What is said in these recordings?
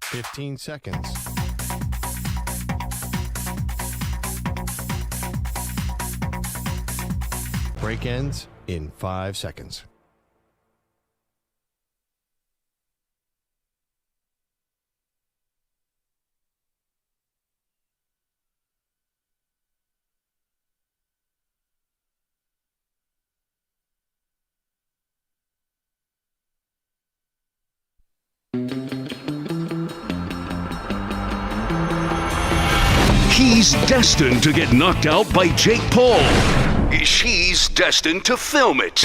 15 seconds. Break ends in 5 seconds. He's destined to get knocked out by Jake Paul. She's destined to film it.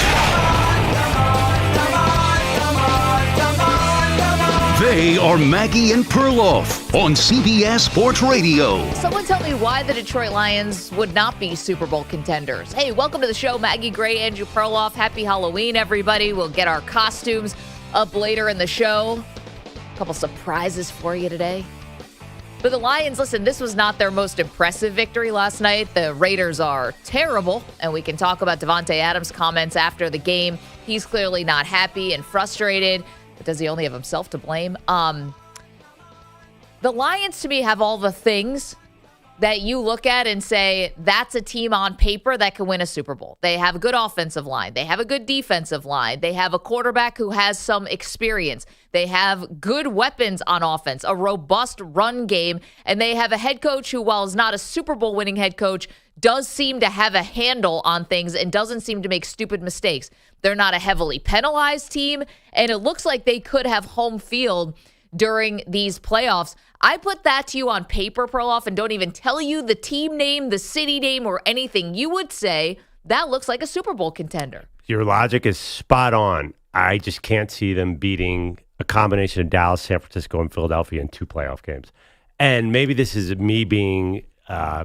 They are Maggie and Perloff on CBS Sports Radio. Someone tell me why the Detroit Lions would not be Super Bowl contenders. Hey, welcome to the show. Maggie Gray, Andrew Perloff. Happy Halloween, everybody. We'll get our costumes up later in the show. A couple surprises for you today. But the Lions, listen, this was not their most impressive victory last night. The Raiders are terrible, and we can talk about Davante Adams' comments after the game. He's clearly not happy and frustrated, but does he only have himself to blame? The Lions, to me, have all the things that you look at and say, that's a team on paper that can win a Super Bowl. They have a good offensive line. They have a good defensive line. They have a quarterback who has some experience. They have good weapons on offense, a robust run game, and they have a head coach who, while is not a Super Bowl winning head coach, does seem to have a handle on things and doesn't seem to make stupid mistakes. They're not a heavily penalized team, and it looks like they could have home field during these playoffs. I put that to you on paper, Perloff, and don't even tell you the team name, the city name, or anything. You would say that looks like a Super Bowl contender. Your logic is spot on. I just can't see them beating a combination of Dallas, San Francisco, and Philadelphia in 2 playoff games. And maybe this is me being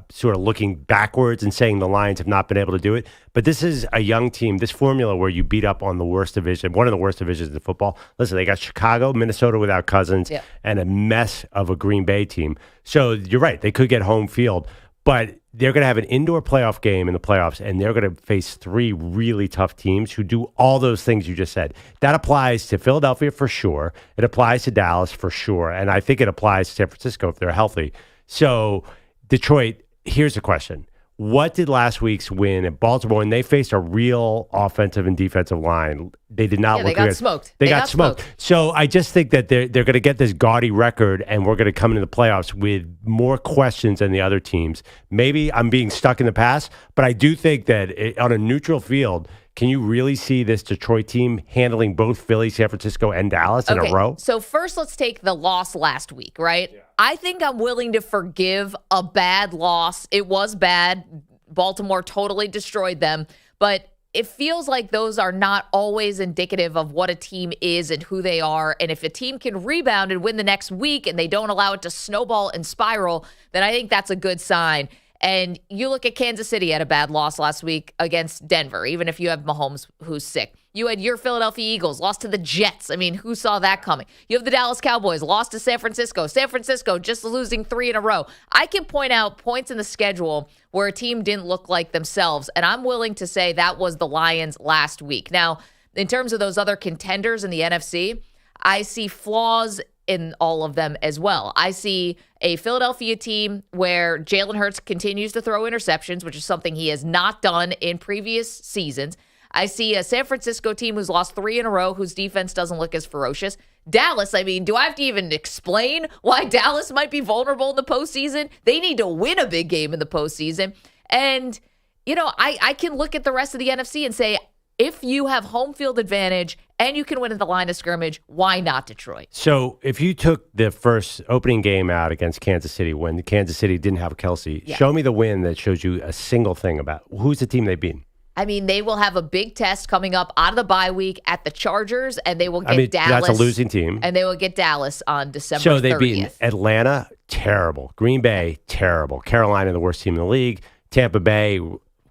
sort of looking backwards and saying the Lions have not been able to do it. But this is a young team, this formula where you beat up on the worst division, one of the worst divisions in football. Listen, they got Chicago, Minnesota without Cousins, and a mess of a Green Bay team. So you're right, they could get home field. But they're going to have an indoor playoff game in the playoffs, and they're going to face 3 really tough teams who do all those things you just said. That applies to Philadelphia for sure. It applies to Dallas for sure. And I think it applies to San Francisco if they're healthy. So Detroit, here's the question. What did last week's win at Baltimore when they faced a real offensive and defensive line? They did not look good. They got smoked. They got smoked. So I just think that they're going to get this gaudy record, and we're going to come into the playoffs with more questions than the other teams. Maybe I'm being stuck in the past, but I do think that on a neutral field, can you really see this Detroit team handling both Philly, San Francisco, and Dallas in a row? So first, let's take the loss last week, right? Yeah. I think I'm willing to forgive a bad loss. It was bad. Baltimore totally destroyed them. But it feels like those are not always indicative of what a team is and who they are. And if a team can rebound and win the next week and they don't allow it to snowball and spiral, then I think that's a good sign. And you look at Kansas City had a bad loss last week against Denver, even if you have Mahomes who's sick. You had your Philadelphia Eagles, lost to the Jets. I mean, who saw that coming? You have the Dallas Cowboys, lost to San Francisco. San Francisco just losing 3 in a row. I can point out points in the schedule where a team didn't look like themselves, and I'm willing to say that was the Lions last week. Now, in terms of those other contenders in the NFC, I see flaws in all of them as well. I see a Philadelphia team where Jalen Hurts continues to throw interceptions, which is something he has not done in previous seasons. I see a San Francisco team who's lost 3 in a row, whose defense doesn't look as ferocious. Dallas, I mean, do I have to even explain why Dallas might be vulnerable in the postseason? They need to win a big game in the postseason. And, you know, I can look at the rest of the NFC and say, if you have home field advantage and you can win at the line of scrimmage, why not Detroit? So if you took the first opening game out against Kansas City when Kansas City didn't have Kelsey, show me the win that shows you a single thing about who's the team they beat. I mean, they will have a big test coming up out of the bye week at the Chargers, and they will get Dallas. That's a losing team. And they will get Dallas on December 30th. So they beat Atlanta, terrible. Green Bay, terrible. Carolina, the worst team in the league. Tampa Bay,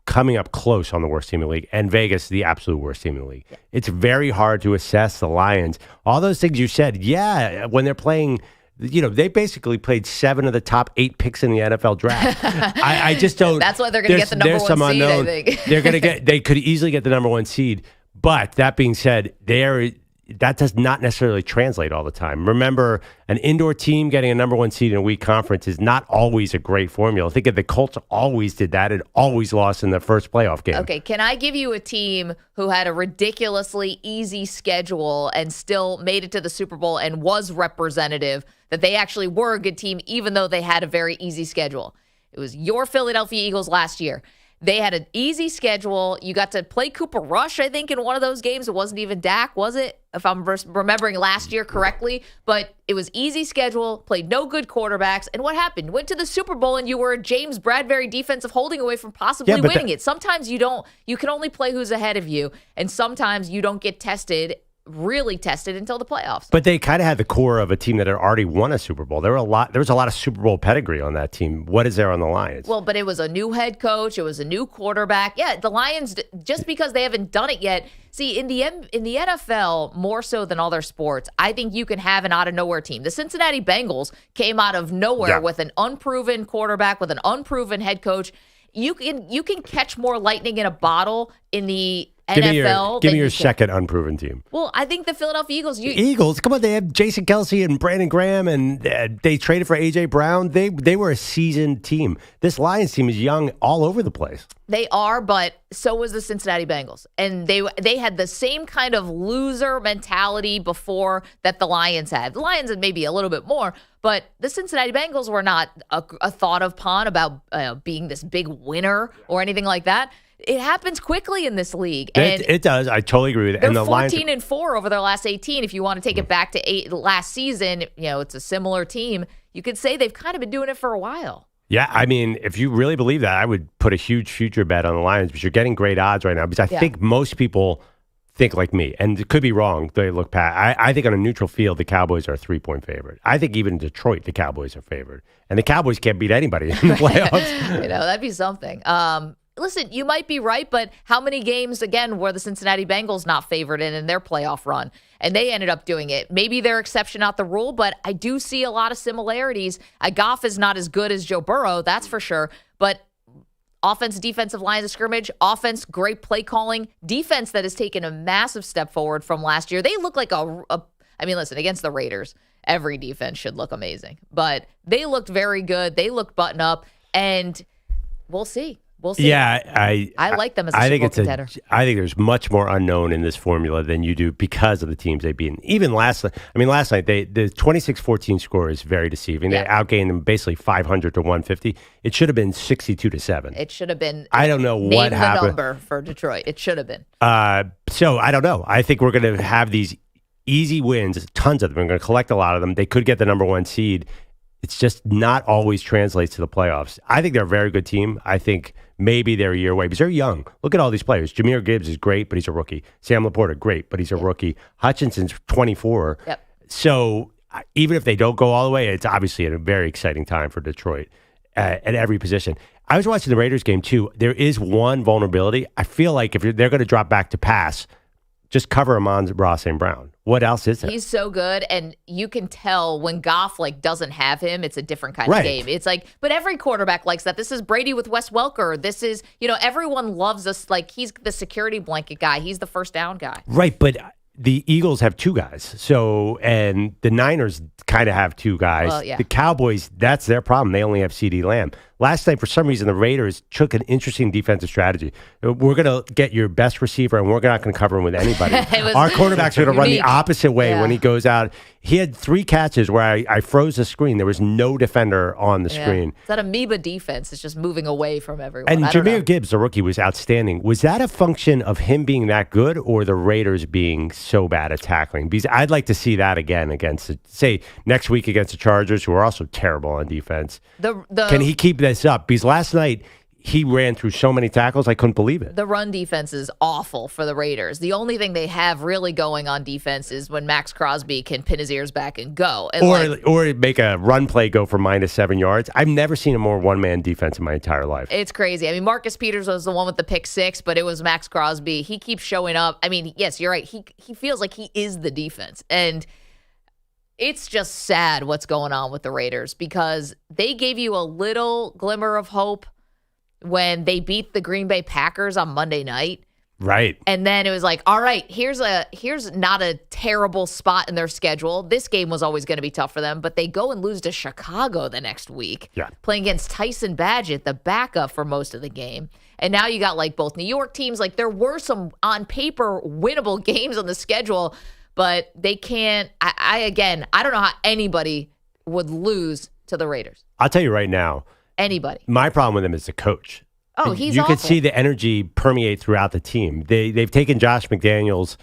coming up close on the worst team in the league. And Vegas, the absolute worst team in the league. Yeah. It's very hard to assess the Lions. All those things you said, when they're playing, you know, they basically played 7 of the top 8 picks in the NFL draft. I just don't. That's why they're going to get the number 1 seed, I think. They could easily get the number 1 seed. But that being said, that does not necessarily translate all the time. Remember, an indoor team getting a number one seed in a weak conference is not always a great formula. Think of the Colts always did that and always lost in the first playoff game. Okay, can I give you a team who had a ridiculously easy schedule and still made it to the Super Bowl and was representative, that they actually were a good team even though they had a very easy schedule? It was your Philadelphia Eagles last year. They had an easy schedule. You got to play Cooper Rush, I think, in one of those games. It wasn't even Dak, was it? If I'm remembering last year correctly. But it was easy schedule, played no good quarterbacks. And what happened? Went to the Super Bowl and you were a James Bradbury defensive holding away from possibly winning it. Sometimes you can only play who's ahead of you. And sometimes you don't get really tested until the playoffs. But they kind of had the core of a team that had already won a Super Bowl. There was a lot of Super Bowl pedigree on that team. What is there on the Lions? Well, but it was a new head coach. It was a new quarterback. Yeah, the Lions, just because they haven't done it yet. See, in the NFL, more so than other sports, I think you can have an out-of-nowhere team. The Cincinnati Bengals came out of nowhere with an unproven quarterback, with an unproven head coach. You can catch more lightning in a bottle in the NFL. Give me your second unproven team. Well, I think the Philadelphia Eagles. Eagles, come on, they have Jason Kelsey and Brandon Graham, and they traded for A.J. Brown. They were a seasoned team. This Lions team is young all over the place. They are, but so was the Cincinnati Bengals. And they had the same kind of loser mentality before that the Lions had. The Lions had maybe a little bit more, but the Cincinnati Bengals were not a thought of pawn about being this big winner or anything like that. It happens quickly in this league. And it does. I totally agree with it. They're and the 14-4 over their last 18. If you want to take it back to last season, it's a similar team. You could say they've kind of been doing it for a while. Yeah, I mean, if you really believe that, I would put a huge future bet on the Lions, but you're getting great odds right now because I think most people think like me, and it could be wrong. They look past. I think on a neutral field, the Cowboys are a 3-point favorite. I think even in Detroit, the Cowboys are favored, and the Cowboys can't beat anybody in the playoffs. That'd be something. Listen, you might be right, but how many games, again, were the Cincinnati Bengals not favored in their playoff run? And they ended up doing it. Maybe they're exception, not the rule, but I do see a lot of similarities. Goff is not as good as Joe Burrow, that's for sure. But offense, defensive lines of scrimmage, offense, great play calling, defense that has taken a massive step forward from last year. They look like listen, against the Raiders, every defense should look amazing. But they looked very good. They looked button up, and we'll see. We'll see. Yeah, I like them as a Super Bowl contender. I think there's much more unknown in this formula than you do because of the teams they've beaten. Even last night, the 26-14 score is very deceiving. They outgained them basically 500 to 150. It should have been 62-7. It should have been. I don't know what happened. Name the number for Detroit. It should have been. So I don't know. I think we're going to have these easy wins, tons of them. We're going to collect a lot of them. They could get the number one seed. It's just not always translates to the playoffs. I think they're a very good team. I think maybe they're a year away because they're young. Look at all these players. Jahmyr Gibbs is great, but he's a rookie. Sam Laporta, great, but he's a rookie. Hutchinson's 24. Yep. So even if they don't go all the way, it's obviously a very exciting time for Detroit at every position. I was watching the Raiders game too. There is one vulnerability. I feel like if they're going to drop back to pass, just cover Amon-Ra St. Brown. What else is there? He's so good, and you can tell when Goff doesn't have him, it's a different kind of game. It's but every quarterback likes that. This is Brady with Wes Welker. This is, everyone loves us. He's the security blanket guy. He's the first down guy. Right, but the Eagles have two guys. And the Niners kind of have two guys. Well, yeah. The Cowboys, that's their problem. They only have CeeDee Lamb. Last night, for some reason, the Raiders took an interesting defensive strategy. We're going to get your best receiver, and we're not going to cover him with anybody. Our quarterback's going to run the opposite way when he goes out. He had 3 catches where I froze the screen. There was no defender on the screen. It's that amoeba defense. It's just moving away from everyone. And Jahmyr Gibbs, the rookie, was outstanding. Was that a function of him being that good or the Raiders being so bad at tackling? Because I'd like to see that again against, say, next week against the Chargers, who are also terrible on defense. Can he keep this up? Because last night, he ran through so many tackles, I couldn't believe it. The run defense is awful for the Raiders. The only thing they have really going on defense is when Max Crosby can pin his ears back and go. And or make a run play go for -7 yards. I've never seen a more one-man defense in my entire life. It's crazy. I mean, Marcus Peters was the one with the pick 6, but it was Max Crosby. He keeps showing up. I mean, yes, you're right. He feels like he is the defense. And it's just sad what's going on with the Raiders because they gave you a little glimmer of hope when they beat the Green Bay Packers on Monday night. Right. And then it was like, all right, here's not a terrible spot in their schedule. This game was always going to be tough for them, but they go and lose to Chicago the next week. Yeah. Playing against Tyson Bagent, the backup for most of the game. And now you got like both New York teams. Like there were some on paper winnable games on the schedule, but they can't. I don't know how anybody would lose to the Raiders. I'll tell you right now. Anybody. My problem with him is the coach. Oh, he's You awful. could see the energy permeate throughout the team. They've taken Josh McDaniels'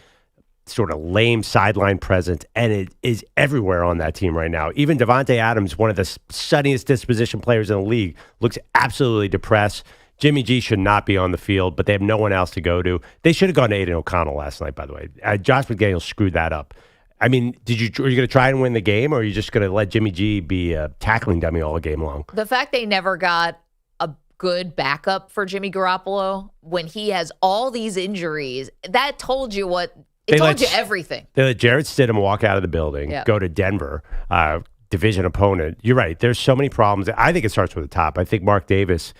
sort of lame sideline presence, and it is everywhere on that team right now. Even Davante Adams, one of the sunniest disposition players in the league, looks absolutely depressed. Jimmy G should not be on the field, but they have no one else to go to. They should have gone to Aiden O'Connell last night, by the way. Josh McDaniels screwed that up. I mean, are you going to try and win the game, or are you just going to let Jimmy G be a tackling dummy all game long? The fact they never got a good backup for Jimmy Garoppolo when he has all these injuries, that told you everything. They let Jarrett Stidham walk out of the building, go to Denver, division opponent. You're right. There's so many problems. I think it starts with the top. I think Mark Davis,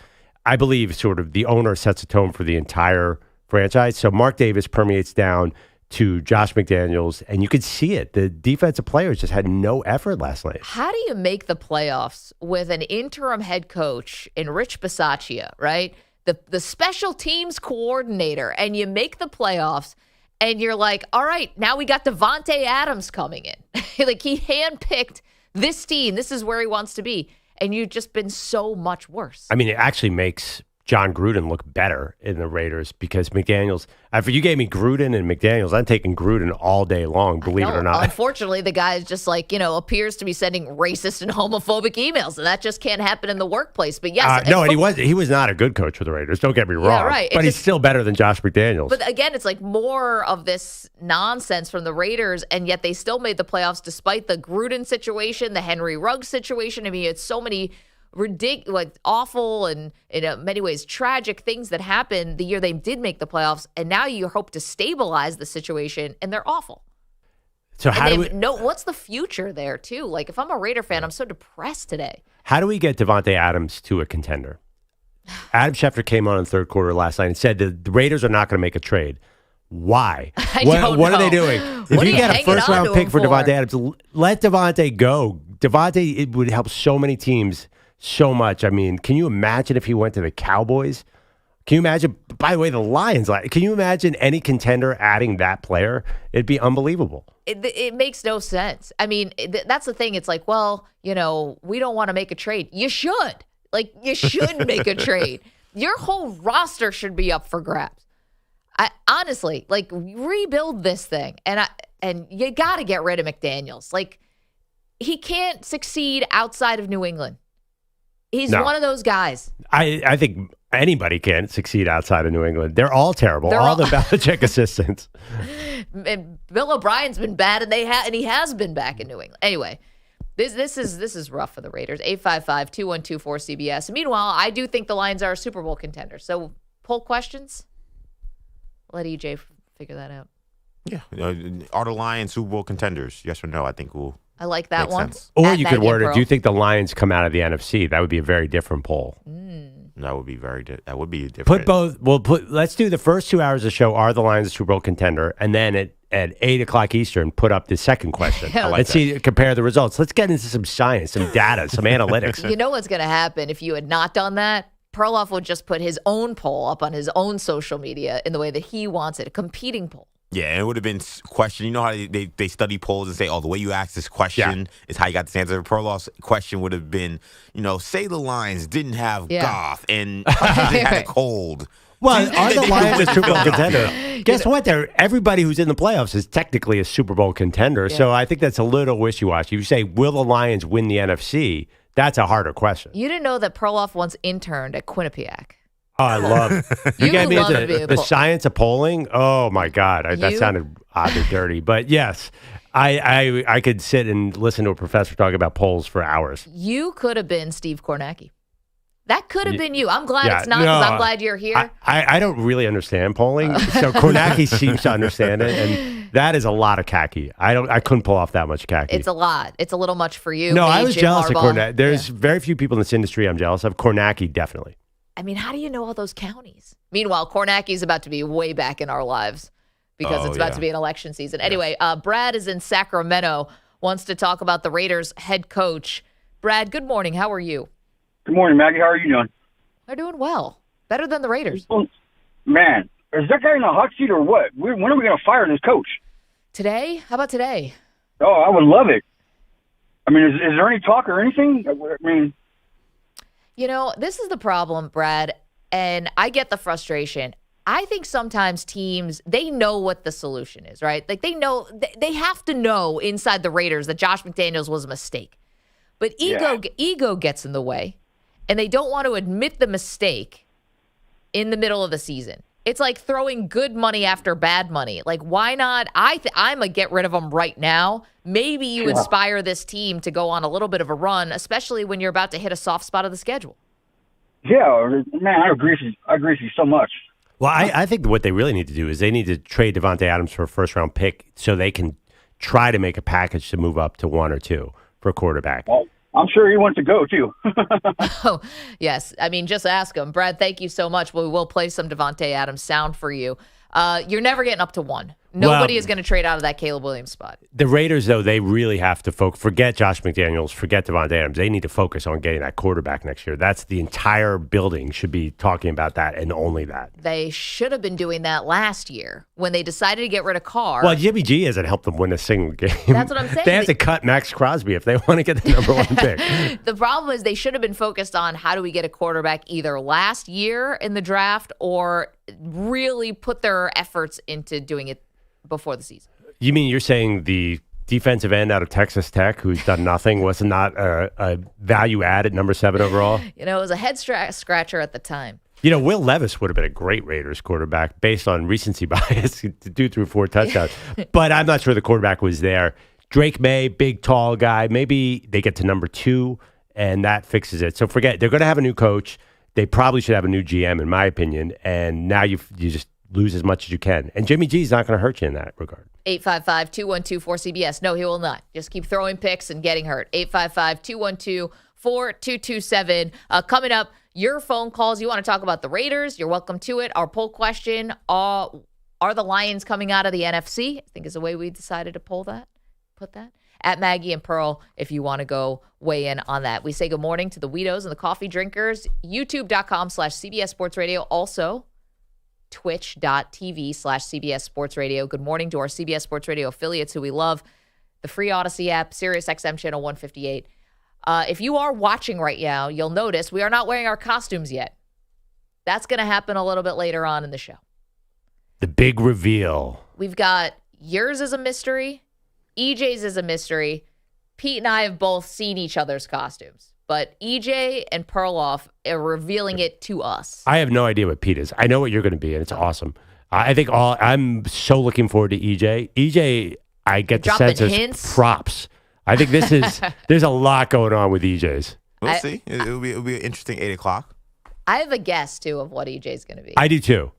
I believe sort of the owner sets a tone for the entire franchise. So Mark Davis permeates down to Josh McDaniels, and you could see it. The defensive players just had no effort last night. How do you make the playoffs with an interim head coach in Rich Bisaccia, right? The special teams coordinator, and you make the playoffs, and you're like, all right, now we got Davante Adams coming in. Like he handpicked this team. This is where he wants to be. And you've just been so much worse. I mean, it actually makes John Gruden look better in the Raiders because McDaniels, if you gave me Gruden and McDaniels, I'm taking Gruden all day long, believe it or not. Unfortunately, the guy is just like, appears to be sending racist and homophobic emails, and that just can't happen in the workplace. But yes. No, and he was not a good coach for the Raiders. Don't get me wrong. Yeah, right. But he's still better than Josh McDaniels. But again, it's like more of this nonsense from the Raiders, and yet they still made the playoffs despite the Gruden situation, the Henry Ruggs situation. I mean, it's so many ridiculous, like awful and in many ways tragic things that happened the year they did make the playoffs, and now you hope to stabilize the situation, and they're awful. So how do we what's the future there too? Like if I'm a Raider fan, I'm so depressed today. How do we get Davante Adams to a contender? Adam Schefter came on in the third quarter last night and said the Raiders are not going to make a trade. Why? What are they doing? If you get a first-round pick for Davante Adams, let Davante go. Davante, it would help so many teams so much. I mean, can you imagine if he went to the Cowboys? Can you imagine, by the way, the Lions? Can you imagine any contender adding that player? It'd be unbelievable. It makes no sense. I mean, that's the thing. It's like, well, we don't want to make a trade. You should. You should make a trade. Your whole roster should be up for grabs. Honestly, rebuild this thing. And you got to get rid of McDaniels. He can't succeed outside of New England. He's one of those guys. I think anybody can succeed outside of New England. They're all terrible. All the Belichick assistants. And Bill O'Brien's been bad, and he has been back in New England. Anyway, this is rough for the Raiders. 855-2124-CBS. Meanwhile, I do think the Lions are a Super Bowl contender. So, poll questions. Let EJ figure that out. Yeah. Are the Lions Super Bowl contenders? Yes or no? I think we'll. I like that one. Sense. Or you could word it, do you think the Lions come out of the NFC? That would be a very different poll. That would be that would be different. Let's do the first 2 hours of the show, are the Lions a Super Bowl contender? And then at 8 o'clock Eastern, put up the second question. Let's compare the results. Let's get into some science, some data, some analytics. You know what's going to happen if you had not done that? Perloff would just put his own poll up on his own social media in the way that he wants it, a competing poll. Yeah, and it would have been question. You know how they study polls and say, the way you ask this question is how you got this answer. Perloff's question would have been, say the Lions didn't have Goff and they had a cold. Well, are the Lions a Super Bowl contender? Guess what? Everybody who's in the playoffs is technically a Super Bowl contender. Yeah. So I think that's a little wishy-washy. You say, will the Lions win the NFC? That's a harder question. You didn't know that Perloff once interned at Quinnipiac. Oh, I love you gave me the science of polling. Oh my God, that sounded oddly dirty, but yes, I could sit and listen to a professor talk about polls for hours. You could have been Steve Kornacki. That could have been you. I'm glad it's not because I'm glad you're here. I don't really understand polling, so Kornacki seems to understand it, and that is a lot of khaki. I couldn't pull off that much khaki. It's a lot. It's a little much for you. No, I was jealous of Kornacki. There's very few people in this industry I'm jealous of. Kornacki, definitely. I mean, how do you know all those counties? Meanwhile, Kornacki's about to be way back in our lives because it's about to be an election season. Anyway, Brad is in Sacramento, wants to talk about the Raiders head coach. Brad, good morning. How are you? Good morning, Maggie. How are you doing? They're doing well. Better than the Raiders. Man, is that guy in the hot seat or what? When are we going to fire this coach? Today? How about today? Oh, I would love it. I mean, is there any talk or anything? I mean, you know, this is the problem, Brad, and I get the frustration. I think sometimes teams, they know what the solution is, right? Like they have to know inside the Raiders that Josh McDaniels was a mistake. But ego gets in the way, and they don't want to admit the mistake in the middle of the season. It's like throwing good money after bad money. Like, why not? I'm going to get rid of them right now. Maybe you inspire this team to go on a little bit of a run, especially when you're about to hit a soft spot of the schedule. Yeah, man, I agree with you so much. Well, I think what they really need to do is they need to trade Davante Adams for a first-round pick so they can try to make a package to move up to 1 or 2 for a quarterback. Well, I'm sure he wants to go, too. Oh, yes. I mean, just ask him. Brad, thank you so much. We will play some Davante Adams sound for you. You're never getting up to 1. Nobody is going to trade out of that Caleb Williams spot. The Raiders, though, they really have to forget Josh McDaniels, forget Davante Adams. They need to focus on getting that quarterback next year. That's the entire building should be talking about that and only that. They should have been doing that last year when they decided to get rid of Carr. Well, Jimmy G hasn't helped them win a single game. That's what I'm saying. They have to cut Max Crosby if they want to get the number 1 pick. The problem is they should have been focused on how do we get a quarterback either last year in the draft or really put their efforts into doing it before the season. You mean you're saying the defensive end out of Texas Tech who's done nothing was not a value add at number 7 overall? You know, it was a head scratcher at the time. You know, Will Levis would have been a great Raiders quarterback based on recency bias. The dude threw 4 touchdowns. But I'm not sure the quarterback was there. Drake May, big, tall guy. Maybe they get to number 2 and that fixes it. So forget, they're going to have a new coach. They probably should have a new GM, in my opinion. And now you just lose as much as you can. And Jimmy G is not going to hurt you in that regard. 855-212-4CBS. No, he will not. Just keep throwing picks and getting hurt. 855-212-4227. Coming up, your phone calls. You want to talk about the Raiders? You're welcome to it. Our poll question, are the Lions coming out of the NFC? I think is the way we decided to put that. At Maggie and Pearl, if you want to go weigh in on that. We say good morning to the Weedos and the coffee drinkers. YouTube.com/CBS Sports Radio. Also, twitch.tv/CBS Sports Radio. Good morning to our CBS Sports Radio affiliates who we love. The free Odyssey app, Sirius XM channel 158. If you are watching right now, you'll notice we are not wearing our costumes yet. That's going to happen a little bit later on in the show. The big reveal. We've got yours is a mystery. EJ's is a mystery. Pete and I have both seen each other's costumes. But EJ and Perloff are revealing it to us. I have no idea what Pete is. I know what you're going to be, and it's awesome. I think I'm so looking forward to EJ. EJ, I get the sense is props. I think this is there's a lot going on with EJ's. We'll see. It'll be an interesting 8 o'clock. I have a guess too of what EJ's going to be. I do too.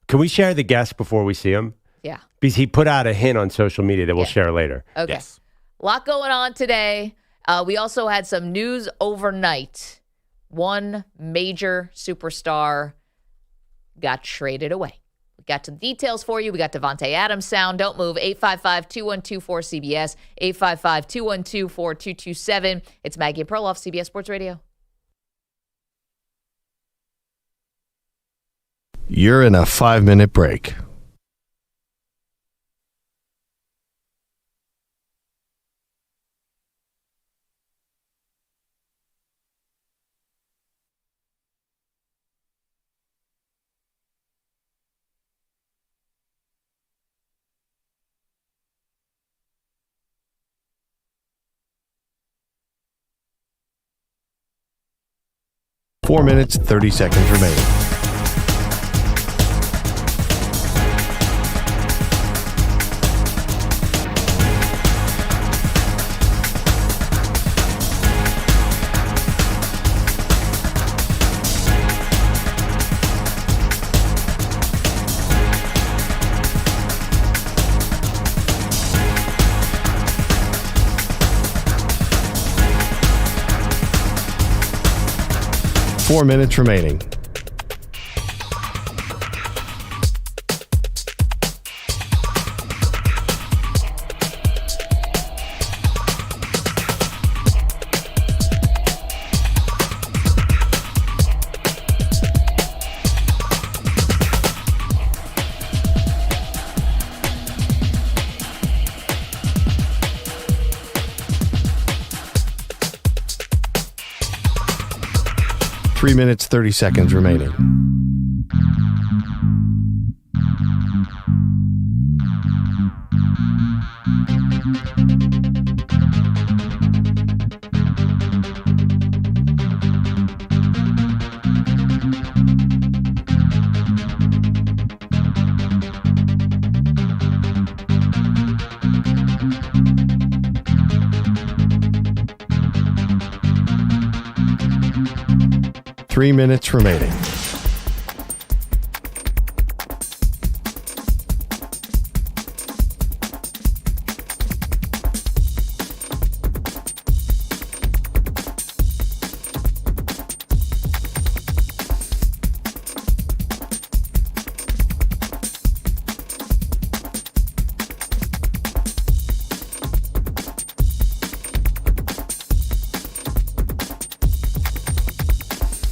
Can we share the guess before we see him? Yeah. Because he put out a hint on social media that we'll share later. Okay. Yes. A lot going on today. We also had some news overnight. One major superstar got traded away. We got some details for you. We got Davante Adams sound. Don't move. 855-212-4CBS. 855-212-4227. It's Maggie and Perloff, CBS Sports Radio. You're in a 5-minute break. Four minutes, 30 seconds remaining. Four minutes remaining. 3 minutes, 30 seconds remaining. Three minutes remaining.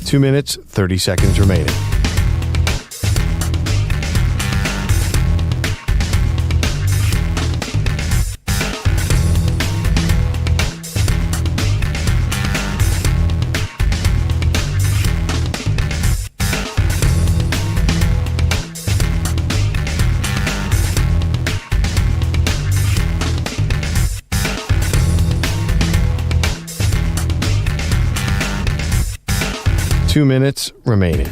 Two minutes, 30 seconds remaining. Two minutes remaining.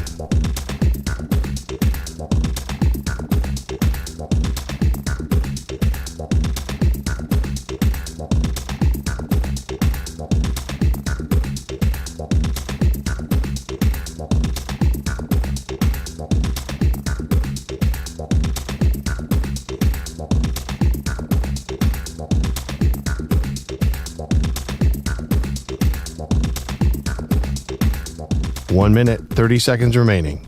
1 minute, 30 seconds remaining.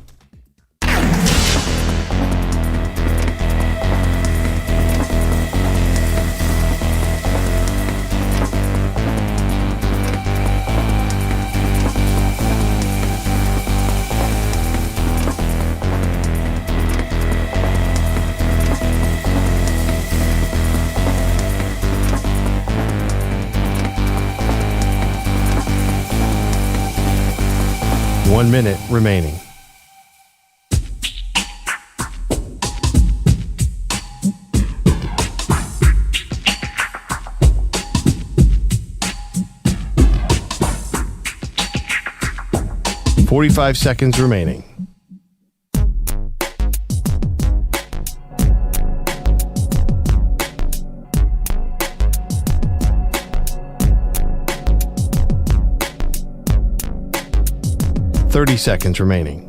One minute remaining. .45 seconds remaining. .30 seconds remaining.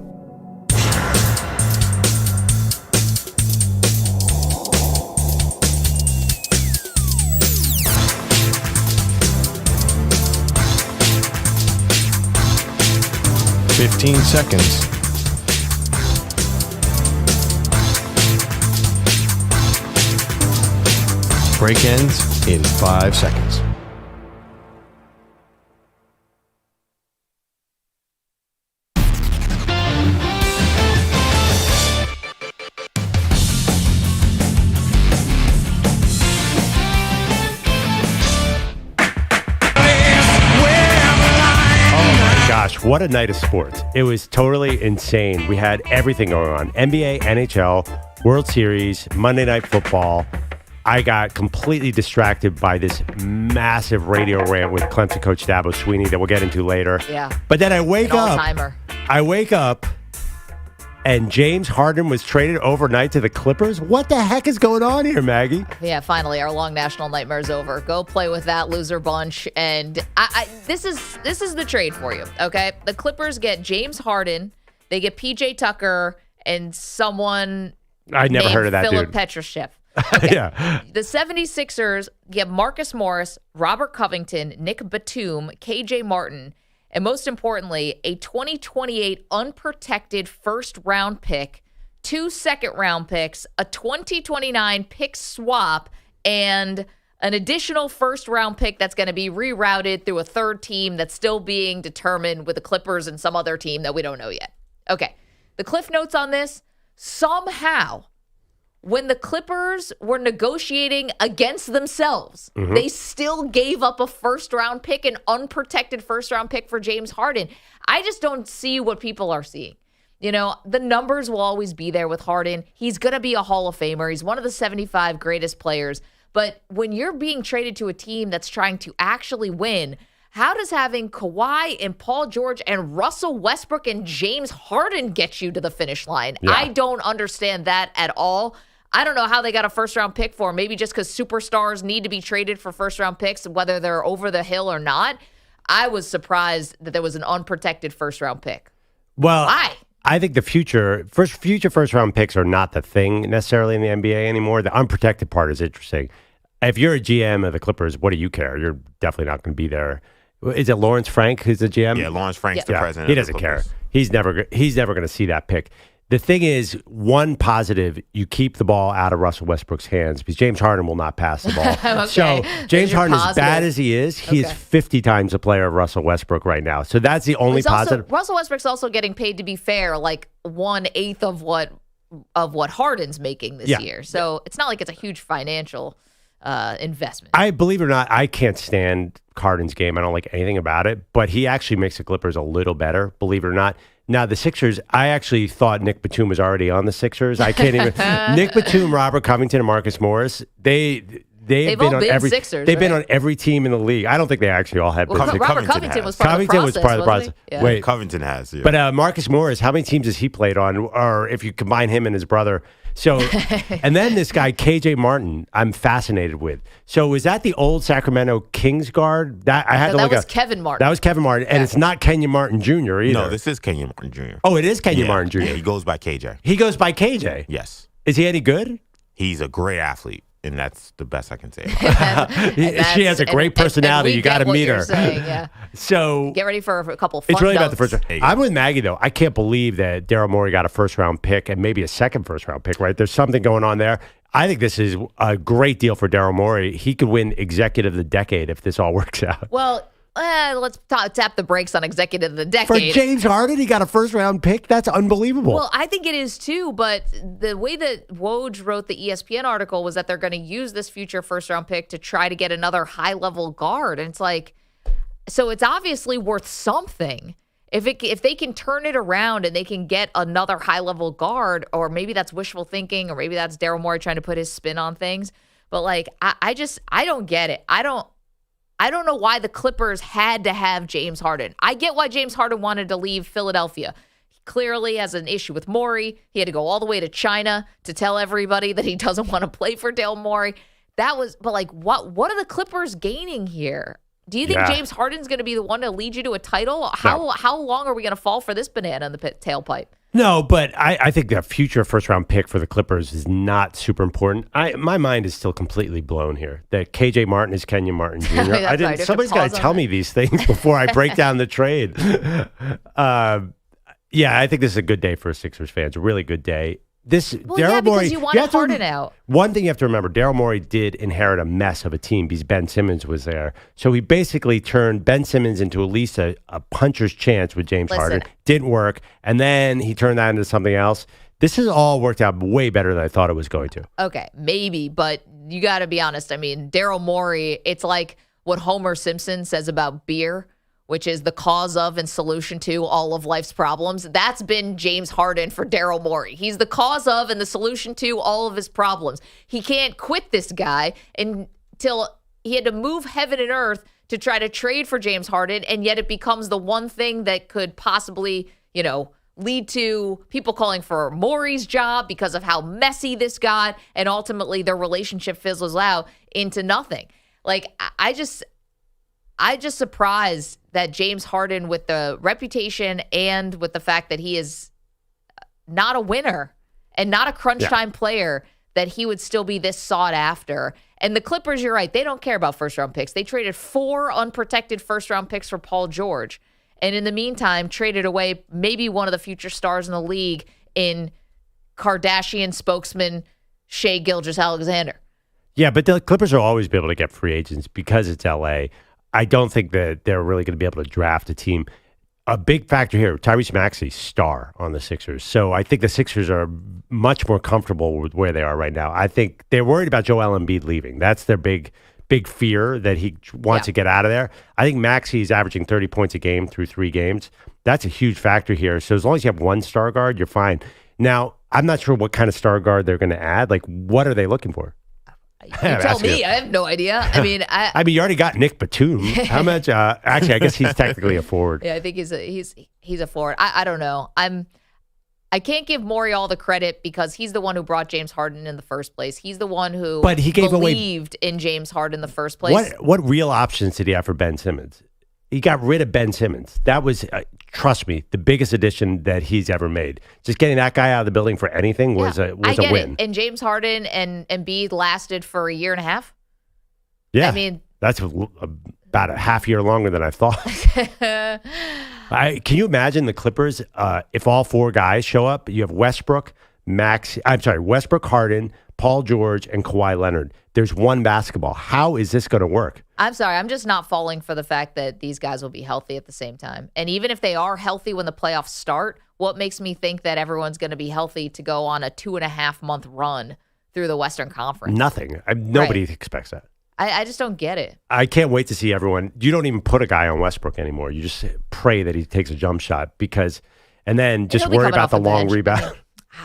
.15 seconds. Break ends in 5 seconds. What a night of sports. It was totally insane. We had everything going on. NBA, NHL, World Series, Monday Night Football. I got completely distracted by this massive radio rant with Clemson coach Dabo Swinney that we'll get into later. Yeah. But then I wake up. All-timer. I wake up and James Harden was traded overnight to the Clippers. What the heck is going on here, Maggie? Yeah, finally, our long national nightmare is over. Go play with that loser bunch. And this is the trade for you, okay? The Clippers get James Harden. They get PJ Tucker and someone I never heard of that Philip dude. Petrushchev. Okay. Yeah. The 76ers get Marcus Morris, Robert Covington, Nick Batum, KJ Martin, and most importantly, a 2028 unprotected first-round pick, 2 second-round picks, a 2029 pick swap, and an additional first-round pick that's going to be rerouted through a third team that's still being determined with the Clippers and some other team that we don't know yet. Okay, the cliff notes on this, somehow when the Clippers were negotiating against themselves, they still gave up a first-round pick, an unprotected first-round pick for James Harden. I just don't see what people are seeing. You know, the numbers will always be there with Harden. He's going to be a Hall of Famer. He's one of the 75 greatest players. But when you're being traded to a team that's trying to actually win, how does having Kawhi and Paul George and Russell Westbrook and James Harden get you to the finish line? Yeah. I don't understand that at all. I don't know how they got a first-round pick for him. Maybe just because superstars need to be traded for first-round picks, whether they're over the hill or not. I was surprised that there was an unprotected first-round pick. Well, Why? I think the future first-round picks are not the thing necessarily in the NBA anymore. The unprotected part is interesting. If you're a GM of the Clippers, what do you care? You're definitely not going to be there. Is it Lawrence Frank who's the GM? Yeah, Lawrence Frank's the president. He of the doesn't care. Clippers. He's never going to see that pick. The thing is, one positive, you keep the ball out of Russell Westbrook's hands because James Harden will not pass the ball. Okay. So James Harden, as bad as he is, he is Okay. 50 times the player of Russell Westbrook right now. So that's the only positive. Russell Westbrook's also getting paid, to be fair, like 1/8 of what Harden's making this year. So it's not like it's a huge financial investment. I believe it or not, I can't stand Harden's game. I don't like anything about it, but he actually makes the Clippers a little better, believe it or not. Now, the Sixers, I actually thought Nick Batum was already on the Sixers. I can't even. Nick Batum, Robert Covington, and Marcus Morris, they've been all on been every. Sixers, They've been right? on every team in the league. I don't think they actually all have been. Robert Covington Covington has. was part Covington of was the process. part of the wasn't process. he? Yeah. Wait, Covington has, yeah. but Marcus Morris, how many teams has he played on? Or if you combine him and his brother. So, and then this guy, KJ Martin, I'm fascinated with. So is that the old Sacramento Kings guard? That I had to that look was at. Kevin Martin. That was Kevin Martin. And it's not Kenyon Martin Jr. either. No, this is Kenyon Martin Jr. Oh, it is Kenyon Yeah, Martin Jr. Yeah, he goes by KJ. He goes by KJ. Yes. Is he any good? He's a great athlete, and that's the best I can say about it. She has a great personality. You got to meet her. Yeah. So Get ready for a couple fun it's really dunks. about the first round. There you go. I'm with Maggie, though. I can't believe that Daryl Morey got a first-round pick and maybe a second first-round pick, right? There's something going on there. I think this is a great deal for Daryl Morey. He could win Executive of the Decade if this all works out. Well, let's tap the brakes on Executive of the For Decade. James Harden, he got a first-round pick? That's unbelievable. Well, I think it is too, but the way that Woj wrote the ESPN article was that they're going to use this future first-round pick to try to get another high-level guard. And it's like, so it's obviously worth something. If they can turn it around and they can get another high-level guard, or maybe that's wishful thinking, or maybe that's Daryl Morey trying to put his spin on things. But like, I don't get it. I don't know why the Clippers had to have James Harden. I get why James Harden wanted to leave Philadelphia. He clearly has an issue with Morey. He had to go all the way to China to tell everybody that he doesn't want to play for Daryl Morey. But like, what are the Clippers gaining here? Do you think James Harden's going to be the one to lead you to a title? How long are we going to fall for this banana in the tailpipe? No, but I think that future first-round pick for the Clippers is not super important. My mind is still completely blown here that KJ Martin is Kenyon Martin Jr. That's right. Somebody's got to tell me these things before I break down the trade. Yeah, I think this is a good day for Sixers fans. A really good day. Daryl because Morey, you want Harden out. One thing you have to remember, Daryl Morey did inherit a mess of a team because Ben Simmons was there. So he basically turned Ben Simmons into at least a puncher's chance with James Harden. Didn't work. And then he turned that into something else. This has all worked out way better than I thought it was going to. Okay, maybe, but you got to be honest. I mean, Daryl Morey, it's like what Homer Simpson says about beer, which is the cause of and solution to all of life's problems. That's been James Harden for Daryl Morey. He's the cause of and the solution to all of his problems. He can't quit this guy until he had to move heaven and earth to try to trade for James Harden, and yet it becomes the one thing that could possibly, lead to people calling for Morey's job because of how messy this got, and ultimately their relationship fizzles out into nothing. Like, I just surprised that James Harden, with the reputation and with the fact that he is not a winner and not a crunch time player, that he would still be this sought after. And the Clippers, you're right, they don't care about first-round picks. They traded 4 unprotected first-round picks for Paul George. And in the meantime, traded away maybe one of the future stars in the league in Kardashian spokesman Shai Gilgeous-Alexander. Yeah, but the Clippers will always be able to get free agents because it's L.A. I don't think that they're really going to be able to draft a team a big factor here, Tyrese Maxey, star on the Sixers. So I think the Sixers are much more comfortable with where they are right now. I think they're worried about Joel Embiid leaving. That's their big fear, that he wants to get out of there. I think Maxey is averaging 30 points a game through 3 games. That's a huge factor here. So as long as you have one star guard, you're fine. Now, I'm not sure what kind of star guard they're going to add. Like, what are they looking for? You tell me. I have no idea. I mean, you already got Nick Batum. How much? Actually, I guess he's technically a forward. Yeah, I think he's a forward. I don't know. I can't give Morey all the credit because he's the one who brought James Harden in the first place. He's the one who believed in James Harden in the first place. What real options did he have for Ben Simmons? He got rid of Ben Simmons. That was, trust me, the biggest addition that he's ever made. Just getting that guy out of the building for anything was a win. And James Harden and Embiid lasted for a year and a half. Yeah, I mean, that's about a half year longer than I thought. Can you imagine the Clippers if all 4 guys show up? You have Westbrook, Harden, Paul George, and Kawhi Leonard. There's one basketball. How is this going to work? I'm sorry. I'm just not falling for the fact that these guys will be healthy at the same time. And even if they are healthy when the playoffs start, what makes me think that everyone's going to be healthy to go on a 2.5-month run through the Western Conference? Nothing. Nobody expects that. I just don't get it. I can't wait to see everyone. You don't even put a guy on Westbrook anymore. You just pray that he takes a jump shot and then just worry about the long rebound.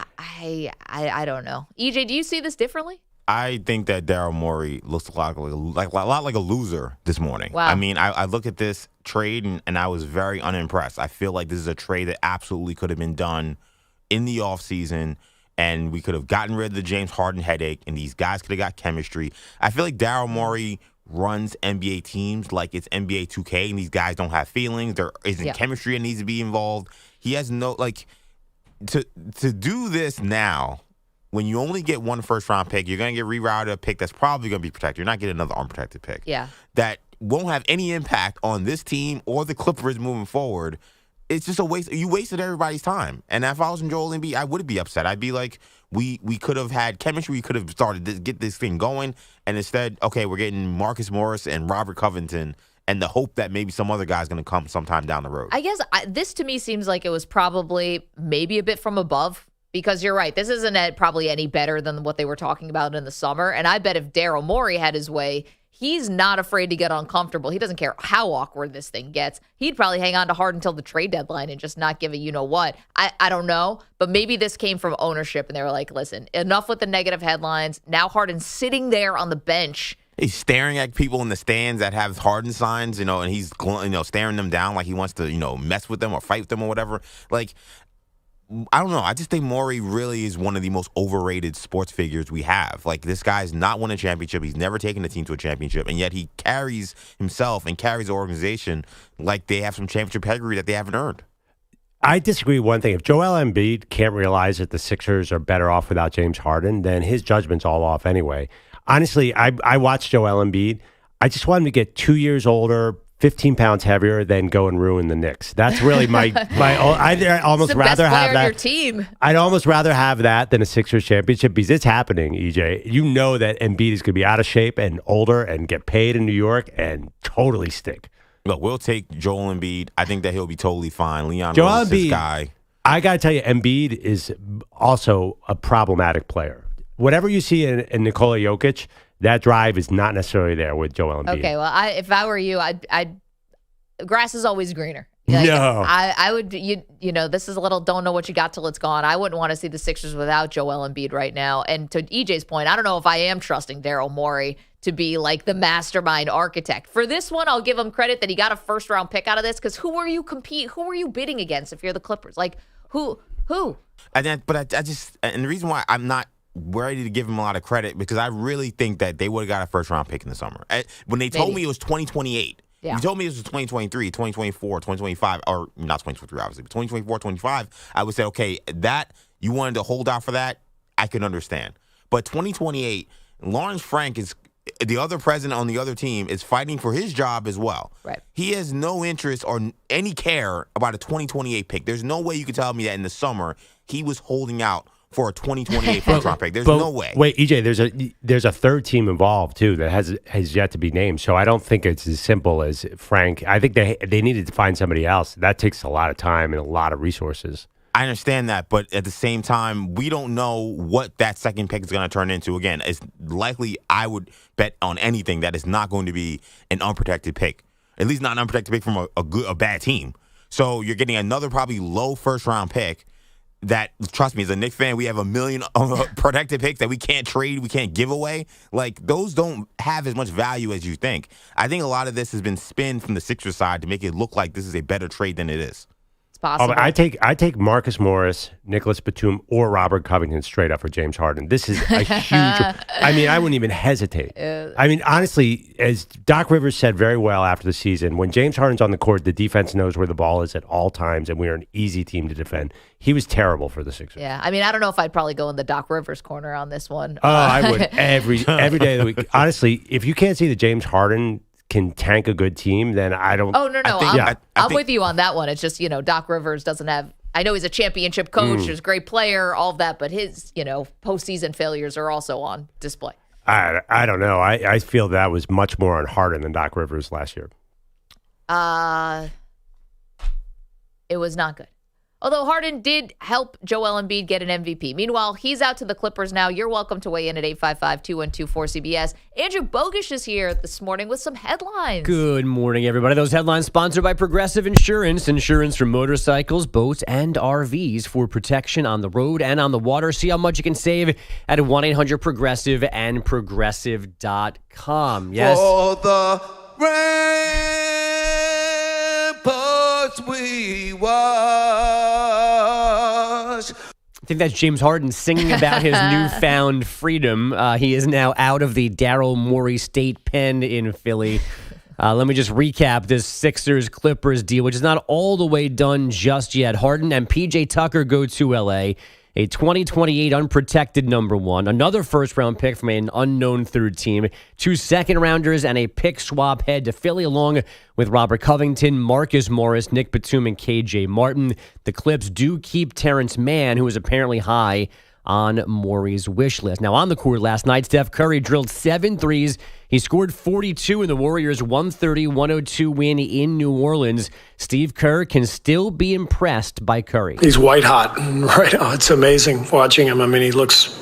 I don't know. EJ, do you see this differently? I think that Daryl Morey looks a lot like a loser this morning. Wow. I mean, I look at this trade and I was very unimpressed. I feel like this is a trade that absolutely could have been done in the offseason, and we could have gotten rid of the James Harden headache, and these guys could have got chemistry. I feel like Daryl Morey runs NBA teams like it's NBA 2K, and these guys don't have feelings. There isn't chemistry that needs to be involved. He has no, to do this now, when you only get 1 first-round pick, you're going to get rerouted a pick that's probably going to be protected. You're not getting another unprotected pick. Yeah. That won't have any impact on this team or the Clippers moving forward. It's just a waste. You wasted everybody's time. And if I was in Joel Embiid, I would be upset. I'd be like, we could have had chemistry. We could have started to get this thing going. And instead, okay, we're getting Marcus Morris and Robert Covington and the hope that maybe some other guy's going to come sometime down the road. I guess this to me seems like it was probably maybe a bit from above. Because you're right, this isn't probably any better than what they were talking about in the summer. And I bet if Daryl Morey had his way, he's not afraid to get uncomfortable. He doesn't care how awkward this thing gets. He'd probably hang on to Harden until the trade deadline and just not give a you-know-what. I don't know, but maybe this came from ownership, and they were like, listen, enough with the negative headlines. Now Harden's sitting there on the bench. He's staring at people in the stands that have Harden signs, and he's staring them down like he wants to, mess with them or fight with them or whatever. I don't know. I just think Morey really is one of the most overrated sports figures we have. This guy's not won a championship. He's never taken a team to a championship, and yet he carries himself and carries the organization like they have some championship pedigree that they haven't earned. I disagree with one thing. If Joel Embiid can't realize that the Sixers are better off without James Harden, then his judgment's all off anyway. Honestly, I watched Joel Embiid. I just want him to get 2 years older, 15 pounds heavier, than go and ruin the Knicks. That's really I'd almost rather have that. Your team. I'd almost rather have that than a Sixers championship, because it's happening, EJ. You know that Embiid is going to be out of shape and older and get paid in New York and totally stink. Look, we'll take Joel Embiid. I think that he'll be totally fine. Leon Joel Rose is Embiid, this guy. I got to tell you, Embiid is also a problematic player. Whatever you see in Nikola Jokic, that drive is not necessarily there with Joel Embiid. Okay, well, if I were you, I'd grass is always greener. No. I would, this is a little don't know what you got till it's gone. I wouldn't want to see the Sixers without Joel Embiid right now. And to EJ's point, I don't know if I am trusting Daryl Morey to be like the mastermind architect. For this one, I'll give him credit that he got a first-round pick out of this, because who are you bidding against if you're the Clippers? Who? And the reason why I'm not ready to give him a lot of credit, because I really think that they would have got a first-round pick in the summer. When they told me it was 2028, you told me it was 2023, 2024, 2025, or not 2023, obviously, but 2024, 2025, I would say, okay, that you wanted to hold out for that, I can understand. But 2028, Lawrence Frank is the other president on the other team, is fighting for his job as well. Right. He has no interest or any care about a 2028 pick. There's no way you could tell me that in the summer he was holding out for a 2028 first-round pick. There's no way. Wait, EJ, there's a third team involved too that has yet to be named. So I don't think it's as simple as Frank. I think they needed to find somebody else. That takes a lot of time and a lot of resources. I understand that, but at the same time, we don't know what that second pick is going to turn into. Again, it's likely, I would bet on anything that is not going to be an unprotected pick. At least not an unprotected pick from a bad team. So you're getting another probably low first-round pick that, trust me, as a Knicks fan, we have a million protected picks that we can't trade, we can't give away. Like, those don't have as much value as you think. I think a lot of this has been spin from the Sixers side to make it look like this is a better trade than it is. It's possible. I take Marcus Morris, Nicholas Batum, or Robert Covington straight up for James Harden. This is a huge. I mean, I wouldn't even hesitate. I mean, honestly, as Doc Rivers said very well after the season, when James Harden's on the court, the defense knows where the ball is at all times, and we're an easy team to defend. He was terrible for the Sixers. Yeah, I mean, I don't know if I'd probably go in the Doc Rivers corner on this one. Oh, I would every day of the week. Honestly, if you can't see that James Harden can tank a good team, then I don't. Oh, no. I'm with you on that one. It's just, Doc Rivers doesn't have. I know he's a championship coach, he's a great player, all of that, but his, postseason failures are also on display. I don't know. I feel that was much more on Harden than Doc Rivers last year. It was not good. Although Harden did help Joel Embiid get an MVP. Meanwhile, he's out to the Clippers now. You're welcome to weigh in at 855-212-4CBS. Andrew Bogish is here this morning with some headlines. Good morning, everybody. Those headlines sponsored by Progressive Insurance. Insurance for motorcycles, boats, and RVs for protection on the road and on the water. See how much you can save at 1-800-PROGRESSIVE and Progressive.com. Yes. For the ramparts we watch. I think that's James Harden singing about his newfound freedom. He is now out of the Daryl Morey State Pen in Philly. Let me just recap this Sixers-Clippers deal, which is not all the way done just yet. Harden and P.J. Tucker go to L.A., a 2028 unprotected number one, another first-round pick from an unknown third team, 2 second-rounders, and a pick swap head to Philly along with Robert Covington, Marcus Morris, Nick Batum, and K.J. Martin. The Clips do keep Terrence Mann, who was apparently high on Morey's wish list. Now, on the court last night, Steph Curry drilled 7 threes. He scored 42 in the Warriors' 130-102 win in New Orleans. Steve Kerr can still be impressed by Curry. He's white hot right now. It's amazing watching him. I mean, he looks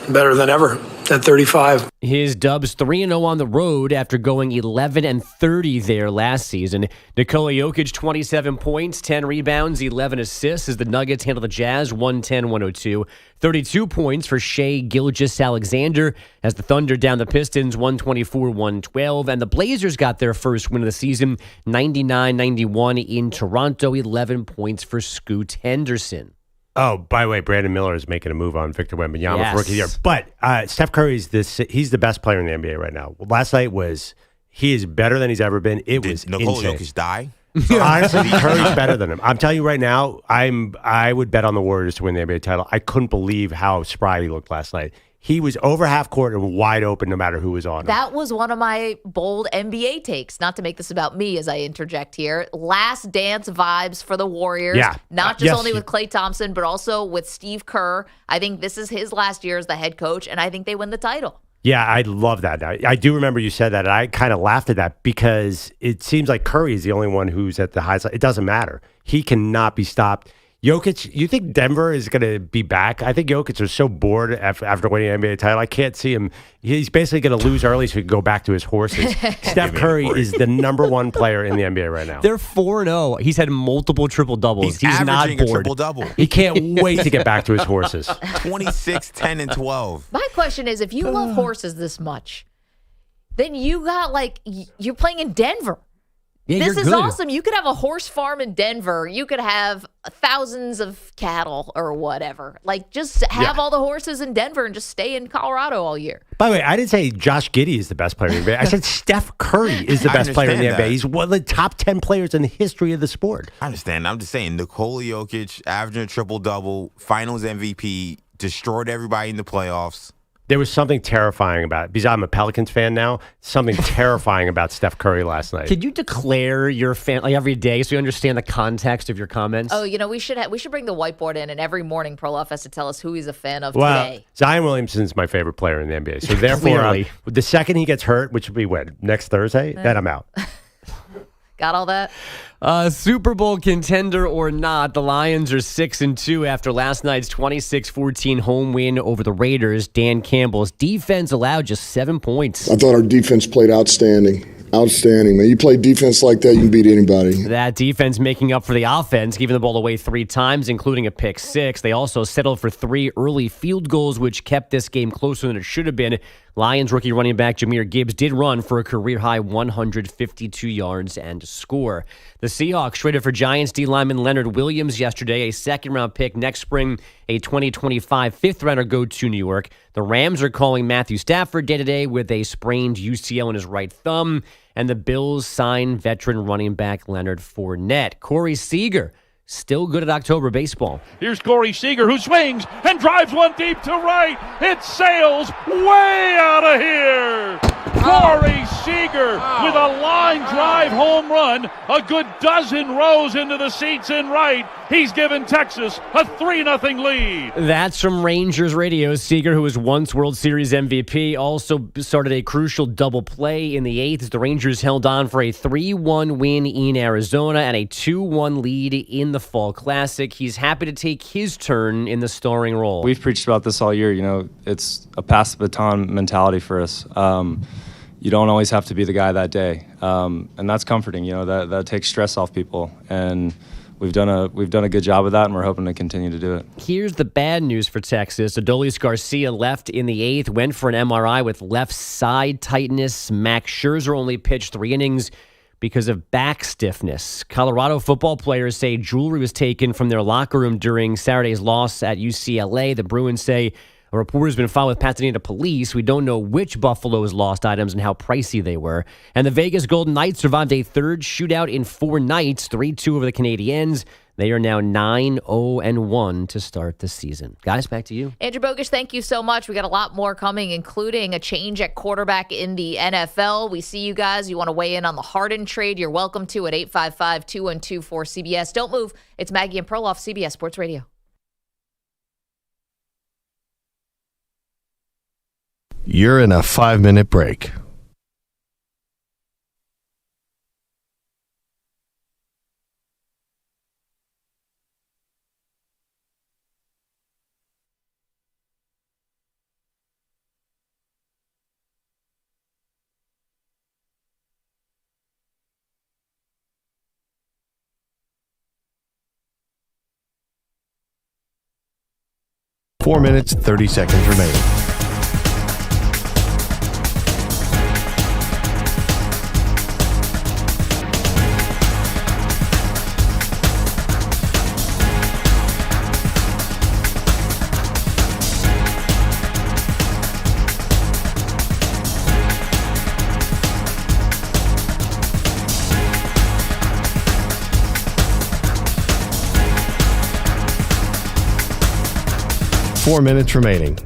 better than ever at 35. His Dubs 3-0 on the road after going 11-30 there last season. Nikola Jokic, 27 points, 10 rebounds, 11 assists as the Nuggets handle the Jazz 110-102. 32 points for Shai Gilgeous-Alexander as the Thunder down the Pistons 124-112. And the Blazers got their first win of the season, 99-91 in Toronto, 11 points for Scoot Henderson. Oh, by the way, Brandon Miller is making a move on Victor Wembanyama Yes. for Rookie of the Year. But Steph Curry's he's the best player in the NBA right now. Last night he is better than he's ever been. It was Nikola insane. Jokic die? Honestly, Curry's better than him. I'm telling you right now, I would bet on the Warriors to win the NBA title. I couldn't believe how spry he looked last night. He was over half court and wide open no matter who was on him. That was one of my bold NBA takes. Not to make this about me as I interject here. Last dance vibes for the Warriors. Yeah. Not just Yes. only with Klay Thompson, but also with Steve Kerr. I think this is his last year as the head coach, and I think they win the title. Yeah, I love that. I do remember you said that, and I kind of laughed at that because it seems like Curry is the only one who's at the highest. It doesn't matter. He cannot be stopped. Jokic, you think Denver is going to be back? I think Jokic is so bored after winning an NBA title. I can't see him. He's basically going to lose early so he can go back to his horses. Steph Curry is the number one player in the NBA right now. They're 4-0. He's had multiple triple-doubles. He's not averaging bored. a triple-double. He can't wait to get back to his horses. 26, 10, and 12. My question is, if you love horses this much, then you got you're playing in Denver. Yeah, This you're is good. awesome. You could have a horse farm in Denver. You could have thousands of cattle or whatever. Just have all the horses in Denver and just stay in Colorado all year. By the way, I didn't say Josh Giddey is the best player in the NBA. I said Steph Curry is the I best player in the understand NBA. that. He's one of the top 10 players in the history of the sport. I understand. I'm just saying, Nikola Jokic averaging a triple-double, finals MVP, destroyed everybody in the playoffs. There was something terrifying about it. Because I'm a Pelicans fan now, something terrifying about Steph Curry last night. Could you declare your fan every day so we understand the context of your comments? Oh, we should bring the whiteboard in, and every morning Perloff has to tell us who he's a fan of Well, today. Zion Williamson's my favorite player in the NBA. So therefore, the second he gets hurt, which will be next Thursday, then I'm out. Got all that? Super Bowl contender or not, the Lions are 6-2 after last night's 26-14 home win over the Raiders. Dan Campbell's defense allowed just 7 points. I thought our defense played outstanding. Outstanding, man. You play defense like that, you can beat anybody. That defense making up for the offense, giving the ball away 3 times, including a pick 6. They also settled for 3 early field goals, which kept this game closer than it should have been. Lions rookie running back Jahmyr Gibbs did run for a career-high 152 yards and a score. The Seahawks traded for Giants D lineman Leonard Williams yesterday, a second-round pick next spring, a 2025 fifth-rounder go to New York. The Rams are calling Matthew Stafford day-to-day with a sprained UCL in his right thumb. And the Bills sign veteran running back Leonard Fournette. Corey Seager, still good at October baseball. Here's Corey Seager, who swings and drives one deep to right. It sails way out of here. Corey Seager with a line drive home run, a good dozen rows into the seats in right. He's given Texas a 3-0 lead. That's from Rangers Radio. Seager, who was once World Series MVP, also started a crucial double play in the 8th as the Rangers held on for a 3-1 win in Arizona and a 2-1 lead in the Fall Classic. He's happy to take his turn in the starring role. We've preached about this all year. It's a pass the baton mentality for us. You don't always have to be the guy that day, and that's comforting. That takes stress off people, and we've done a good job of that, and we're hoping to continue to do it. Here's the bad news for Texas. Adolis Garcia left in the 8th, went for an MRI with left side tightness. Max Scherzer only pitched 3 innings because of back stiffness. Colorado football players say jewelry was taken from their locker room during Saturday's loss at UCLA. The Bruins say a report has been filed with Pasadena police. We don't know which Buffalo's lost items and how pricey they were. And the Vegas Golden Knights survived a third shootout in 4 nights, 3-2 over the Canadiens. They are now 9-0-1 to start the season. Guys, back to you. Andrew Bogusch, thank you so much. We got a lot more coming, including a change at quarterback in the NFL. We see you guys. You want to weigh in on the Harden trade, you're welcome to at 855-212-4CBS. Don't move. It's Maggie and Perloff, CBS Sports Radio. You're in a 5-minute break. Four minutes, 30 seconds remaining. Four minutes remaining.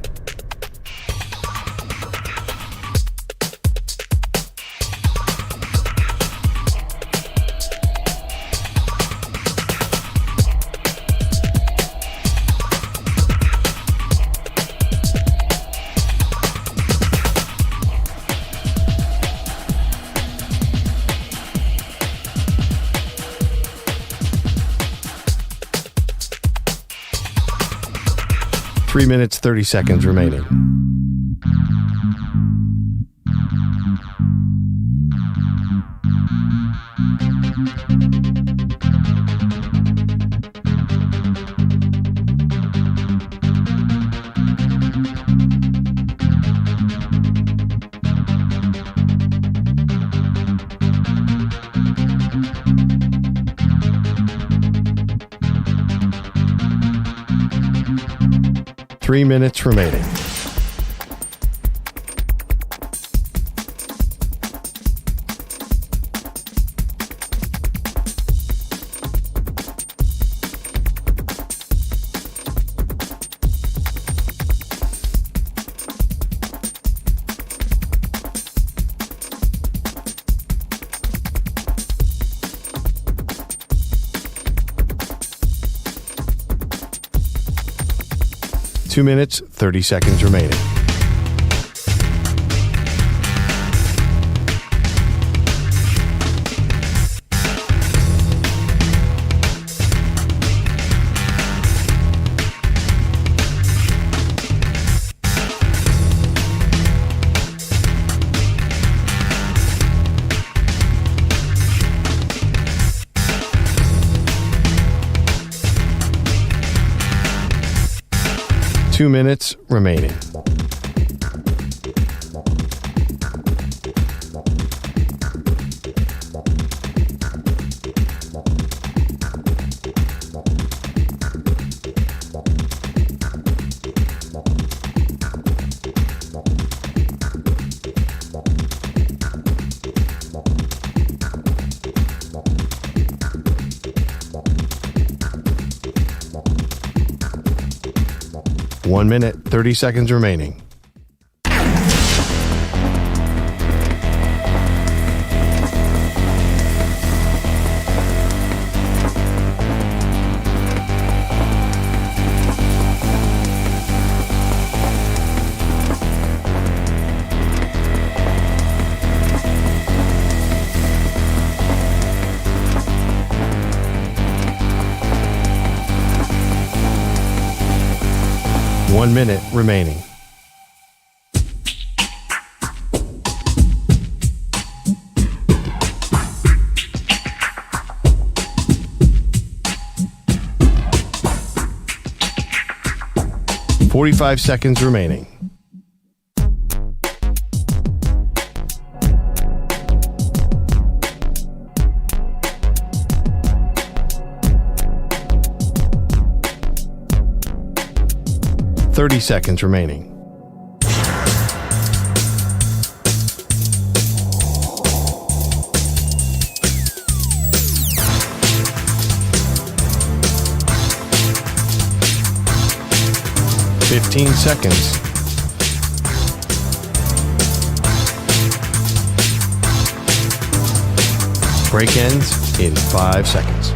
Three minutes, 30 seconds remaining. Three minutes remaining. 2 minutes, 30 seconds remaining. Two minutes remaining. One minute, 30 seconds remaining. One minute remaining. Forty-five seconds remaining. Thirty seconds remaining. Fifteen seconds. Break ends in 5 seconds.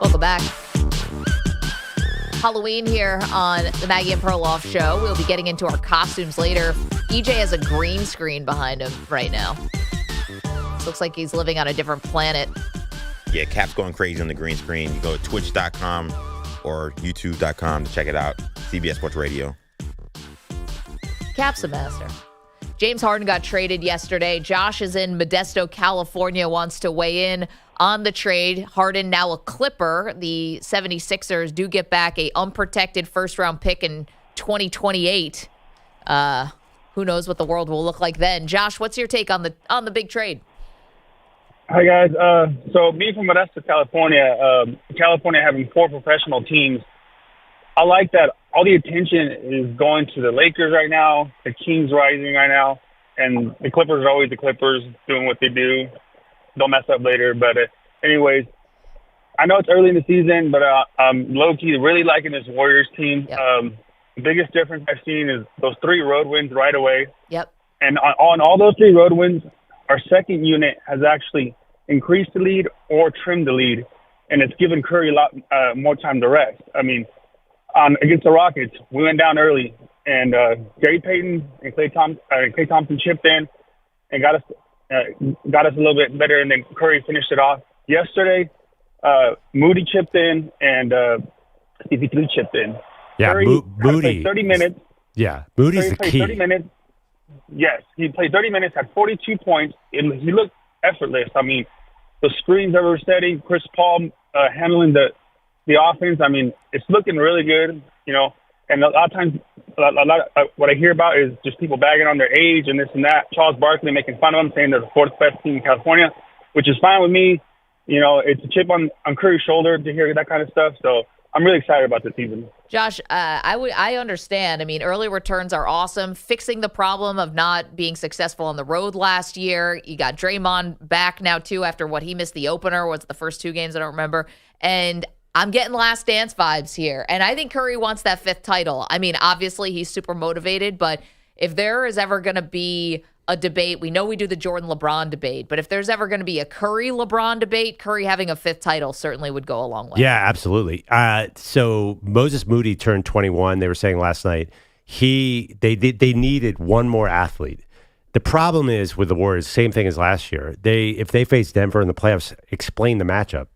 Welcome back. Halloween here on the Maggie and Perloff show. We'll be getting into our costumes later. EJ has a green screen behind him right now. This looks like he's living on a different planet. Yeah, Cap's going crazy on the green screen. You go to twitch.com or youtube.com to check it out. CBS Sports Radio. Cap's a master. James Harden got traded yesterday. Josh is in Modesto, California, wants to weigh in on the trade. Harden now a Clipper. The 76ers do get back a unprotected first-round pick in 2028. Who knows what the world will look like then. Josh, what's your take on the big trade? Hi, guys. So being from Modesto, California, California having 4 professional teams, I like that all the attention is going to the Lakers right now, the Kings rising right now, and the Clippers are always the Clippers doing what they do. Don't mess up later. But anyways, I know it's early in the season, but I'm low-key really liking this Warriors team. Yep. The biggest difference I've seen is those 3 road wins right away. Yep. And on all those 3 road wins, our second unit has actually increased the lead or trimmed the lead, and it's given Curry a lot more time to rest. I mean, against the Rockets, we went down early, and Gary Payton and Klay Thompson chipped in and got us a little bit better, and then Curry finished it off. Yesterday, Moody chipped in and CP3 chipped in. Yeah, Curry Moody. played 30 minutes. Yeah, Moody's the Curry played key. 30 minutes. Yes, he played 30 minutes, had 42 points. He looked effortless. I mean, the screens that we were setting, Chris Paul handling the offense. I mean, it's looking really good, you know. And a lot of times, what I hear about is just people bagging on their age and this and that. Charles Barkley making fun of them, saying they're the 4th best team in California, which is fine with me. You know, it's a chip on Curry's shoulder to hear that kind of stuff. So I'm really excited about this season. Josh, I understand. I mean, early returns are awesome. Fixing the problem of not being successful on the road last year. You got Draymond back now, too, after what he missed the opener. Was it the first 2 games? I don't remember. And I'm getting Last Dance vibes here. And I think Curry wants that 5th title. I mean, obviously, he's super motivated. But if there is ever going to be a debate, we know we do the Jordan-LeBron debate, but if there's ever going to be a Curry-LeBron debate, Curry having a 5th title certainly would go a long way. Yeah, absolutely. So Moses Moody turned 21. They were saying last night they needed one more athlete. The problem is with the Warriors, same thing as last year. If they face Denver in the playoffs, explain the matchup.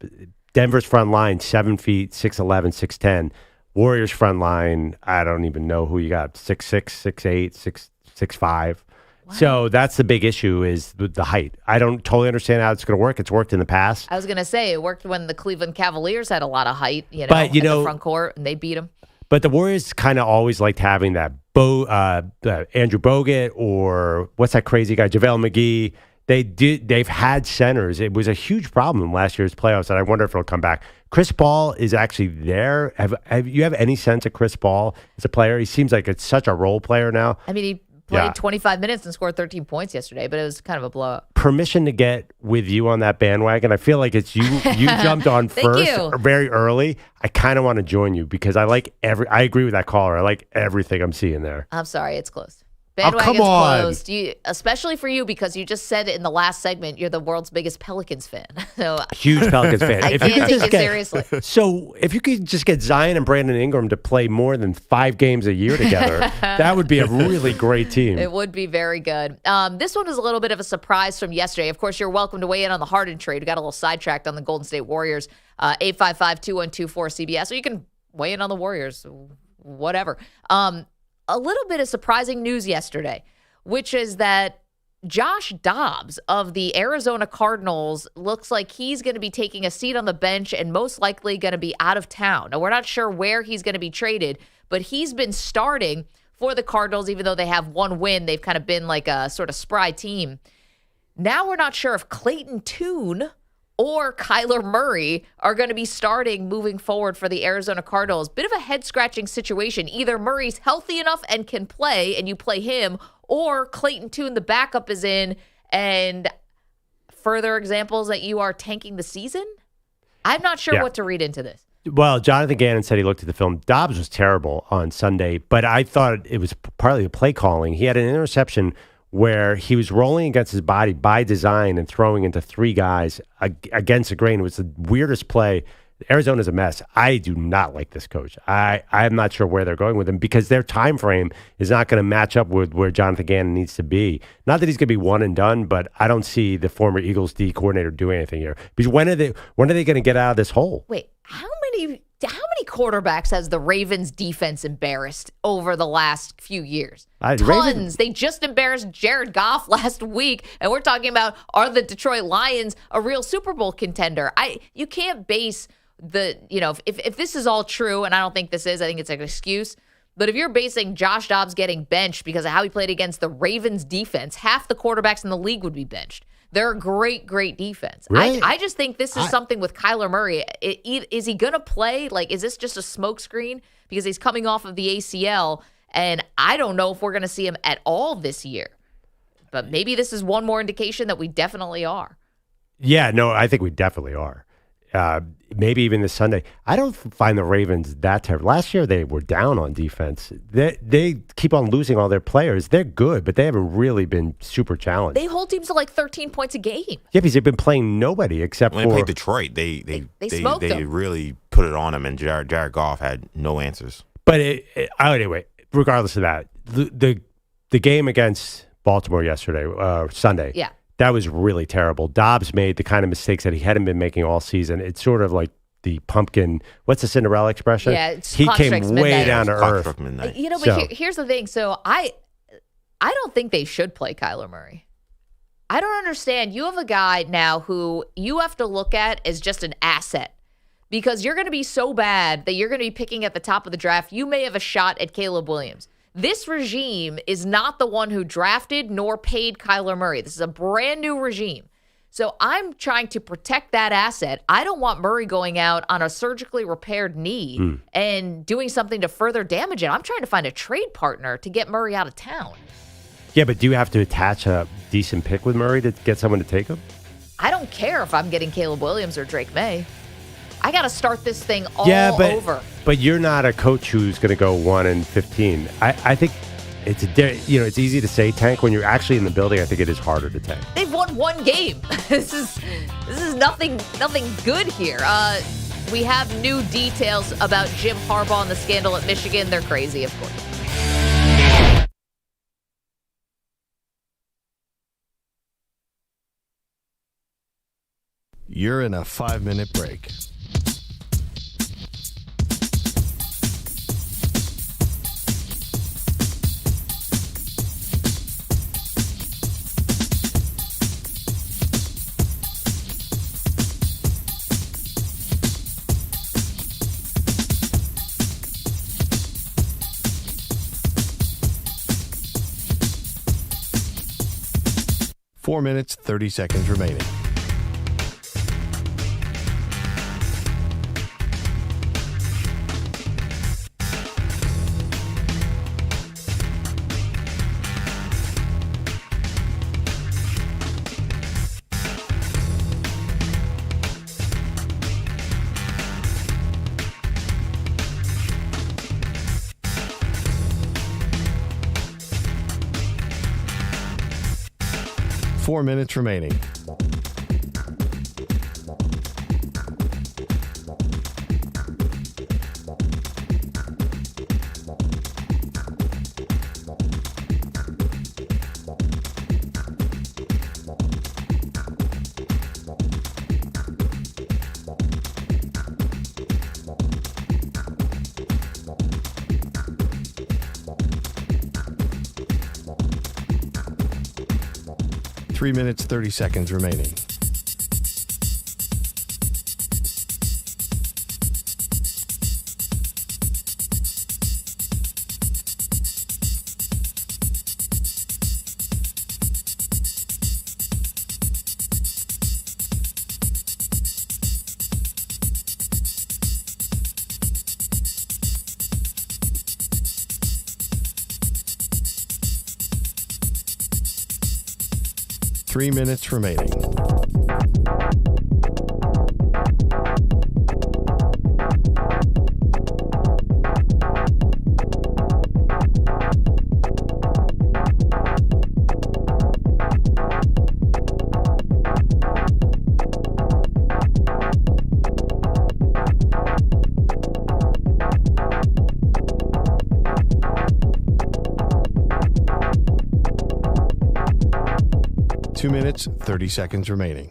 Denver's front line, 7 feet, 6'11", 6'10". Warriors front line, I don't even know who you got, 6'6", 6'8", 6'5". Wow. So that's the big issue is the height. I don't totally understand how it's going to work. It's worked in the past. I was going to say it worked when the Cleveland Cavaliers had a lot of height, in the front court, and they beat them. But the Warriors kind of always liked having that Andrew Bogut or what's that crazy guy, JaVale McGee. They've had centers. It was a huge problem in last year's playoffs, and I wonder if it'll come back. Chris Paul is actually there. Have you have any sense of Chris Paul as a player? He seems like it's such a role player now. I mean, he played 25 minutes and scored 13 points yesterday, but it was kind of a blowout. Permission to get with you on that bandwagon. I feel like it's you. You jumped on first very early. I kind of want to join you because I agree with that caller. I like everything I'm seeing there. I'm sorry, it's closed. Bandwagon's closed. Especially for you because you just said it in the last segment. You're the world's biggest Pelicans fan. So huge Pelicans fan. I can't take it seriously. So if you could just get Zion and Brandon Ingram to play more than 5 games a year together, that would be a really great team. It would be very good. This one was a little bit of a surprise from yesterday. Of course, you're welcome to weigh in on the Harden trade. We got a little sidetracked on the Golden State Warriors. 855-2124-CBS. So you can weigh in on the Warriors. Whatever. A little bit of surprising news yesterday, which is that Josh Dobbs of the Arizona Cardinals looks like he's going to be taking a seat on the bench and most likely going to be out of town. Now, we're not sure where he's going to be traded, but he's been starting for the Cardinals, even though they have 1 win. They've kind of been like a sort of spry team. Now we're not sure if Clayton Tune or Kyler Murray are going to be starting moving forward for the Arizona Cardinals. Bit of a head-scratching situation. Either Murray's healthy enough and can play, and you play him, or Clayton Tune, the backup, is in, and further examples that you are tanking the season? I'm not sure what to read into this. Well, Jonathan Gannon said he looked at the film. Dobbs was terrible on Sunday, but I thought it was partly the play calling. He had an interception where he was rolling against his body by design and throwing into 3 guys against the grain. It was the weirdest play. Arizona's a mess. I do not like this coach. I'm not sure where they're going with him because their time frame is not going to match up with where Jonathan Gannon needs to be. Not that he's going to be one and done, but I don't see the former Eagles D coordinator doing anything here. Because when are they going to get out of this hole? Wait, how many quarterbacks has the Ravens defense embarrassed over the last few years? Tons. They just embarrassed Jared Goff last week, and we're talking about, are the Detroit Lions a real Super Bowl contender? You can't base if this is all true, and I don't think this is, I think it's an excuse, but if you're basing Josh Dobbs getting benched because of how he played against the Ravens defense, half the quarterbacks in the league would be benched. They're a great, great defense. Really? I just think this is something with Kyler Murray. Is he going to play? Like, is this just a smokescreen? Because he's coming off of the ACL, and I don't know if we're going to see him at all this year. But maybe this is one more indication that we definitely are. Yeah, no, I think we definitely are. Maybe even this Sunday. I don't find the Ravens that terrible. Last year they were down on defense. They keep on losing all their players. They're good, but they haven't really been super challenged. They hold teams to like 13 points a game. Yeah, because they've been playing nobody except when they played Detroit. They smoked them. Really put it on them, and Jared Goff had no answers. But anyway, regardless of that, the game against Baltimore yesterday, Sunday. Yeah. That was really terrible. Dobbs made the kind of mistakes that he hadn't been making all season. It's sort of like the pumpkin. What's the Cinderella expression? Yeah, he came way down to earth. But here's the thing. So I don't think they should play Kyler Murray. I don't understand. You have a guy now who you have to look at as just an asset because you're going to be so bad that you're going to be picking at the top of the draft. You may have a shot at Caleb Williams. This regime is not the one who drafted nor paid Kyler Murray. This is a brand new regime. So I'm trying to protect that asset. I don't want Murray going out on a surgically repaired knee and doing something to further damage it. I'm trying to find a trade partner to get Murray out of town. Yeah, but do you have to attach a decent pick with Murray to get someone to take him? I don't care if I'm getting Caleb Williams or Drake May. I got to start this thing all over. But you're not a coach who's going to go 1-15. I think it's easy to say tank when you're actually in the building. I think it is harder to tank. They've won one game. This is nothing good here. We have new details about Jim Harbaugh and the scandal at Michigan. They're crazy, of course. You're in a 5-minute break. Four minutes, 30 seconds remaining. Four minutes remaining. Three minutes, 30 seconds remaining. Three minutes remaining. Two minutes, 30 seconds remaining.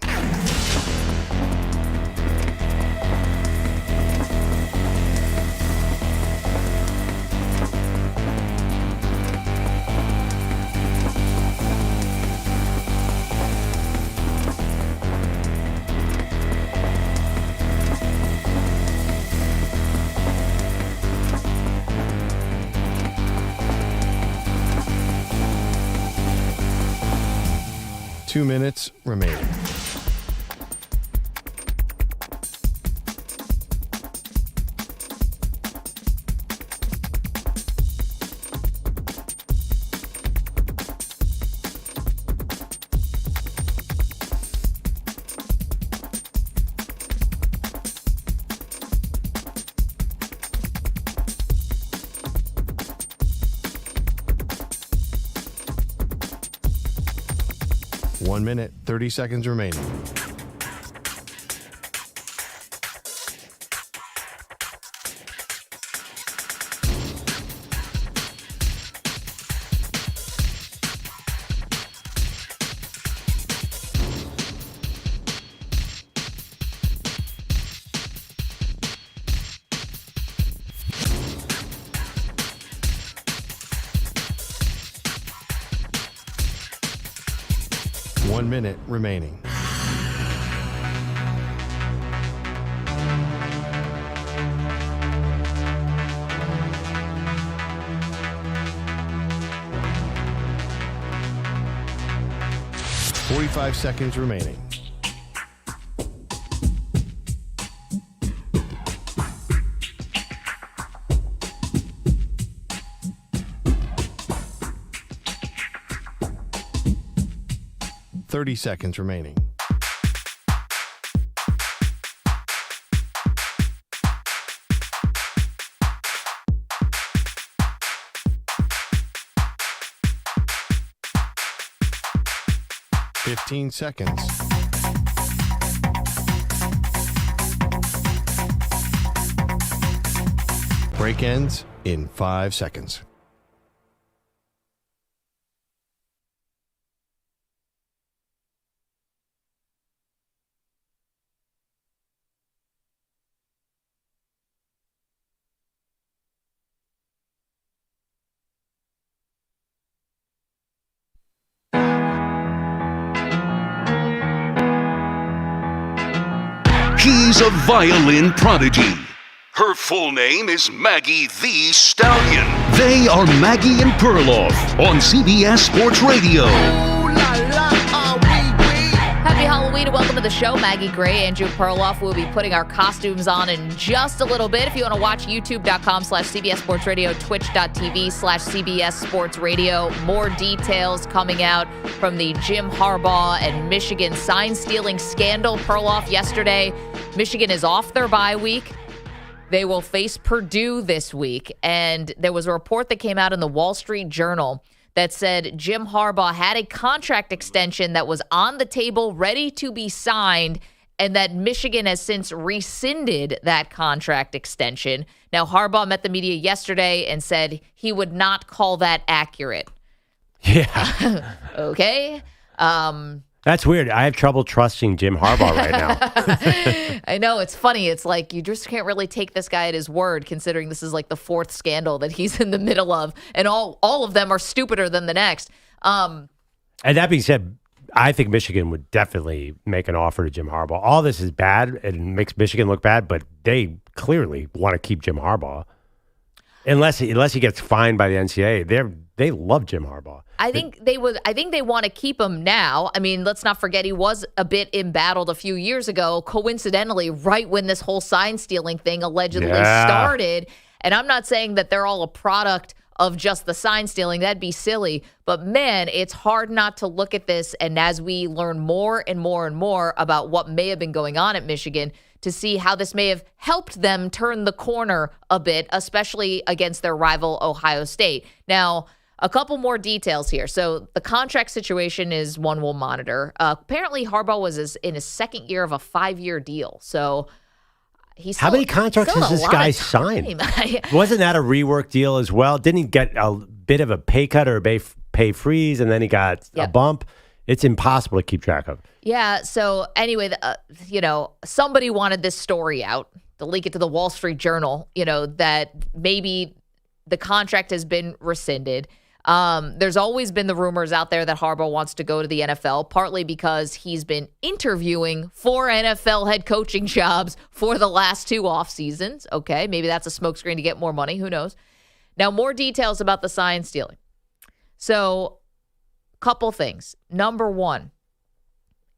Two minutes remaining. One minute, 30 seconds remaining. One minute remaining. .45 seconds remaining. 30 seconds remaining. Fifteen seconds. Break ends in 5 seconds. She's a violin prodigy. Her full name is Maggie the Stallion. They are Maggie and Perloff on CBS Sports Radio. Happy Halloween and welcome to the show. Maggie Gray, Andrew Perloff. We'll be putting our costumes on in just a little bit. If you want to watch, youtube.com/CBS Sports Radio, twitch.tv/CBS Sports Radio. More details coming out from the Jim Harbaugh and Michigan sign-stealing scandal. Perloff, yesterday, Michigan is off their bye week. They will face Purdue this week. And there was a report that came out in the Wall Street Journal that said Jim Harbaugh had a contract extension that was on the table, ready to be signed, and that Michigan has since rescinded that contract extension. Now, Harbaugh met the media yesterday and said he would not call that accurate. Yeah. Okay. That's weird. I have trouble trusting Jim Harbaugh right now. I know. It's funny. It's like you just can't really take this guy at his word, considering this is like the fourth scandal that he's in the middle of, and all of them are stupider than the next. And that being said, I think Michigan would definitely make an offer to Jim Harbaugh. All this is bad and makes Michigan look bad, but they clearly want to keep Jim Harbaugh. Unless he gets fined by the NCAA, they love Jim Harbaugh. I think they want to keep him now. I mean, let's not forget he was a bit embattled a few years ago, coincidentally, right when this whole sign stealing thing allegedly started. And I'm not saying that they're all a product of just the sign stealing. That'd be silly. But man, it's hard not to look at this. And as we learn more and more and more about what may have been going on at Michigan, to see how this may have helped them turn the corner a bit, especially against their rival Ohio State. Now, a couple more details here. So the contract situation is one we'll monitor. Apparently, Harbaugh was in his second year of a 5-year deal. So he's how many contracts has this guy signed? Wasn't that a rework deal as well? Didn't he get a bit of a pay cut or a pay freeze, and then he got a bump? It's impossible to keep track of. Yeah. So anyway, somebody wanted this story out to leak it to the Wall Street Journal, that maybe the contract has been rescinded. There's always been the rumors out there that Harbaugh wants to go to the NFL, partly because he's been interviewing for NFL head coaching jobs for the last 2 off seasons. Okay, maybe that's a smokescreen to get more money. Who knows? Now, more details about the sign stealing. So, couple things. Number one,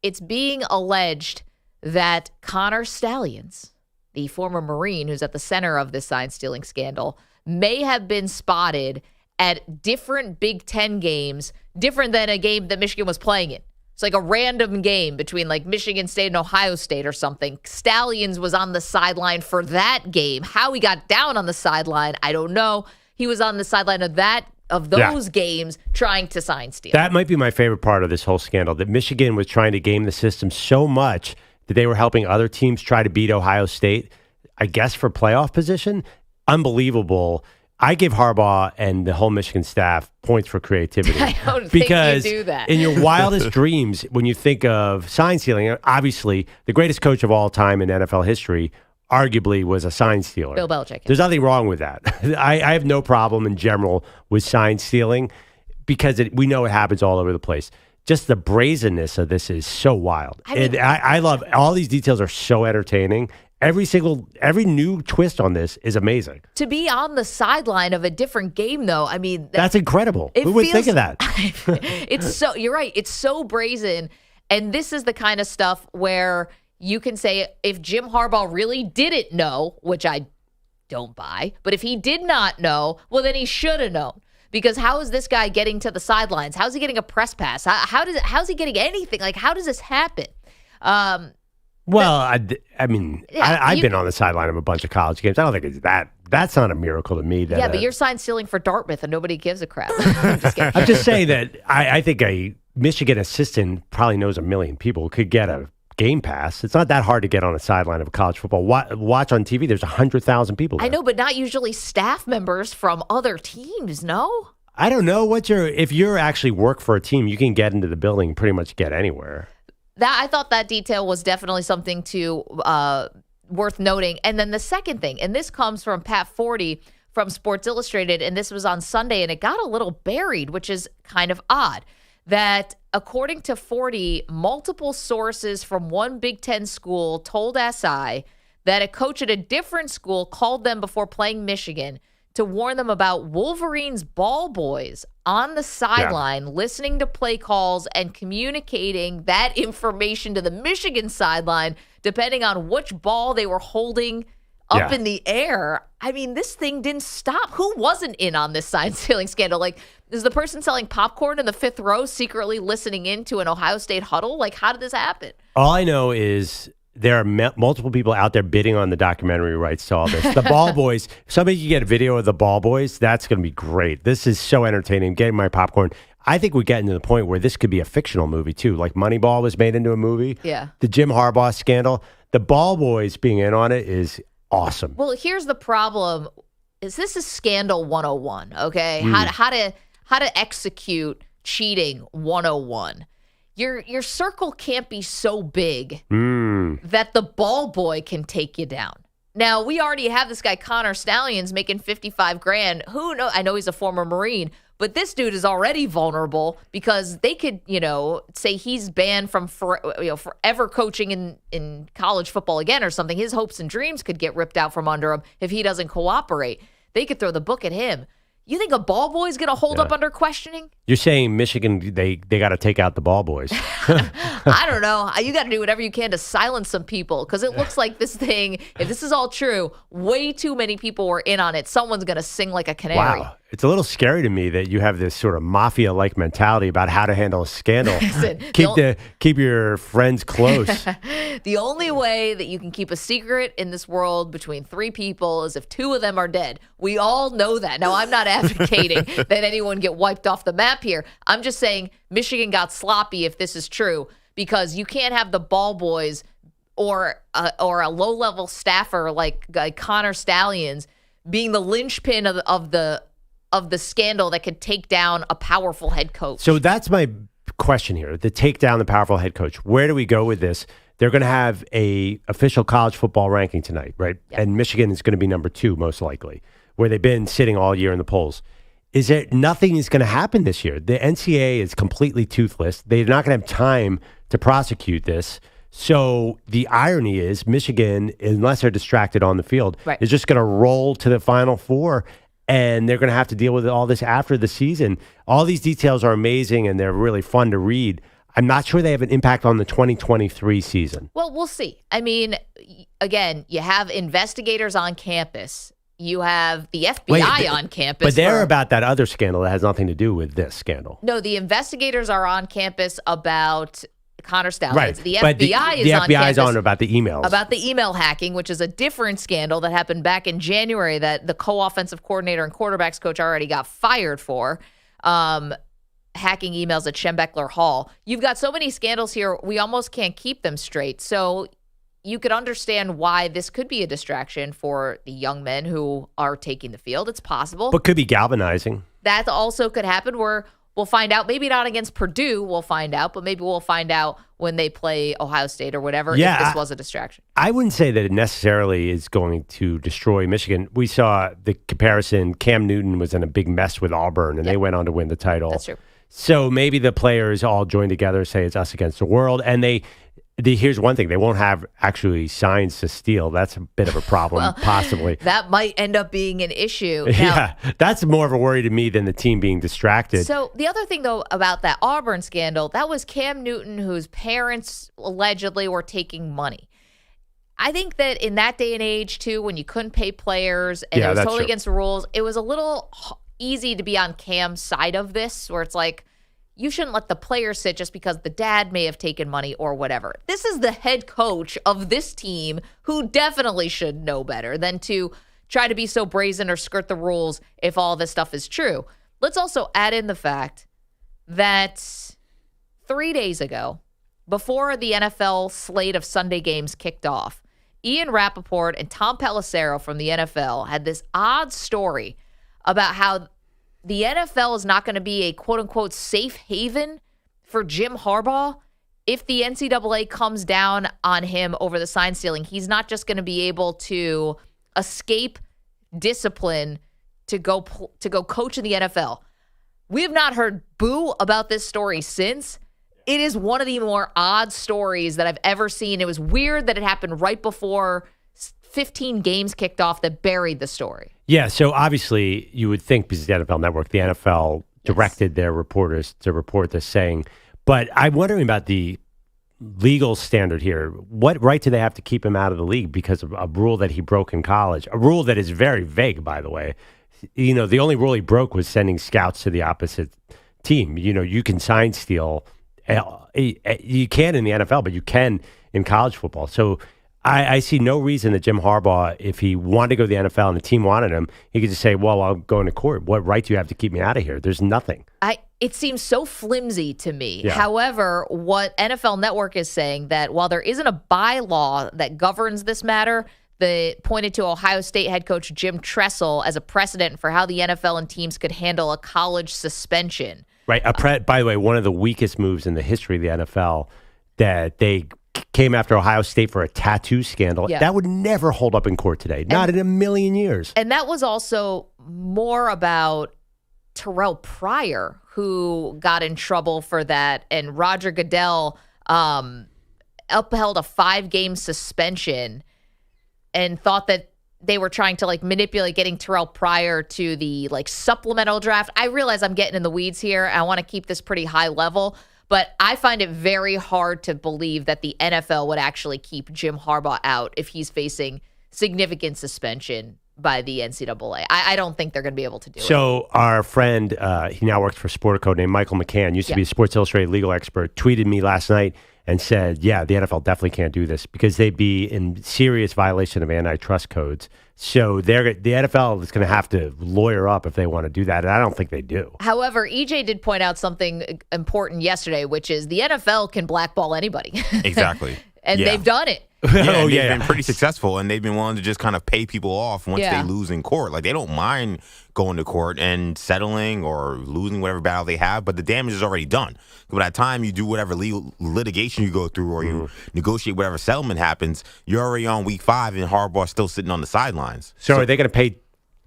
it's being alleged that Connor Stalions, the former Marine who's at the center of this sign stealing scandal, may have been spotted at different Big Ten games, different than a game that Michigan was playing in. It's like a random game between like Michigan State and Ohio State or something. Stalions was on the sideline for that game. How he got down on the sideline, I don't know. He was on the sideline of those games trying to sign steal. That might be my favorite part of this whole scandal, that Michigan was trying to game the system so much that they were helping other teams try to beat Ohio State, I guess, for playoff position. Unbelievable. I give Harbaugh and the whole Michigan staff points for creativity. I don't because think you do that. In your wildest dreams, when you think of sign stealing, obviously the greatest coach of all time in NFL history arguably was a sign stealer. Bill Belichick. There's nothing wrong with that. I have no problem in general with sign stealing because we know it happens all over the place. Just the brazenness of this is so wild. I love all these details are so entertaining. Every new twist on this is amazing. To be on the sideline of a different game, though, I mean, that's incredible. Who would think of that? You're right. It's so brazen. And this is the kind of stuff where you can say if Jim Harbaugh really didn't know, which I don't buy, but if he did not know, well, then he should have known. Because how is this guy getting to the sidelines? How's he getting a press pass? How's he getting anything? Like, how does this happen? Well, I mean, I've been on the sideline of a bunch of college games. I don't think it's that. That's not a miracle to me. That, but you're sign stealing for Dartmouth and nobody gives a crap. I'm just kidding. I'm just saying that I think a Michigan assistant probably knows a million people who could get a game pass. It's not that hard to get on a sideline of a college football. Watch on TV. There's 100,000 people there. I know, but not usually staff members from other teams, no? I don't know if you're actually work for a team, you can get into the building and pretty much get anywhere. I thought that detail was definitely something to worth noting. And then the second thing, and this comes from Pat Forty from Sports Illustrated, and this was on Sunday, and it got a little buried, which is kind of odd, that according to Forty, multiple sources from one Big Ten school told SI that a coach at a different school called them before playing Michigan to warn them about Wolverines ball boys on the sideline, listening to play calls and communicating that information to the Michigan sideline, depending on which ball they were holding up in the air. I mean, this thing didn't stop. Who wasn't in on this sign stealing scandal? Like, is the person selling popcorn in the fifth row secretly listening into an Ohio State huddle? Like, how did this happen? All I know is there are multiple people out there bidding on the documentary rights to all this. The Ball Boys, if somebody can get a video of the Ball Boys, that's going to be great. This is so entertaining. Getting my popcorn. I think we're getting to the point where this could be a fictional movie, too. Like Moneyball was made into a movie. Yeah. The Jim Harbaugh scandal. The Ball Boys being in on it is awesome. Well, here's the problem. This is Scandal 101, okay? How to execute cheating 101. Your circle can't be so big that the ball boy can take you down. Now, we already have this guy, Connor Stallions, making $55,000. Who knows? I know he's a former Marine, but this dude is already vulnerable because they could, say he's banned from forever coaching in college football again or something. His hopes and dreams could get ripped out from under him if he doesn't cooperate. They could throw the book at him. You think a ball boy is going to hold up under questioning? You're saying Michigan, they got to take out the Ball Boys. I don't know. You got to do whatever you can to silence some people because it looks like this thing, if this is all true, way too many people were in on it. Someone's going to sing like a canary. Wow. It's a little scary to me that you have this sort of mafia-like mentality about how to handle a scandal. Listen, keep your friends close. The only way that you can keep a secret in this world between three people is if two of them are dead. We all know that. Now, I'm not advocating that anyone get wiped off the map here. I'm just saying Michigan got sloppy if this is true because you can't have the ball boys or a low-level staffer like Connor Stallions being the linchpin of the scandal that could take down a powerful head coach. So that's my question here, to take down the powerful head coach. Where do we go with this? They're going to have a official college football ranking tonight, right? Yep. And Michigan is going to be number 2, most likely, where they've been sitting all year in the polls. Nothing is going to happen this year. The NCAA is completely toothless. They're not going to have time to prosecute this. So the irony is Michigan, unless they're distracted on the field, is just going to roll to the Final Four. And they're going to have to deal with all this after the season. All these details are amazing, and they're really fun to read. I'm not sure they have an impact on the 2023 season. Well, we'll see. I mean, again, you have investigators on campus. You have the FBI on campus. But they're about that other scandal that has nothing to do with this scandal. No, the investigators are on campus about Connor Stallions. Right. The FBI is on campus. The FBI is on about the emails. About the email hacking, which is a different scandal that happened back in January that the co-offensive coordinator and quarterbacks coach already got fired for. Hacking emails at Schembechler Hall. You've got so many scandals here, we almost can't keep them straight. So you could understand why this could be a distraction for the young men who are taking the field. It's possible. But could be galvanizing. That also could happen where we'll find out, maybe not against Purdue, we'll find out, but maybe we'll find out when they play Ohio State or whatever if this was a distraction. I wouldn't say that it necessarily is going to destroy Michigan. We saw the comparison. Cam Newton was in a big mess with Auburn, and they went on to win the title. That's true. So maybe the players all join together, say it's us against the world, and here's one thing. They won't have actually signs to steal. That's a bit of a problem, possibly. That might end up being an issue. Now, yeah, that's more of a worry to me than the team being distracted. So the other thing, though, about that Auburn scandal, that was Cam Newton, whose parents allegedly were taking money. I think that in that day and age, too, when you couldn't pay players and it was totally against the rules, it was a little easy to be on Cam's side of this, where it's like, you shouldn't let the player sit just because the dad may have taken money or whatever. This is the head coach of this team who definitely should know better than to try to be so brazen or skirt the rules if all this stuff is true. Let's also add in the fact that 3 days ago, before the NFL slate of Sunday games kicked off, Ian Rappaport and Tom Pelissero from the NFL had this odd story about how the NFL is not going to be a quote-unquote safe haven for Jim Harbaugh. If the NCAA comes down on him over the sign stealing, he's not just going to be able to escape discipline to go coach in the NFL. We have not heard boo about this story since. It is one of the more odd stories that I've ever seen. It was weird that it happened right before 15 games kicked off that buried the story. Yeah, so obviously you would think, because the NFL Network, the NFL directed their reporters to report this saying, but I'm wondering about the legal standard here. What right do they have to keep him out of the league because of a rule that he broke in college? A rule that is very vague, by the way. You know, the only rule he broke was sending scouts to the opposite team. You know, you can sign steal. You can in the NFL, but you can in college football. So I see no reason that Jim Harbaugh, if he wanted to go to the NFL and the team wanted him, he could just say, well, I'll go into court. What right do you have to keep me out of here? There's nothing. It seems so flimsy to me. Yeah. However, what NFL Network is saying that while there isn't a bylaw that governs this matter, they pointed to Ohio State head coach Jim Tressel as a precedent for how the NFL and teams could handle a college suspension. Right. By the way, one of the weakest moves in the history of the NFL, that they came after Ohio State for a tattoo scandal. Yeah. That would never hold up in court today. Not in a million years. And that was also more about Terrell Pryor, who got in trouble for that. And Roger Goodell upheld a 5-game suspension and thought that they were trying to manipulate getting Terrell Pryor to the supplemental draft. I realize I'm getting in the weeds here. I want to keep this pretty high level, but I find it very hard to believe that the NFL would actually keep Jim Harbaugh out if he's facing significant suspension by the NCAA. I don't think they're going to be able to do it. So our friend, he now works for Sportico, named Michael McCann, used to be a Sports Illustrated legal expert, tweeted me last night and said, yeah, the NFL definitely can't do this because they'd be in serious violation of antitrust codes. So the NFL is going to have to lawyer up if they want to do that, and I don't think they do. However, EJ did point out something important yesterday, which is the NFL can blackball anybody. Exactly. And they've done it. Yeah, they've been pretty successful, and they've been willing to just kind of pay people off once they lose in court. Like, they don't mind going to court and settling or losing whatever battle they have, but the damage is already done. By the time you do whatever legal litigation you go through or you negotiate whatever settlement happens, you're already on week 5, and Harbaugh's still sitting on the sidelines. So are they going to pay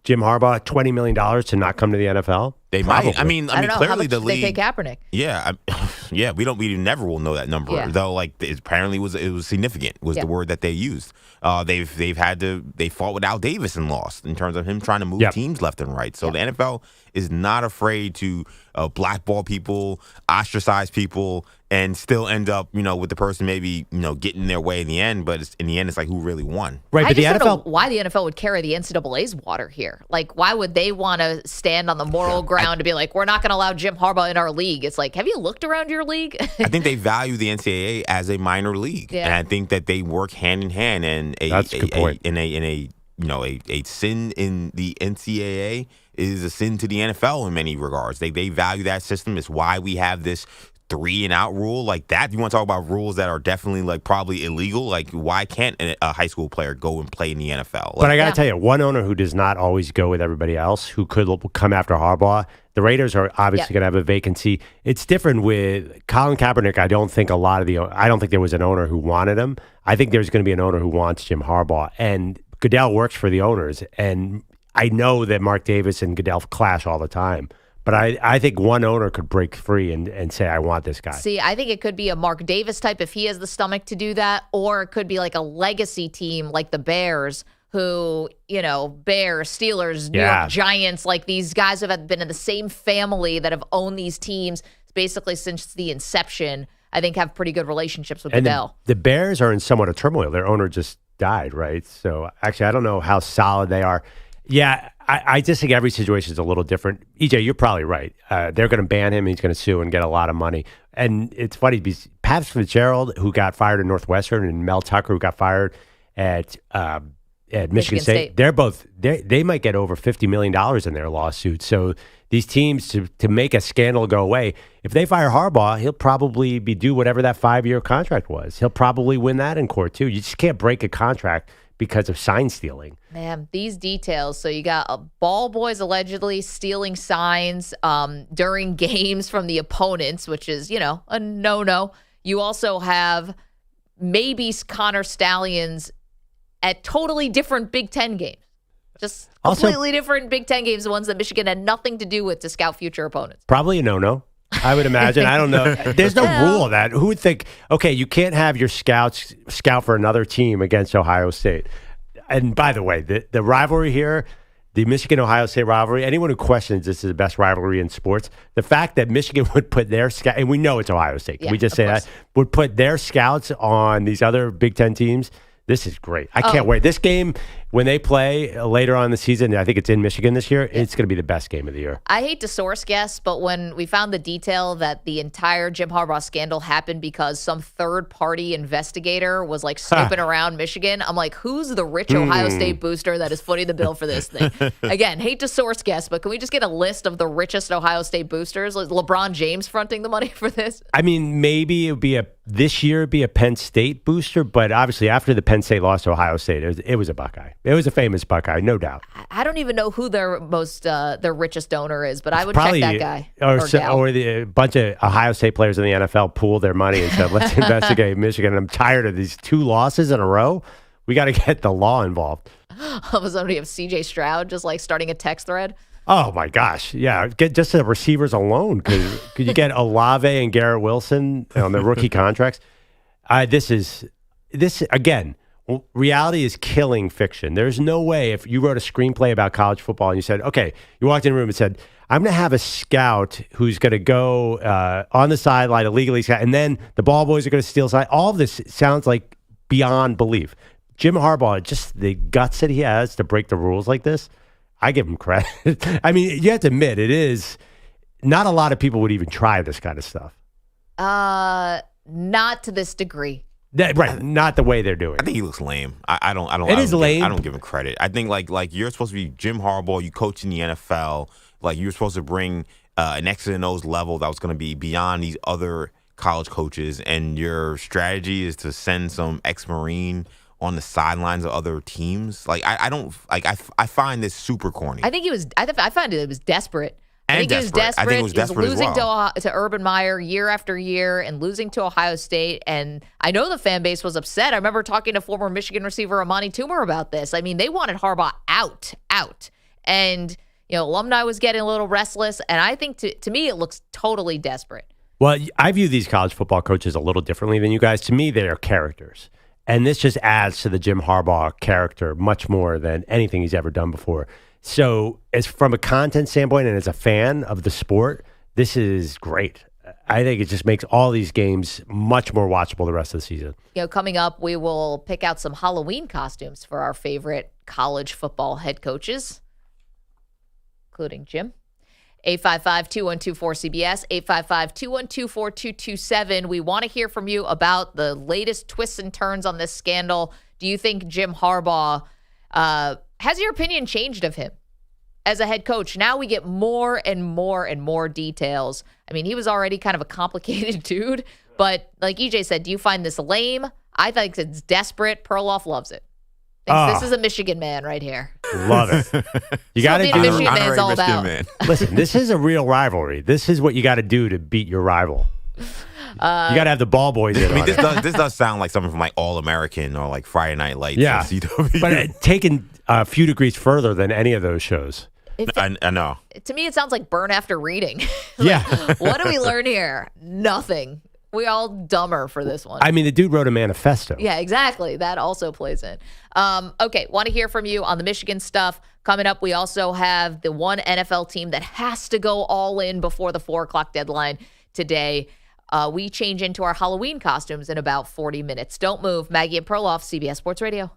Jim Harbaugh $20 million to not come to the NFL? They Probably. might. I mean, I don't know. clearly How much the did league. they pay Kaepernick? Yeah, we never will know that number. Yeah. Though, it apparently it was significant. Was the word that they used. They fought with Al Davis and lost in terms of him trying to move teams left and right. So the NFL is not afraid to blackball people, ostracize people, and still end up, with the person maybe, getting their way in the end. But in the end, it's like who really won. Right, I just don't know why the NFL would carry the NCAA's water here. Why would they want to stand on the moral ground to be like, we're not going to allow Jim Harbaugh in our league? It's like, have you looked around your league? I think they value the NCAA as a minor league, and I think that they work hand in hand. And that's a good point. A sin in the NCAA is a sin to the NFL in many regards. They value that system. It's why we have this 3-and-out rule like that. You want to talk about rules that are definitely probably illegal? Why can't a high school player go and play in the NFL? But I got to tell you, one owner who does not always go with everybody else, who could come after Harbaugh, the Raiders are obviously going to have a vacancy. It's different with Colin Kaepernick. I don't think there was an owner who wanted him. I think there's going to be an owner who wants Jim Harbaugh. And Goodell works for the owners. And I know that Mark Davis and Goodell clash all the time. But I think one owner could break free and say, I want this guy. See, I think it could be a Mark Davis type if he has the stomach to do that, or it could be like a legacy team like the Bears, who, Bears, Steelers, New York Giants, these guys have been in the same family that have owned these teams basically since the inception, I think have pretty good relationships with Goodell. The Bears are in somewhat of turmoil. Their owner just died, right? So actually, I don't know how solid they are. Yeah, I just think every situation is a little different. EJ, you're probably right. They're going to ban him. He's going to sue and get a lot of money. And it's funny because Pat Fitzgerald, who got fired at Northwestern, and Mel Tucker, who got fired at Michigan State, they might get over $50 million in their lawsuit. So these teams, to make a scandal go away, if they fire Harbaugh, he'll probably be due whatever that 5-year contract was. He'll probably win that in court too. You just can't break a contract because of sign stealing. Man, these details. So you got ball boys allegedly stealing signs during games from the opponents, which is, a no-no. You also have maybe Connor Stallions at totally different Big Ten games. Just completely different Big Ten games, the ones that Michigan had nothing to do with to scout future opponents. Probably a no-no. I would imagine. I don't know. There's no rule of that. Who would think, okay, you can't have your scouts scout for another team against Ohio State. And by the way, the rivalry here, the Michigan-Ohio State rivalry, anyone who questions this is the best rivalry in sports, the fact that Michigan would put their scouts, and we know it's Ohio State, can we just say that, would put their scouts on these other Big Ten teams, this is great. I can't wait. This game, when they play later on in the season, I think it's in Michigan this year, it's going to be the best game of the year. I hate to source guess, but when we found the detail that the entire Jim Harbaugh scandal happened because some third-party investigator was snooping around Michigan, I'm like, who's the rich Ohio State booster that is footing the bill for this thing? Again, hate to source guess, but can we just get a list of the richest Ohio State boosters? Like LeBron James fronting the money for this? I mean, maybe it would be this year it'd be a Penn State booster, but obviously after the Penn State lost to Ohio State, it was a Buckeye. It was a famous Buckeye, no doubt. I don't even know who their richest donor is, but I would check that guy. Or a bunch of Ohio State players in the NFL pooled their money and said, let's investigate Michigan. I'm tired of these 2 losses in a row. We got to get the law involved. All of a sudden, we have C.J. Stroud just starting a text thread. Oh, my gosh. Yeah, get just the receivers alone. Could you get Olave and Garrett Wilson on the rookie contracts? This again, reality is killing fiction. There's no way if you wrote a screenplay about college football and you said, okay, you walked in a room and said, I'm going to have a scout who's going to go on the sideline, illegally scout, and then the ball boys are going to steal side. All of this sounds like beyond belief. Jim Harbaugh, just the guts that he has to break the rules like this, I give him credit. I mean, you have to admit, it is not a lot of people would even try this kind of stuff. Not to this degree. Right, not the way they're doing. I think he looks lame. I don't. It is lame. I don't give him credit. I think like you're supposed to be Jim Harbaugh. You coach in the NFL. Like you're supposed to bring an X and O's level that was going to be beyond these other college coaches. And your strategy is to send some ex-Marine on the sidelines of other teams. Like I don't like. I find this super corny. I think he was. I find it was desperate. I think he was desperate. I think it was desperate losing as well. to Urban Meyer year after year and losing to Ohio State. And I know the fan base was upset. I remember talking to former Michigan receiver Amani Toomer about this. I mean, they wanted Harbaugh out. And, alumni was getting a little restless. And I think to me, it looks totally desperate. Well, I view these college football coaches a little differently than you guys. To me, they are characters. And this just adds to the Jim Harbaugh character much more than anything he's ever done before. So as from a content standpoint and as a fan of the sport, this is great. I think it just makes all these games much more watchable the rest of the season. Coming up, we will pick out some Halloween costumes for our favorite college football head coaches, including Jim. 855-2124-CBS, 855-2124-2227. We want to hear from you about the latest twists and turns on this scandal. Do you think Jim Harbaugh has your opinion changed of him as a head coach? Now we get more and more and more details. I mean, he was already kind of a complicated dude, but like EJ said, do you find this lame? I think it's desperate. Perloff loves it. This is a Michigan man right here. Love it. You got to do Michigan man's all about. Listen, this is a real rivalry. This is what you got to do to beat your rival. You got to have the ball boys in. I mean, this does sound like something from like All American or like Friday Night Lights. Yeah, CW. But taken a few degrees further than any of those shows. I know. To me, it sounds like Burn After Reading. Yeah. What do we learn here? Nothing. We all dumber for this one. I mean, the dude wrote a manifesto. Yeah, exactly. That also plays in. Okay, want to hear from you on the Michigan stuff. Coming up, we also have the one NFL team that has to go all in before the 4 o'clock deadline today. We change into our Halloween costumes in about 40 minutes. Don't move. Maggie and Perloff, CBS Sports Radio.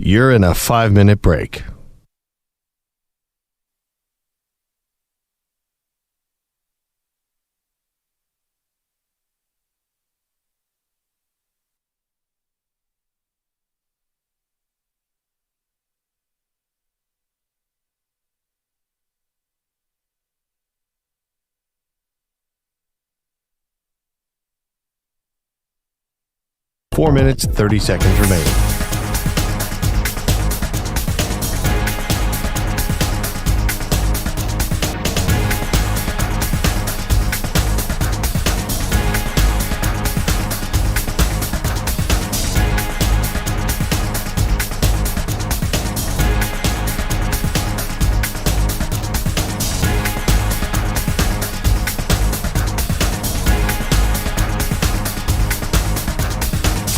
You're in a 5-minute break. Four minutes, 30 seconds remaining.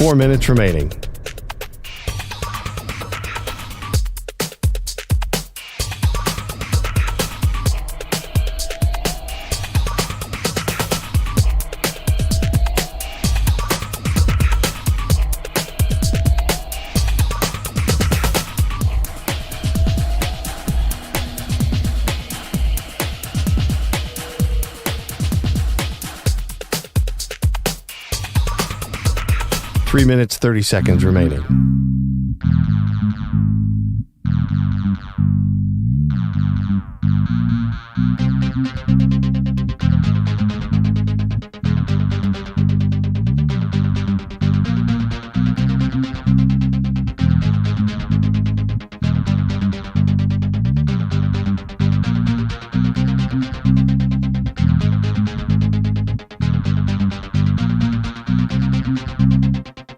Four minutes remaining. Three minutes, 30 seconds remaining.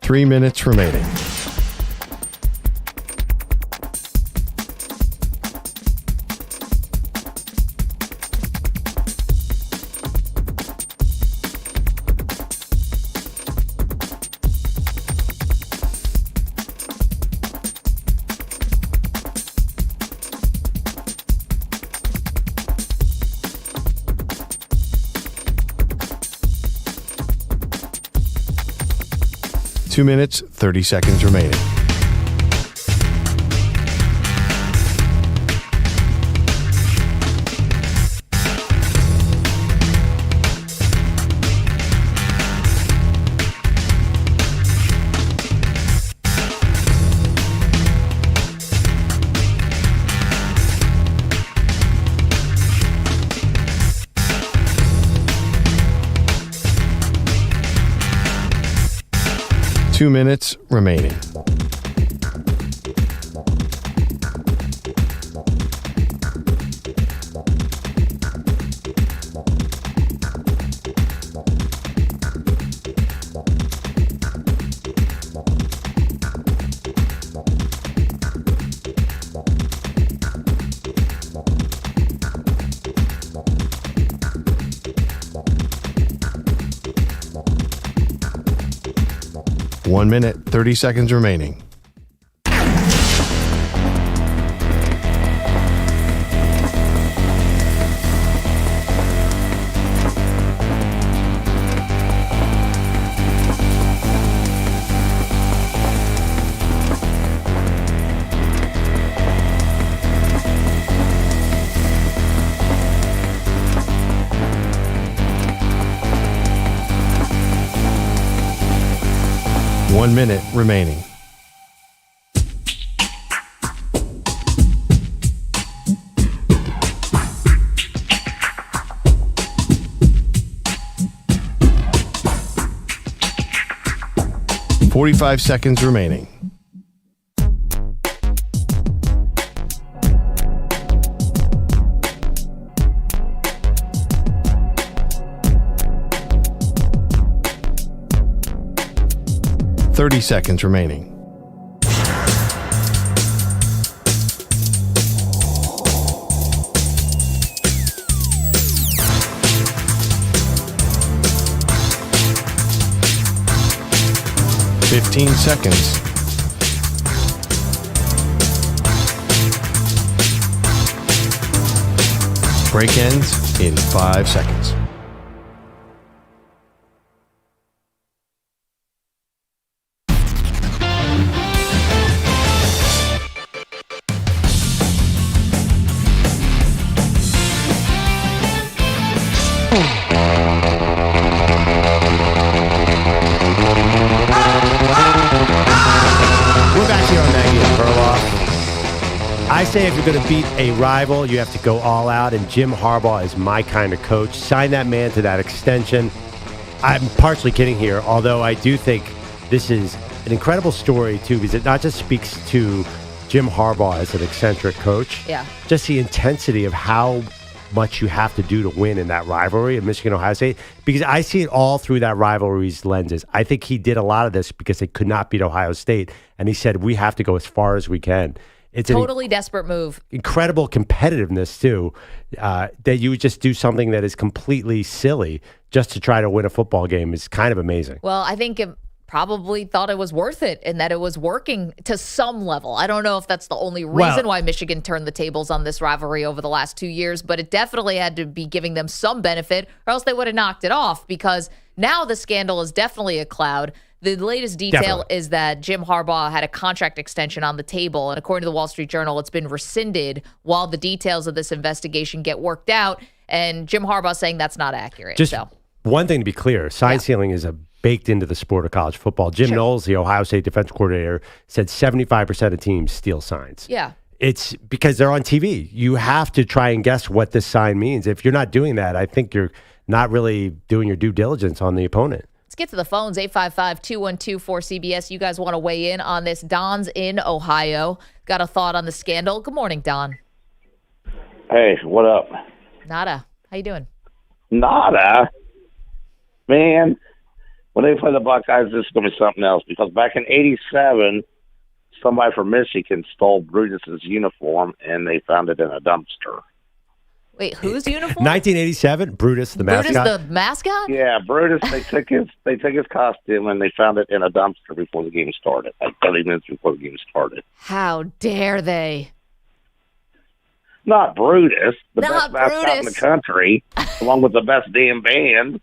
Three minutes remaining. Two minutes, 30 seconds remaining. Two minutes remaining. One minute, 30 seconds remaining. One minute remaining. $45 seconds remaining. $30 seconds remaining. $15 seconds. Break ends in 5 seconds. I say if you're going to beat a rival, you have to go all out, and Jim Harbaugh is my kind of coach. Sign that man to that extension. I'm partially kidding here, although I do think this is an incredible story, too, because it not just speaks to Jim Harbaugh as an eccentric coach, just the intensity of how much you have to do to win in that rivalry of Michigan-Ohio State, because I see it all through that rivalry's lenses. I think he did a lot of this because they could not beat Ohio State, and he said, we have to go as far as we can. It's totally desperate move. Incredible competitiveness, too, that you would just do something that is completely silly just to try to win a football game is kind of amazing. Well, I think it probably thought it was worth it and that it was working to some level. I don't know if that's the only reason why Michigan turned the tables on this rivalry over the last 2 years, but it definitely had to be giving them some benefit, or else they would have knocked it off, because now the scandal is definitely a cloud. The latest detail is that Jim Harbaugh had a contract extension on the table, and according to the Wall Street Journal, it's been rescinded while the details of this investigation get worked out, and Jim Harbaugh saying that's not accurate. Just one thing to be clear, sign stealing is baked into the sport of college football. Jim Knowles, the Ohio State defensive coordinator, said 75% of teams steal signs. Yeah. It's because they're on TV. You have to try and guess what this sign means. If you're not doing that, I think you're not really doing your due diligence on the opponent. Let's get to the phones, 855-212-4CBS. You guys want to weigh in on this? Don's in Ohio. Got a thought on the scandal? Good morning, Don. Hey, what up? Nada. How you doing? Nada? Man, when they play the Buckeyes, this is going to be something else, because back in 87, somebody from Michigan stole Brutus's uniform, and they found it in a dumpster. Wait, whose uniform? 1987, Brutus, the mascot. Brutus, the mascot? Yeah, Brutus. They took his costume and they found it in a dumpster before the game started, like 30 minutes before the game started. How dare they? Not Brutus, the Not best mascot in the country, along with the best damn band.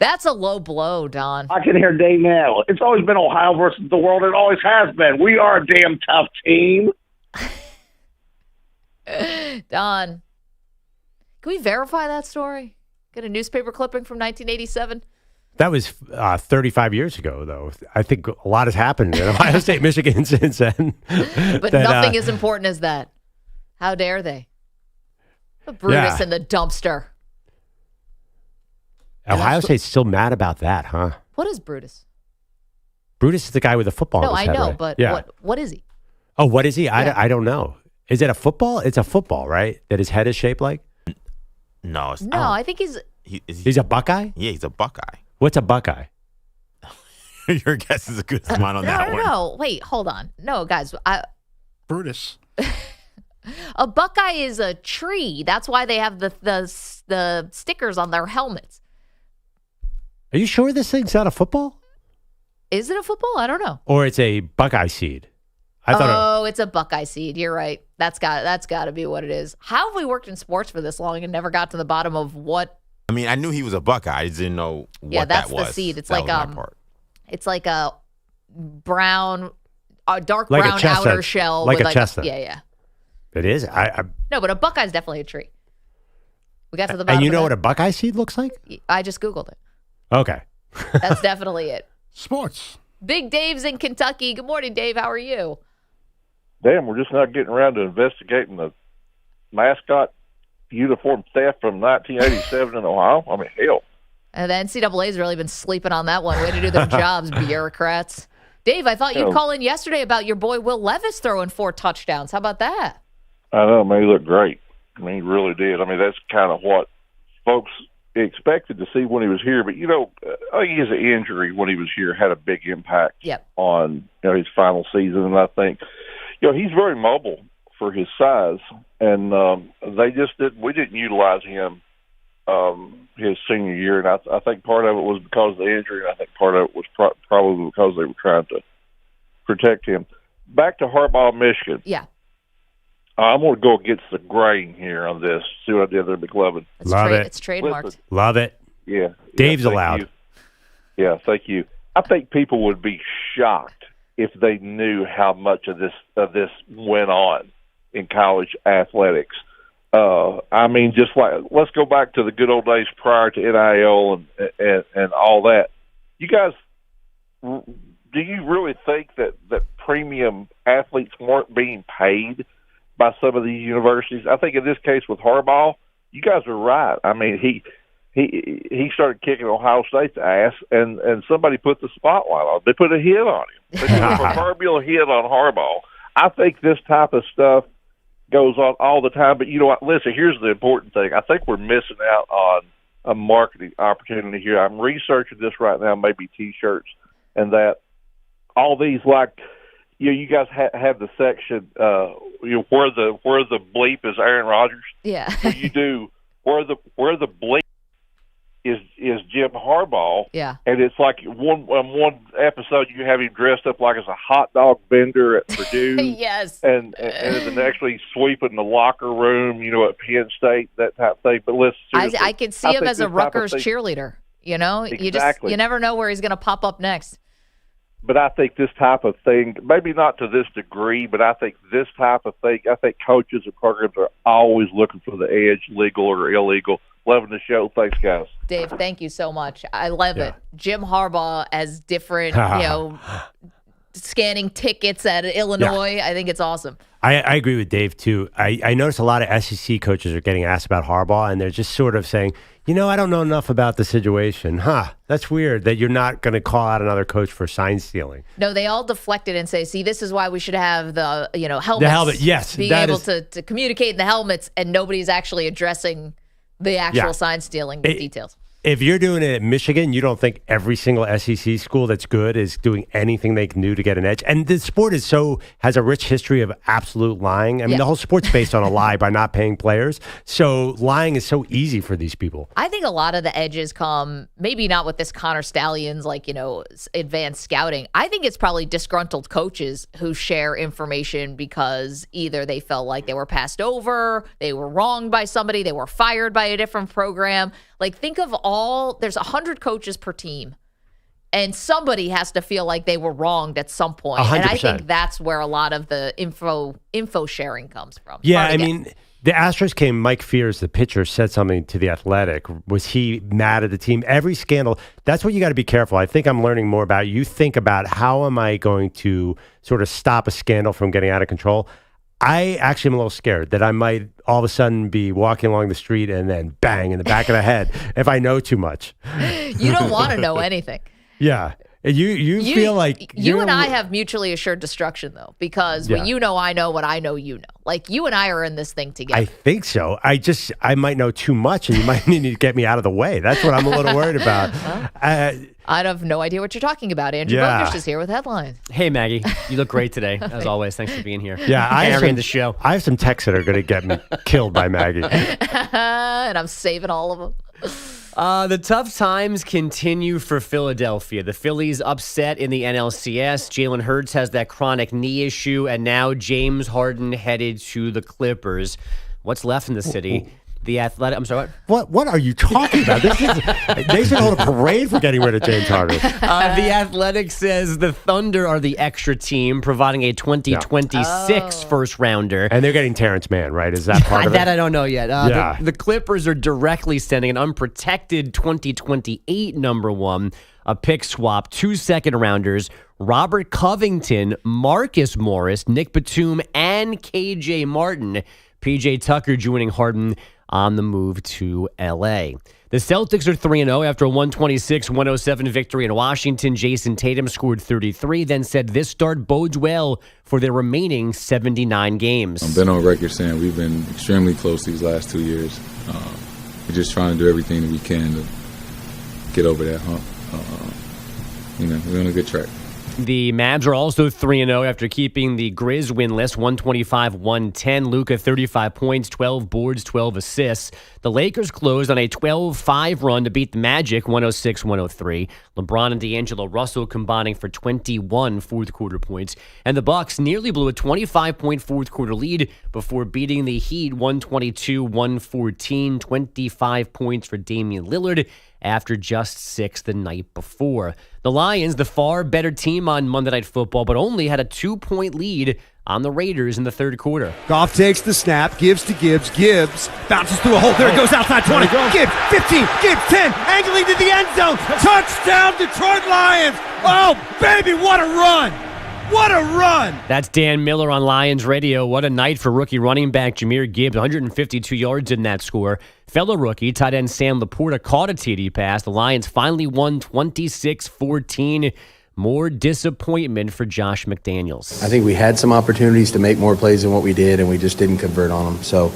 That's a low blow, Don. I can hear Dave now. It's always been Ohio versus the world. It always has been. We are a damn tough team. Don, can we verify that story? Get a newspaper clipping from 1987? That was 35 years ago, though. I think a lot has happened in Ohio State, Michigan since then. But nothing as important as that. How dare they? The Brutus in the dumpster. Ohio State's still mad about that, huh? What is Brutus? Brutus is the guy with the football. No, in his I head, know, right? but what is he? Oh, what is he? I don't know. Is it a football? It's a football, right? That his head is shaped like? No, it's I think he's... He's a Buckeye? Yeah, he's a Buckeye. What's a Buckeye? Your guess is as good as mine on that one. No, wait, hold on. No, guys. Brutus. A Buckeye is a tree. That's why they have the stickers on their helmets. Are you sure this thing's not a football? Is it a football? I don't know. Or it's a Buckeye seed? I thought it's a Buckeye seed. You're right. That's got to be what it is. How have we worked in sports for this long and never got to the bottom of what? I mean, I knew he was a Buckeye. I just didn't know what that was. Yeah, that's the seed. It's like it's like a brown, dark like brown outer shell, like with a chestnut. Yeah. It is. No, but a Buckeye is definitely a tree. We got to the bottom. And you know of what a Buckeye seed looks like? I just Googled it. Okay. That's definitely it. Sports. Big Dave's in Kentucky. Good morning, Dave. How are you? Damn, we're just not getting around to investigating the mascot uniform theft from 1987 in Ohio. I mean, hell. And the NCAA's really been sleeping on that one. Way to do their jobs, bureaucrats. Dave, I thought you'd call in yesterday about your boy Will Levis throwing 4 touchdowns. How about that? I know, man. He looked great. I mean, he really did. I mean, that's kind of what folks expected to see when he was here. But, I think his injury when he was here had a big impact on his final season. And I think, he's very mobile for his size. And we didn't utilize him his senior year. And I think part of it was because of the injury. And I think part of it was probably because they were trying to protect him. Back to Harbaugh, Michigan. Yeah. I'm going to go against the grain here on this. See what I did there, McLovin. Love it. It's trademarked. Listen, love it. Yeah. Dave's allowed. Yeah, thank you. I think people would be shocked if they knew how much of this went on in college athletics. I mean, just like, let's go back to the good old days prior to NIL and all that. You guys do you really think that premium athletes weren't being paid by some of these universities? I think in this case with Harbaugh, you guys are right. I mean, he started kicking Ohio State's ass, and somebody put the spotlight on him. They put a hit on him. They put a proverbial hit on Harbaugh. I think this type of stuff goes on all the time. But you know what? Listen, here's the important thing. I think we're missing out on a marketing opportunity here. I'm researching this right now, maybe T-shirts, and that all these, like, you guys have the section where the bleep is Aaron Rodgers. Yeah. So you do where the bleep is Jim Harbaugh. Yeah. And it's like one episode you have him dressed up like as a hot dog vendor at Purdue. Yes. And then actually sweeping the locker room, at Penn State, that type of thing. But listen, I could see him as a Rutgers cheerleader. Exactly. You never know where he's going to pop up next. But I think this type of thing, maybe not to this degree, but I think this type of thing, I think coaches and programs are always looking for the edge, legal or illegal. Loving the show. Thanks, guys. Dave, thank you so much. I love it. Jim Harbaugh as different, scanning tickets at Illinois. Yeah. I think it's awesome. I agree with Dave, too. I noticed a lot of SEC coaches are getting asked about Harbaugh, and they're just sort of saying, I don't know enough about the situation. That's weird that you're not going to call out another coach for sign stealing. No, they all deflected and say, see, this is why we should have the, helmets. The helmet, yes. Being able to communicate in the helmets, and nobody's actually addressing the actual sign stealing details. If you're doing it at Michigan, you don't think every single SEC school that's good is doing anything they can do to get an edge. And the sport has a rich history of absolute lying. I mean, the whole sport's based on a lie by not paying players. So lying is so easy for these people. I think a lot of the edges come, maybe not with this Connor Stallions, advanced scouting. I think it's probably disgruntled coaches who share information because either they felt like they were passed over, they were wronged by somebody, they were fired by a different program. Think of there's 100 coaches per team, and somebody has to feel like they were wronged at some point. 100%. And I think that's where a lot of the info sharing comes from. Yeah, I mean, the Astros came, Mike Fears, the pitcher, said something to The Athletic. Was he mad at the team? Every scandal, that's what you got to be careful. I think I'm learning more about. You think about how am I going to sort of stop a scandal from getting out of control? I actually am a little scared that I might all of a sudden be walking along the street and then bang in the back of the head if I know too much. You don't want to know anything. Yeah. You feel like you and I have mutually assured destruction, though, because what you know, I know. What I know, you know. You and I are in this thing together. I think so. I might know too much, and you might need to get me out of the way. That's what I'm a little worried about. I have no idea what you're talking about. Andrew Bogusch is here with headlines. Hey, Maggie. You look great today, as always. Thanks for being here. Yeah, I have the show. I have some texts that are going to get me killed by Maggie. And I'm saving all of them. The tough times continue for Philadelphia. The Phillies upset in the NLCS. Jalen Hurts has that chronic knee issue, and now James Harden headed to the Clippers. What's left in the city? The Athletic. I'm sorry. What are you talking about? They should hold a parade for getting rid of James Harden. The Athletic says the Thunder are the extra team, providing a 2026 first rounder. And they're getting Terrence Mann, right? Is that part of it? That I don't know yet. The Clippers are directly sending an unprotected 2028 number one, a pick swap, 2 second rounders, Robert Covington, Marcus Morris, Nick Batum, and KJ Martin. PJ Tucker joining Harden on the move to L.A. The Celtics are 3-0 after a 126-107 victory in Washington. Jason Tatum scored 33, then said this start bodes well for their remaining 79 games. I've been on record saying we've been extremely close these last 2 years. We're just trying to do everything that we can to get over that hump. We're on a good track. The Mavs are also 3-0 after keeping the Grizz winless, 125-110. Luka, 35 points, 12 boards, 12 assists. The Lakers closed on a 12-5 run to beat the Magic, 106-103. LeBron and D'Angelo Russell combining for 21 fourth-quarter points. And the Bucks nearly blew a 25-point fourth-quarter lead before beating the Heat, 122-114, 25 points for Damian Lillard after just 6 the night before. The Lions, the far better team on Monday Night Football, but only had a 2-point lead on the Raiders in the third quarter. Goff takes the snap, gives to Gibbs. Gibbs bounces through a hole. There it goes outside 20. Gibbs, 15. Gibbs, 10. Angling to the end zone. Touchdown, Detroit Lions. Oh, baby, what a run. What a run! That's Dan Miller on Lions Radio. What a night for rookie running back Jahmyr Gibbs. 152 yards in that score. Fellow rookie tight end Sam Laporta caught a TD pass. The Lions finally won 26-14. More disappointment for Josh McDaniels. I think we had some opportunities to make more plays than what we did, and we just didn't convert on them. So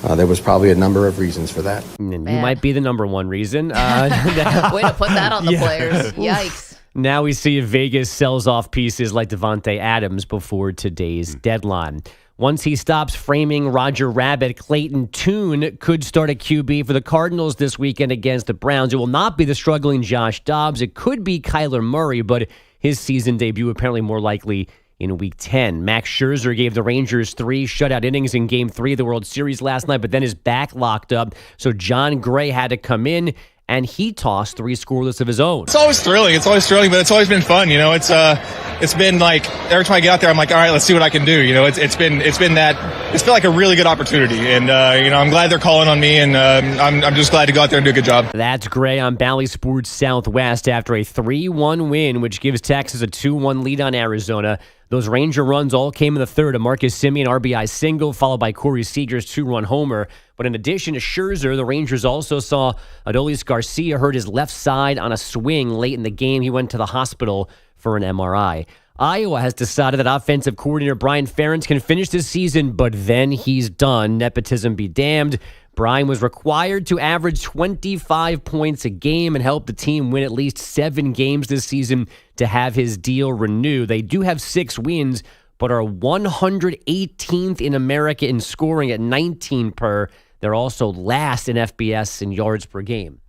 there was probably a number of reasons for that. And you might be the number one reason. Way to put that on the players. Yikes. Now we see if Vegas sells off pieces like Davante Adams before today's deadline. Once he stops framing Roger Rabbit, Clayton Tune could start at QB for the Cardinals this weekend against the Browns. It will not be the struggling Josh Dobbs. It could be Kyler Murray, but his season debut apparently more likely in Week 10. Max Scherzer gave the Rangers 3 shutout innings in Game 3 of the World Series last night, but then his back locked up, so John Gray had to come in, and he tossed 3 scoreless of his own. It's always thrilling, but it's always been fun. You know, it's been like every time I get out there, I'm like, all right, let's see what I can do. You know, it's been like a really good opportunity, and I'm glad they're calling on me, and I'm just glad to go out there and do a good job. That's Gray on Bally Sports Southwest after a 3-1 win, which gives Texas a 2-1 lead on Arizona. Those Ranger runs all came in the third. A Marcus Semien RBI single, followed by Corey Seager's 2-run homer. But in addition to Scherzer, the Rangers also saw Adolis Garcia hurt his left side on a swing late in the game. He went to the hospital for an MRI. Iowa has decided that offensive coordinator Brian Ferentz can finish this season, but then he's done. Nepotism be damned. Brian was required to average 25 points a game and help the team win at least 7 games this season to have his deal renewed. They do have 6 wins, but are 118th in America in scoring at 19 per. They're also last in FBS in yards per game.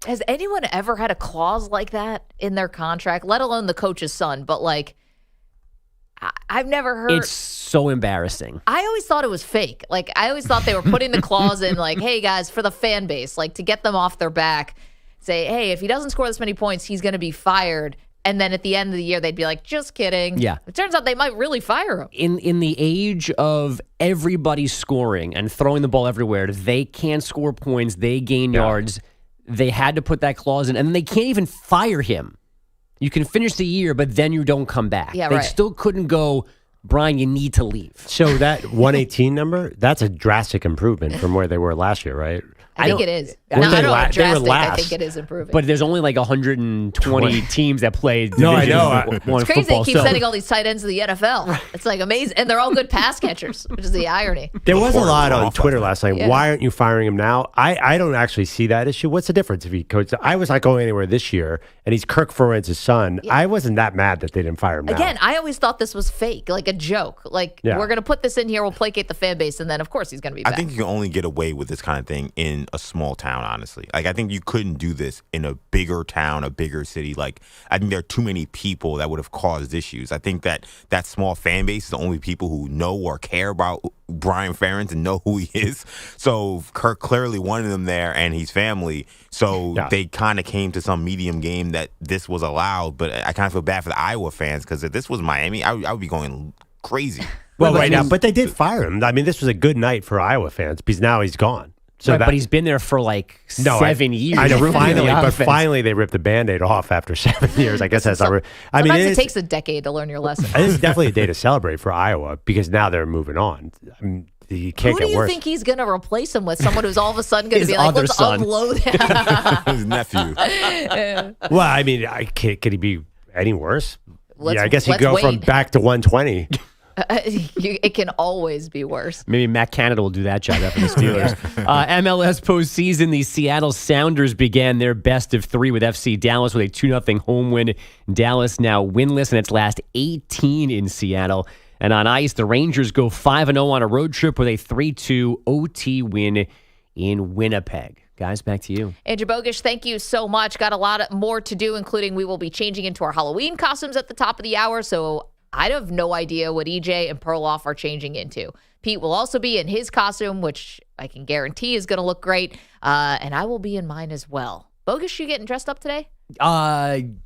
Has anyone ever had a clause like that in their contract, let alone the coach's son? But, like, I've never heard. It's so embarrassing. I always thought it was fake. Like, I always thought they were putting the clause in, like, hey, guys, for the fan base, like, to get them off their back, say, hey, if he doesn't score this many points, he's going to be fired. And then at the end of the year, they'd be like, just kidding. Yeah. It turns out they might really fire him. In the age of everybody scoring and throwing the ball everywhere, they can't score points, they gain yards. They had to put that clause in, and then they can't even fire him. You can finish the year, but then you don't come back. Yeah, they right. still couldn't go, Brian, you need to leave. So that 118 number, that's a drastic improvement from where they were last year, right? I think it is. I don't Not think drastic. I last. think it is improving. But there's only like 120 teams that play Division No, I know. I it's crazy they keep sending all these tight ends to the NFL. It's like amazing. And they're all good pass catchers, which is the irony. There was a lot on Twitter last night. Yeah. Why aren't you firing him now? I don't actually see that issue. What's the difference if he coached? I was not going anywhere this year, and he's Kirk Ferentz's son. Yeah. I wasn't that mad that they didn't fire him now. Again, I always thought this was fake, like a joke. Like, Yeah. we're going to put this in here, we'll placate the fan base, and then, of course, he's going to be back. I think you can only get away with this kind of thing in a small town, honestly. Like, I think you couldn't do this in a bigger town, a bigger city. Like, I think there are too many people that would have caused issues. I think that small fan base is the only people who know or care about Brian Ferentz and know who he is. So Kirk clearly wanted him there and his family. So they kind of came to some medium game that this was allowed. But I kind of feel bad for the Iowa fans because if this was Miami, I would be going crazy. Well, right now, but they did fire him. I mean, this was a good night for Iowa fans because now he's gone. So but he's been there for like 7 years. I know, finally they ripped the Band-Aid off after 7 years. I guess that's not. I mean, it takes a decade to learn your lesson. It's definitely a day to celebrate for Iowa because now they're moving on. I mean, you can't Who get do you worse. think he's going to replace him with? Someone who's all of a sudden going to be like, let's unload him. His nephew. Well, I mean, could he be any worse? I guess he'd let's go wait. from back to 120. It can always be worse. Maybe Matt Canada will do that job after the Steelers. MLS postseason, the Seattle Sounders began their best of 3 with FC Dallas with a 2-0 home win. Dallas now winless in its last 18 in Seattle. And on ice, the Rangers go 5-0 on a road trip with a 3-2 OT win in Winnipeg. Guys, back to you. Andrew Bogish, thank you so much. Got a lot more to do, including we will be changing into our Halloween costumes at the top of the hour, so I have no idea what EJ and Perloff are changing into. Pete will also be in his costume, which I can guarantee is going to look great, and I will be in mine as well. Bogish, you getting dressed up today?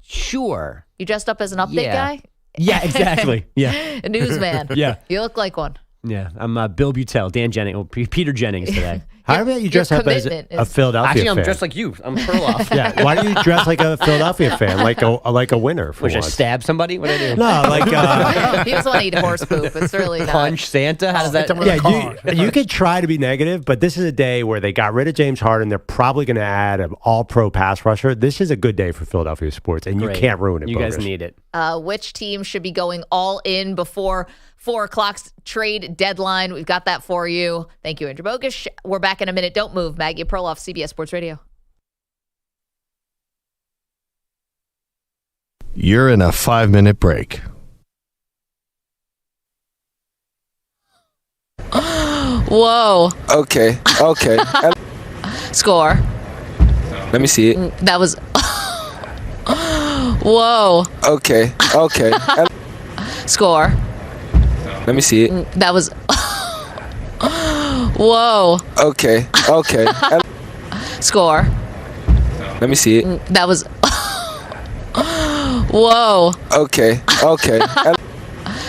Sure. You dressed up as an update guy? Yeah, exactly. Yeah. A newsman. Yeah. You look like one. Yeah, I'm Bill Butel, Dan Jennings, Peter Jennings today. How about you dress up as a Philadelphia Actually, fan? I'm dressed like you. I'm Perloff. Yeah. Why do you dress like a Philadelphia fan, like a winner? For Wish I once? stab somebody? What do I do? No, like He doesn't want to eat horse poop. It's really not. Punch Santa? How does that? Yeah, you could try to be negative, but this is a day where they got rid of James Harden. They're probably going to add an all-pro pass rusher. This is a good day for Philadelphia sports, and Great. you can't ruin it. You guys Bogus. need it. Which team should be going all in before 4 o'clock's trade deadline? We've got that for you. Thank you, Andrew Bogusch. We're back in a minute. Don't move. Maggie and Perloff, CBS Sports Radio. You're in a 5-minute break. Whoa. Okay. Score. Let me see it. That was... Whoa. Okay. Score. Let me see it. That was... Whoa. Okay. Score. Let me see it. That was... Whoa. Okay.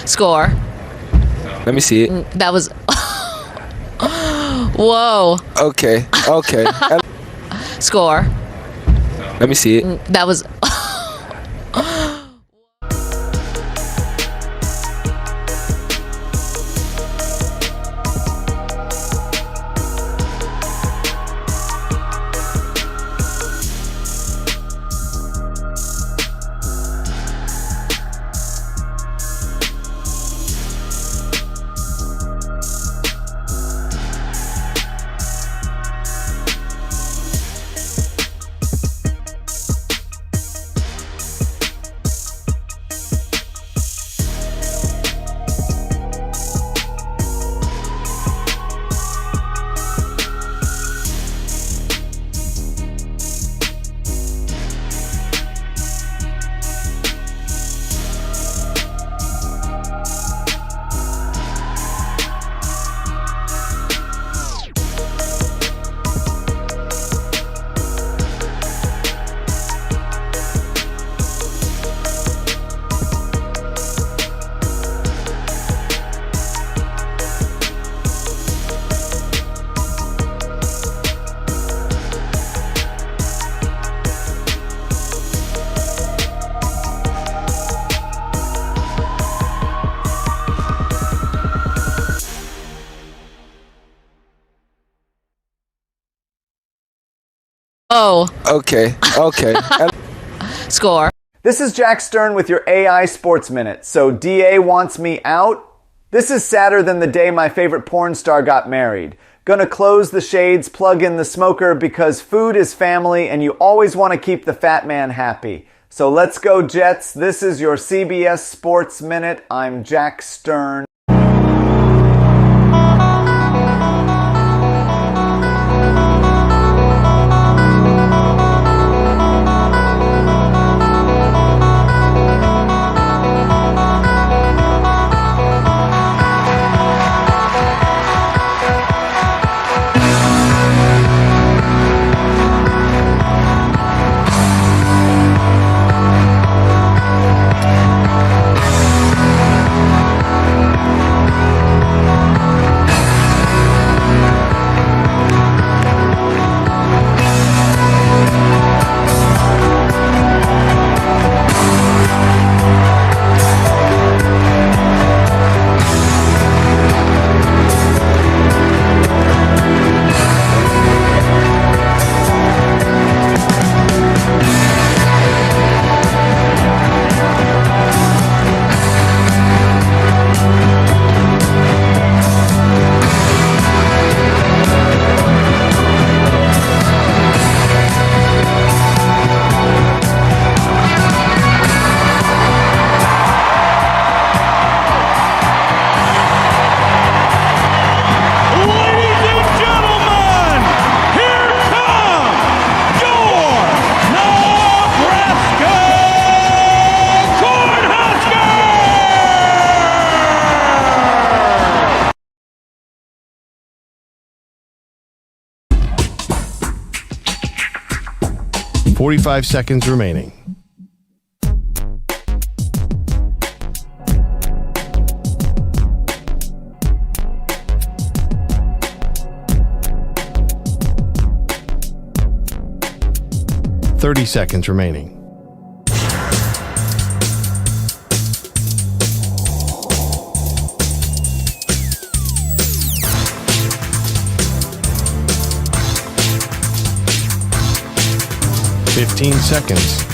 Score. Let me see it. That was... Whoa. Okay. Score. Let me see it. That was... Oh. Okay. Score. This is Jack Stern with your AI Sports Minute. So DA wants me out? This is sadder than the day my favorite porn star got married. Gonna close the shades, plug in the smoker, because food is family and you always want to keep the fat man happy. So let's go Jets. This is your CBS Sports Minute. I'm Jack Stern. .45 seconds remaining. 30 seconds remaining. $15 seconds.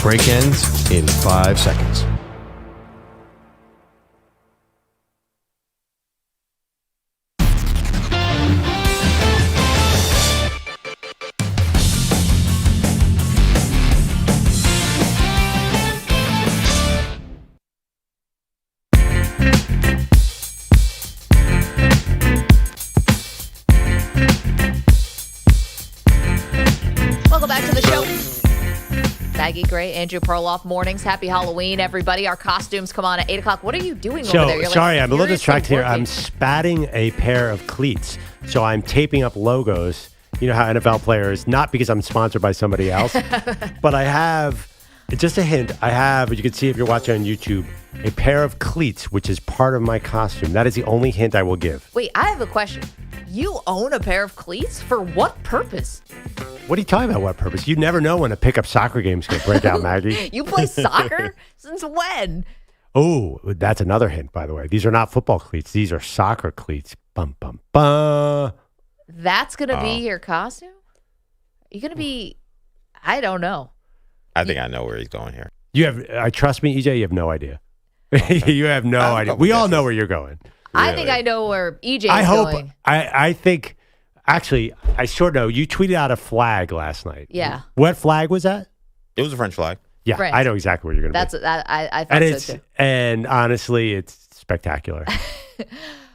Break ends in 5 seconds. Maggie Gray, Andrew Perloff, mornings. Happy Halloween, everybody. Our costumes come on at 8 o'clock. What are you doing over there? You're sorry, I'm a little distracted here. working. I'm spatting a pair of cleats. So I'm taping up logos. You know how NFL players, not because I'm sponsored by somebody else, but I have, just a hint, I have, you can see if you're watching on YouTube, a pair of cleats, which is part of my costume. That is the only hint I will give. Wait, I have a question. You own a pair of cleats? For what purpose? What are you talking about? What purpose? You never know when a pickup soccer game's going to break out, Maggie. You play soccer? Since when? Oh, that's another hint, by the way. These are not football cleats. These are soccer cleats. Bum, bum, bum. That's going to be your costume? You're going to be, I don't know. I think I know where he's going here. You have, trust me, EJ, you have no idea. You have no idea. We all know where you're going. Really? I think I know where EJ is going. I think, actually, I sort of know. You tweeted out a flag last night. Yeah. What flag was that? It was a French flag. Yeah, French. I know exactly where you're going to be. I thought so too. And honestly, it's spectacular.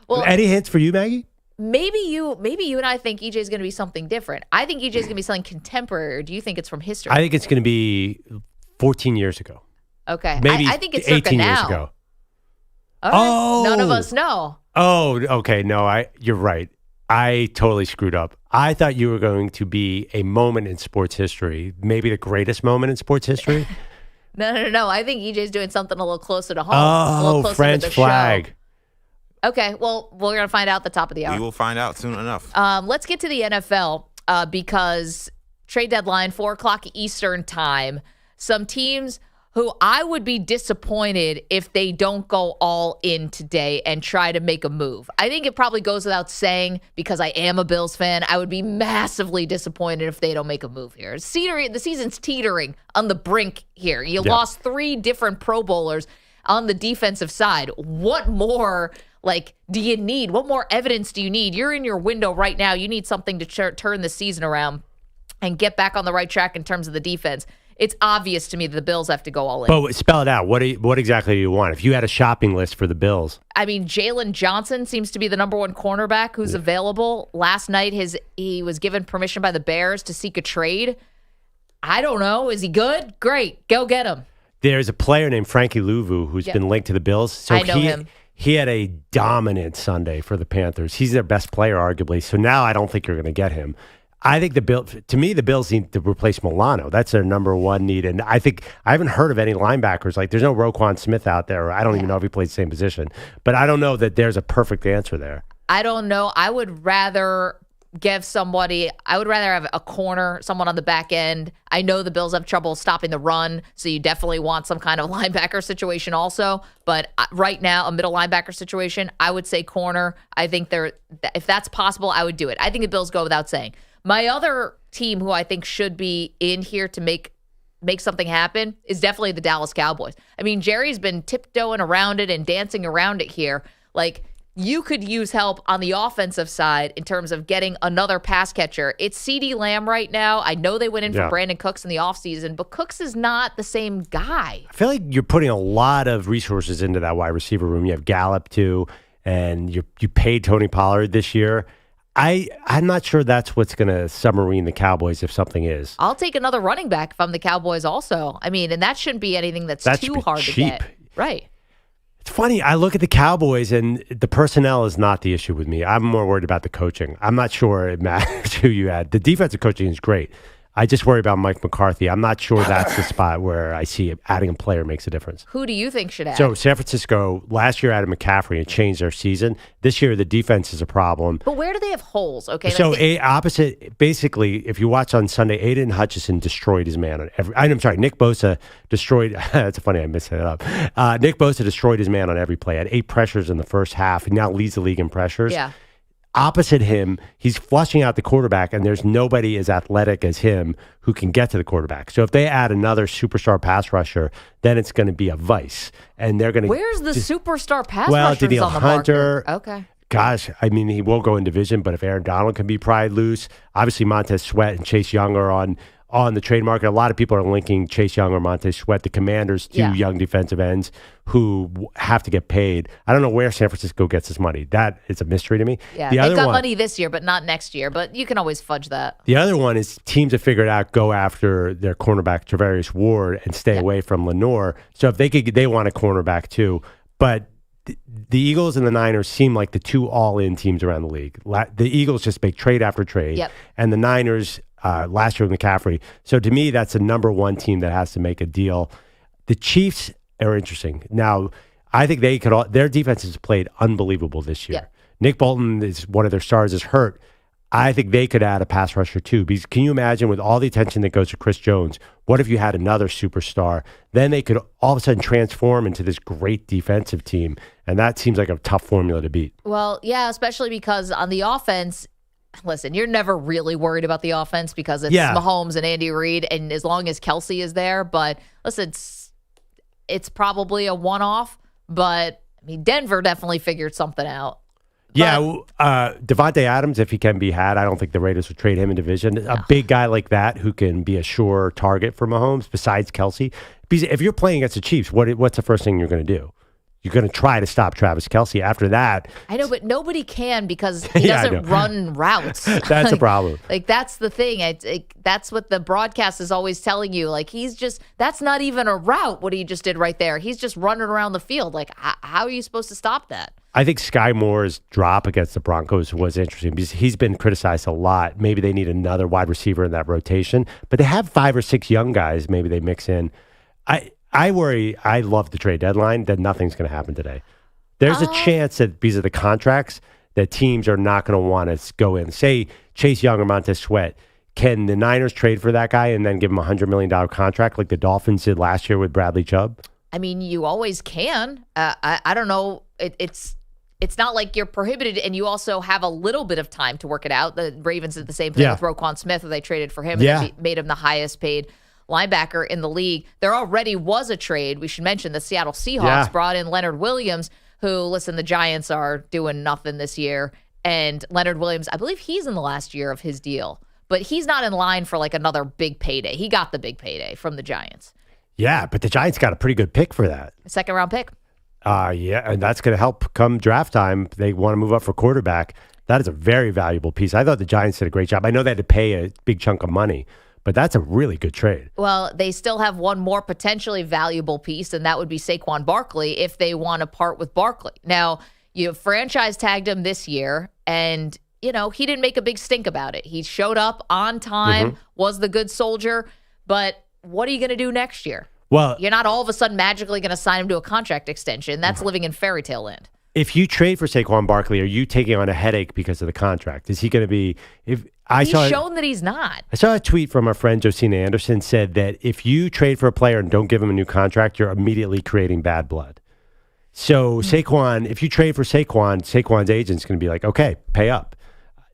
Well, any hints for you, Maggie? Maybe you and I think EJ is going to be something different. I think EJ is going to be something contemporary. Or do you think it's from history? I think it's going to be 14 years ago. Okay. Maybe I think it's circa 18 now. years ago. All right. None of us know. Oh, okay. No, you're right. I totally screwed up. I thought you were going to be a moment in sports history, maybe the greatest moment in sports history. No. I think EJ's doing something a little closer to home. A little closer French to the flag. Show. Okay, well, we're going to find out at the top of the hour. We will find out soon enough. Let's get to the NFL because trade deadline, 4 o'clock Eastern time. Some teams who I would be disappointed if they don't go all in today and try to make a move. I think it probably goes without saying, because I am a Bills fan, I would be massively disappointed if they don't make a move here. The season's teetering on the brink here. You lost 3 different Pro Bowlers on the defensive side. What more do you need? What more evidence do you need? You're in your window right now. You need something to turn the season around and get back on the right track in terms of the defense. It's obvious to me that the Bills have to go all in. But spell it out. What exactly do you want? If you had a shopping list for the Bills. I mean, Jalen Johnson seems to be the number 1 cornerback who's available. Last night, he was given permission by the Bears to seek a trade. I don't know. Is he good? Great. Go get him. There's a player named Frankie Louvu who's been linked to the Bills. So I know him. He had a dominant Sunday for the Panthers. He's their best player, arguably. So now I don't think you're going to get him. I think the Bills need to replace Milano. That's their number 1 need. And I haven't heard of any linebackers. There's no Roquan Smith out there. I don't even know if he plays the same position. But I don't know that there's a perfect answer there. I don't know. I would rather have a corner, someone on the back end. I know the Bills have trouble stopping the run, so you definitely want some kind of linebacker situation also. But right now, a middle linebacker situation, I would say corner. I think if that's possible, I would do it. I think the Bills go without saying. My other team who I think should be in here to make something happen is definitely the Dallas Cowboys. I mean, Jerry's been tiptoeing around it and dancing around it here. You could use help on the offensive side in terms of getting another pass catcher. It's CeeDee Lamb right now. I know they went in for Brandon Cooks in the offseason, but Cooks is not the same guy. I feel like you're putting a lot of resources into that wide receiver room. You have Gallup, too, and you paid Tony Pollard this year. I'm not sure that's what's going to submarine the Cowboys if something is. I'll take another running back if I'm the Cowboys also. I mean, and that shouldn't be anything that's too hard to get. Right. It's funny. I look at the Cowboys, and the personnel is not the issue with me. I'm more worried about the coaching. I'm not sure it matters who you add. The defensive coaching is great. I just worry about Mike McCarthy. I'm not sure that's the spot where I see adding a player makes a difference. Who do you think should add? So San Francisco, last year added McCaffrey and changed their season. This year, the defense is a problem. But where do they have holes? Okay. So basically, if you watch on Sunday, Aiden Hutchinson destroyed his man on every. I'm sorry, Nick Bosa destroyed. That's funny, I messed it up. Nick Bosa destroyed his man on every play. Had 8 pressures in the first half. He now leads the league in pressures. Yeah. Opposite him, he's flushing out the quarterback, and there's nobody as athletic as him who can get to the quarterback. So if they add another superstar pass rusher, then it's going to be a vice, and they're going to. Where's the superstar pass well, rushers Danielle on the Hunter. market? Okay. Gosh, I mean, he will go in division, but if Aaron Donald can be pried loose, obviously Montez Sweat and Chase Young are on the trade market. A lot of people are linking Chase Young or Montez Sweat, the Commanders, to young defensive ends who have to get paid. I don't know where San Francisco gets this money. That is a mystery to me. Yeah, they've got money this year, but not next year. But you can always fudge that. The other one is teams have figured out go after their cornerback Travarius Ward and stay away from Lenore. So if they want a cornerback too. But the Eagles and the Niners seem like the 2 all-in teams around the league. The Eagles just make trade after trade, and the Niners last year with McCaffrey. So to me, that's the number 1 team that has to make a deal. The Chiefs are interesting. Now, I think their defense has played unbelievable this year. Nick Bolton is one of their stars, is hurt. I think they could add a pass rusher too. Because can you imagine with all the attention that goes to Chris Jones, what if you had another superstar? Then they could all of a sudden transform into this great defensive team. And that seems like a tough formula to beat. Well, yeah, especially because on the offense, listen, you're never really worried about the offense because it's Mahomes and Andy Reid, and as long as Kelsey is there. But listen, it's probably a one-off, but I mean, Denver definitely figured something out. Yeah, Davante Adams, if he can be had, I don't think the Raiders would trade him in division. A big guy like that who can be a sure target for Mahomes besides Kelsey. Because if you're playing against the Chiefs, what's the first thing you're going to do? You're going to try to stop Travis Kelsey. After that, I know, but nobody can because he doesn't run routes. That's a problem. Like that's the thing. That's what the broadcast is always telling you. Like that's not even a route. What he just did right there. He's just running around the field. Like how are you supposed to stop that? I think Sky Moore's drop against the Broncos was interesting because he's been criticized a lot. Maybe they need another wide receiver in that rotation, but they have 5 or 6 young guys. Maybe they mix in. I worry. I love the trade deadline that nothing's going to happen today. There's a chance that because of the contracts that teams are not going to want to go in. Say Chase Young or Montez Sweat. Can the Niners trade for that guy and then give him a $100 million contract like the Dolphins did last year with Bradley Chubb? I mean, you always can. I don't know. It's not like you're prohibited, and you also have a little bit of time to work it out. The Ravens did the same thing with Roquan Smith, where they traded for him and made him the highest paid linebacker in the league. There already was a trade. We should mention the Seattle Seahawks brought in Leonard Williams, who, listen, the Giants are doing nothing this year. And Leonard Williams, I believe he's in the last year of his deal, but he's not in line for like another big payday. He got the big payday from the Giants. Yeah, but the Giants got a pretty good pick for that. A second-round pick. And that's going to help come draft time. They want to move up for quarterback. That is a very valuable piece. I thought the Giants did a great job. I know they had to pay a big chunk of money, but that's a really good trade. Well, they still have one more potentially valuable piece, and that would be Saquon Barkley if they want to part with Barkley. Now, you franchise tagged him this year, and, he didn't make a big stink about it. He showed up on time, was the good soldier, but what are you going to do next year? Well, you're not all of a sudden magically going to sign him to a contract extension. That's living in fairy tale land. If you trade for Saquon Barkley, are you taking on a headache because of the contract? Is he going to be? He's shown that he's not. I saw a tweet from our friend Josina Anderson said that if you trade for a player and don't give him a new contract, you're immediately creating bad blood. So Saquon, if you trade for Saquon's agent's going to be like, okay, pay up.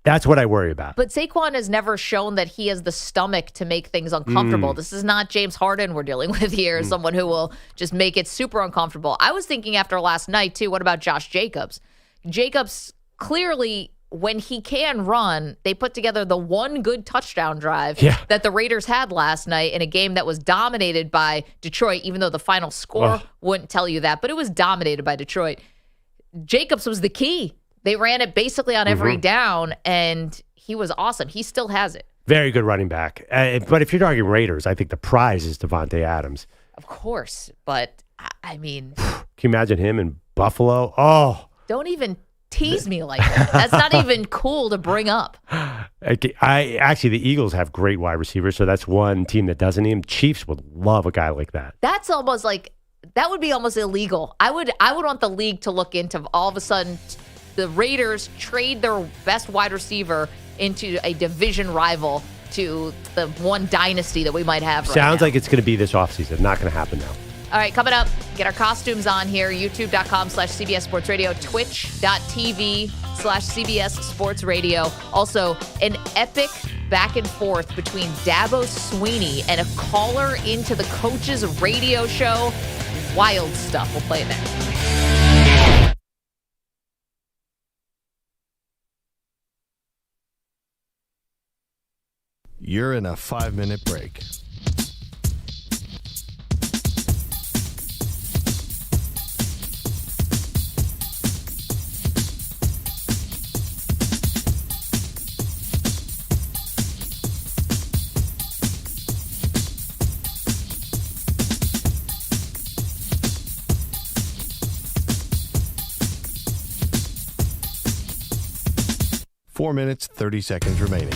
That's what I worry about. But Saquon has never shown that he has the stomach to make things uncomfortable. This is not James Harden we're dealing with here, someone who will just make it super uncomfortable. I was thinking after last night, too, what about Josh Jacobs? Jacobs, clearly, when he can run, they put together the one good touchdown drive that the Raiders had last night in a game that was dominated by Detroit, even though the final score wouldn't tell you that. But it was dominated by Detroit. Jacobs was the key. They ran it basically on every down, and he was awesome. He still has it. Very good running back. But if you're talking Raiders, I think the prize is Davante Adams. Of course, but I mean... Can you imagine him in Buffalo? Oh. Don't even tease me like that. That's not even cool to bring up. Actually, the Eagles have great wide receivers, so that's one team that doesn't even. Chiefs would love a guy like that. That's almost like that would be almost illegal. I would want the league to look into all of a sudden the Raiders trade their best wide receiver into a division rival to the one dynasty that we might have right Sounds now. like it's going to be this offseason. Not going to happen now. All right, coming up, get our costumes on here, youtube.com/CBS Sports Radio, twitch.tv/CBS Sports Radio. Also, an epic back and forth between Dabo Swinney and a caller into the coach's radio show. Wild stuff. We'll play that. You're in a 5-minute break. Four minutes, 30 seconds remaining.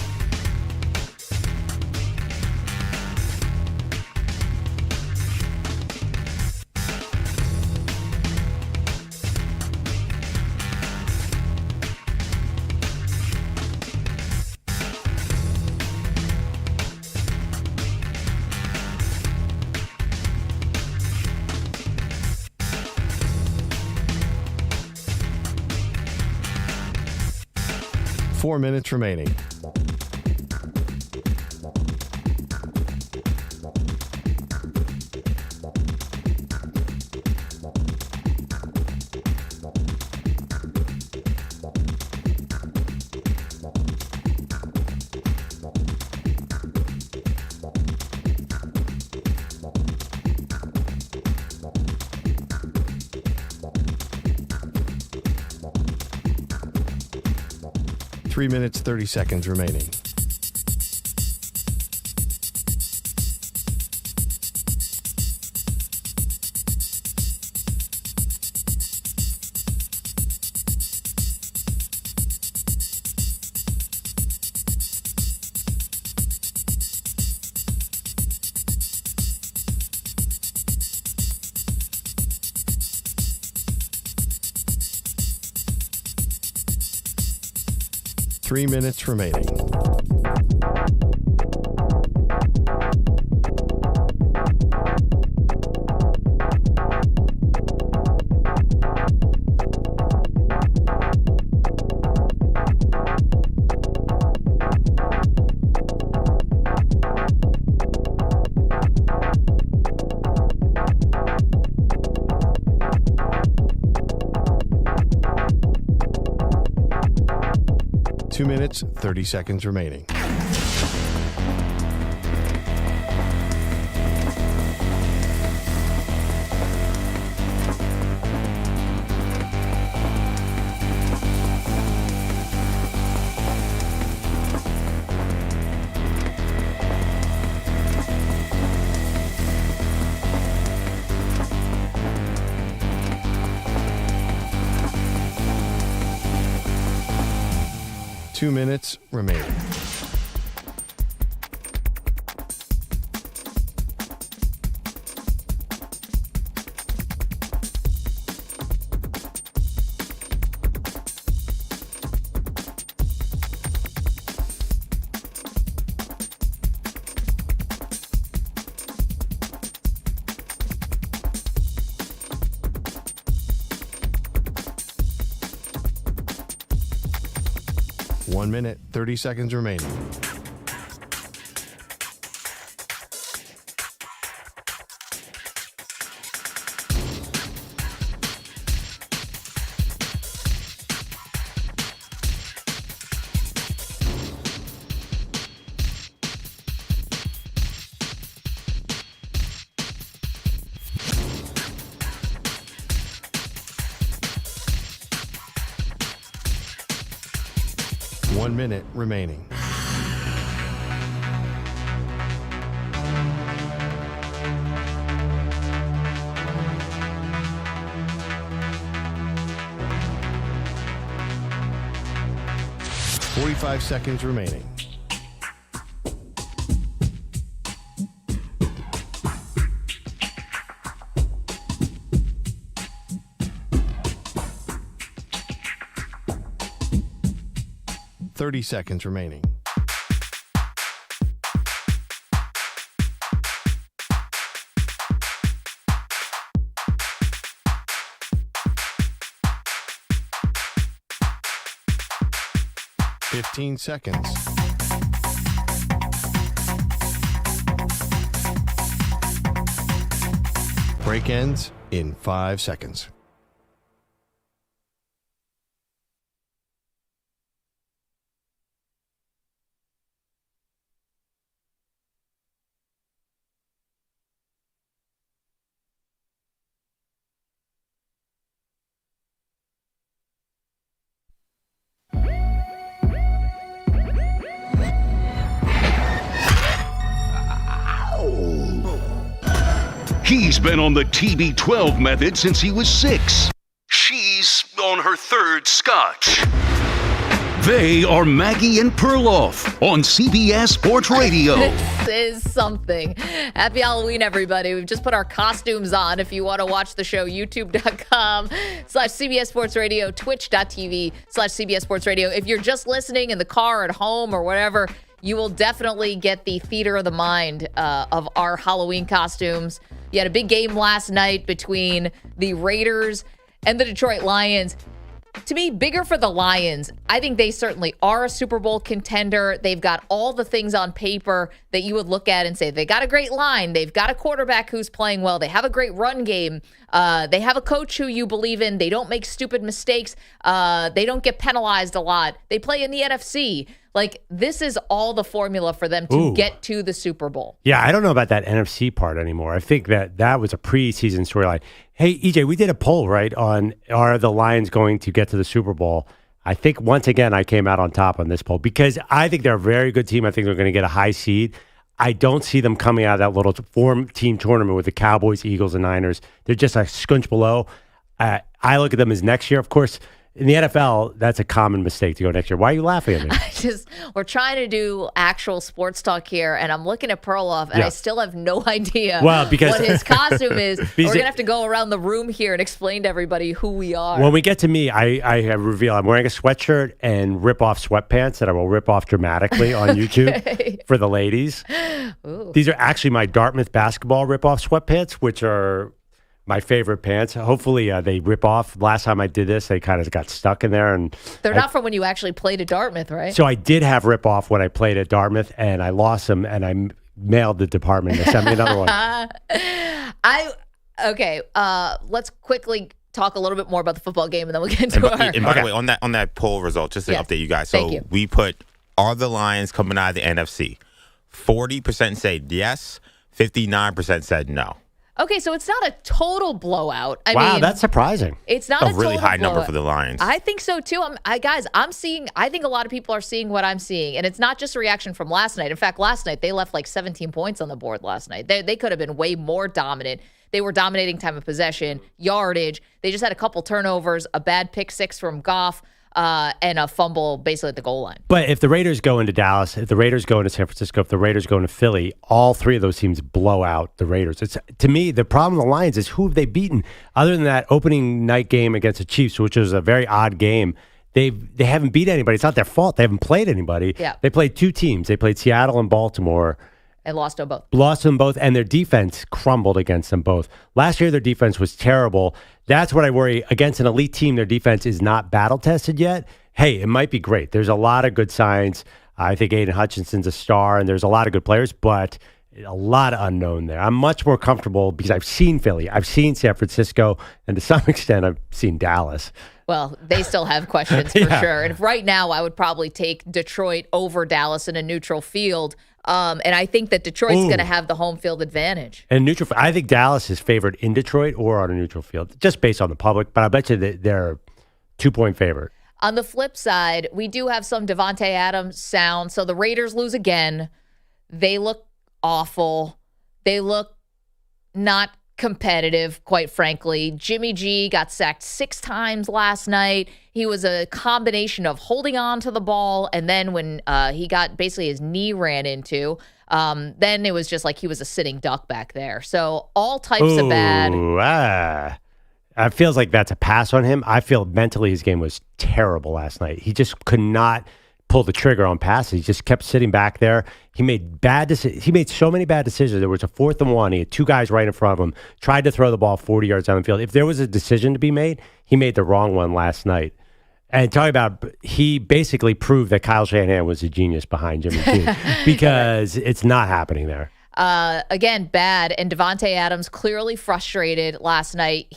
Four minutes remaining. Three minutes, 30 seconds remaining. Three minutes remaining. Two minutes, 30 seconds remaining. Two minutes remaining. One minute, 30 seconds remaining. One minute remaining. 45 seconds remaining. Seconds remaining. Seconds. Break ends in 5 seconds. He's been on the TB12 method since he was 6. She's on her 3rd scotch. They are Maggie and Perloff on CBS Sports Radio. This is something. Happy Halloween, everybody. We've just put our costumes on. If you want to watch the show, youtube.com/CBS Sports Radio, twitch.tv/CBS Sports Radio. If you're just listening in the car, at home, or whatever, you will definitely get the theater of the mind of our Halloween costumes. You had a big game last night between the Raiders and the Detroit Lions. To me, bigger for the Lions. I think they certainly are a Super Bowl contender. They've got all the things on paper that you would look at and say, they got a great line. They've got a quarterback who's playing well. They have a great run game. They have a coach who you believe in. They don't make stupid mistakes. They don't get penalized a lot. They play in the NFC. Like, this is all the formula for them to get to the Super Bowl. Yeah, I don't know about that NFC part anymore. I think that was a preseason storyline. Hey, EJ, we did a poll, right, on are the Lions going to get to the Super Bowl? I think, once again, I came out on top on this poll because I think they're a very good team. I think they're going to get a high seed. I don't see them coming out of that little four-team tournament with the Cowboys, Eagles, and Niners. They're just a scunch below. I look at them as next year, of course. In the NFL, that's a common mistake to go next year. Why are you laughing at me? We're trying to do actual sports talk here, and I'm looking at Perloff, and I still have no idea what his costume is. We're going to have to go around the room here and explain to everybody who we are. When we get to me, I reveal I'm wearing a sweatshirt and rip-off sweatpants that I will rip off dramatically on YouTube for the ladies. Ooh. These are actually my Dartmouth basketball rip-off sweatpants, which are my favorite pants. Hopefully they rip off. Last time I did this, they kind of got stuck in there. And they're not from when you actually played at Dartmouth, right? So I did have rip off when I played at Dartmouth, and I lost them, and I mailed the department. They sent me another one. Let's quickly talk a little bit more about the football game, and then we'll get into our... And by the way, on that poll result, just to update you guys. So we put, are the Lions coming out of the NFC? 40% said yes, 59% said no. Okay, so it's not a total blowout. I mean, mean, that's surprising. It's not a really total high blowout. number for the Lions. I think so too. I think a lot of people are seeing what I'm seeing, and it's not just a reaction from last night. In fact, last night they left like 17 points on the board last night. They could have been way more dominant. They were dominating time of possession, yardage. They just had a couple turnovers, a bad pick six from Goff, and a fumble basically at the goal line. But if the Raiders go into Dallas, if the Raiders go into San Francisco, if the Raiders go into Philly, all three of those teams blow out the Raiders. It's, to me, the problem with the Lions is who have they beaten? Other than that opening night game against the Chiefs, which was a very odd game, they haven't beat anybody. It's not their fault. They haven't played anybody. Yeah. They played two teams. They played Seattle and Baltimore. And lost them both. Lost them both, and their defense crumbled against them both. Last year, their defense was terrible. That's what I worry. Against an elite team, their defense is not battle-tested yet. Hey, it might be great. There's a lot of good signs. I think Aiden Hutchinson's a star, and there's a lot of good players, but a lot of unknown there. I'm much more comfortable because I've seen Philly. I've seen San Francisco, and to some extent, I've seen Dallas. Well, they still have questions for sure. And right now, I would probably take Detroit over Dallas in a neutral field. And I think that Detroit's going to have the home field advantage. And neutral, I think Dallas is favored in Detroit or on a neutral field, just based on the public. But I bet you that they're a 2-point favorite. On the flip side, we do have some Davante Adams sound. So the Raiders lose again. They look awful. They look not competitive, quite frankly. Jimmy G got sacked 6 times last night. He was a combination of holding on to the ball, and then when he got basically his knee ran into, then it was just like he was a sitting duck back there. So all types of bad. It feels like that's a pass on him. I feel mentally his game was terrible last night. He just could not pull the trigger on passes. He just kept sitting back there. He made bad decisions. He made so many bad decisions. There was a 4th and 1. He had 2 guys right in front of him, tried to throw the ball 40 yards down the field. If there was a decision to be made, he made the wrong one last night. And talking about, he basically proved that Kyle Shanahan was a genius behind Jimmy G because it's not happening there. Again, bad. And Davante Adams clearly frustrated last night.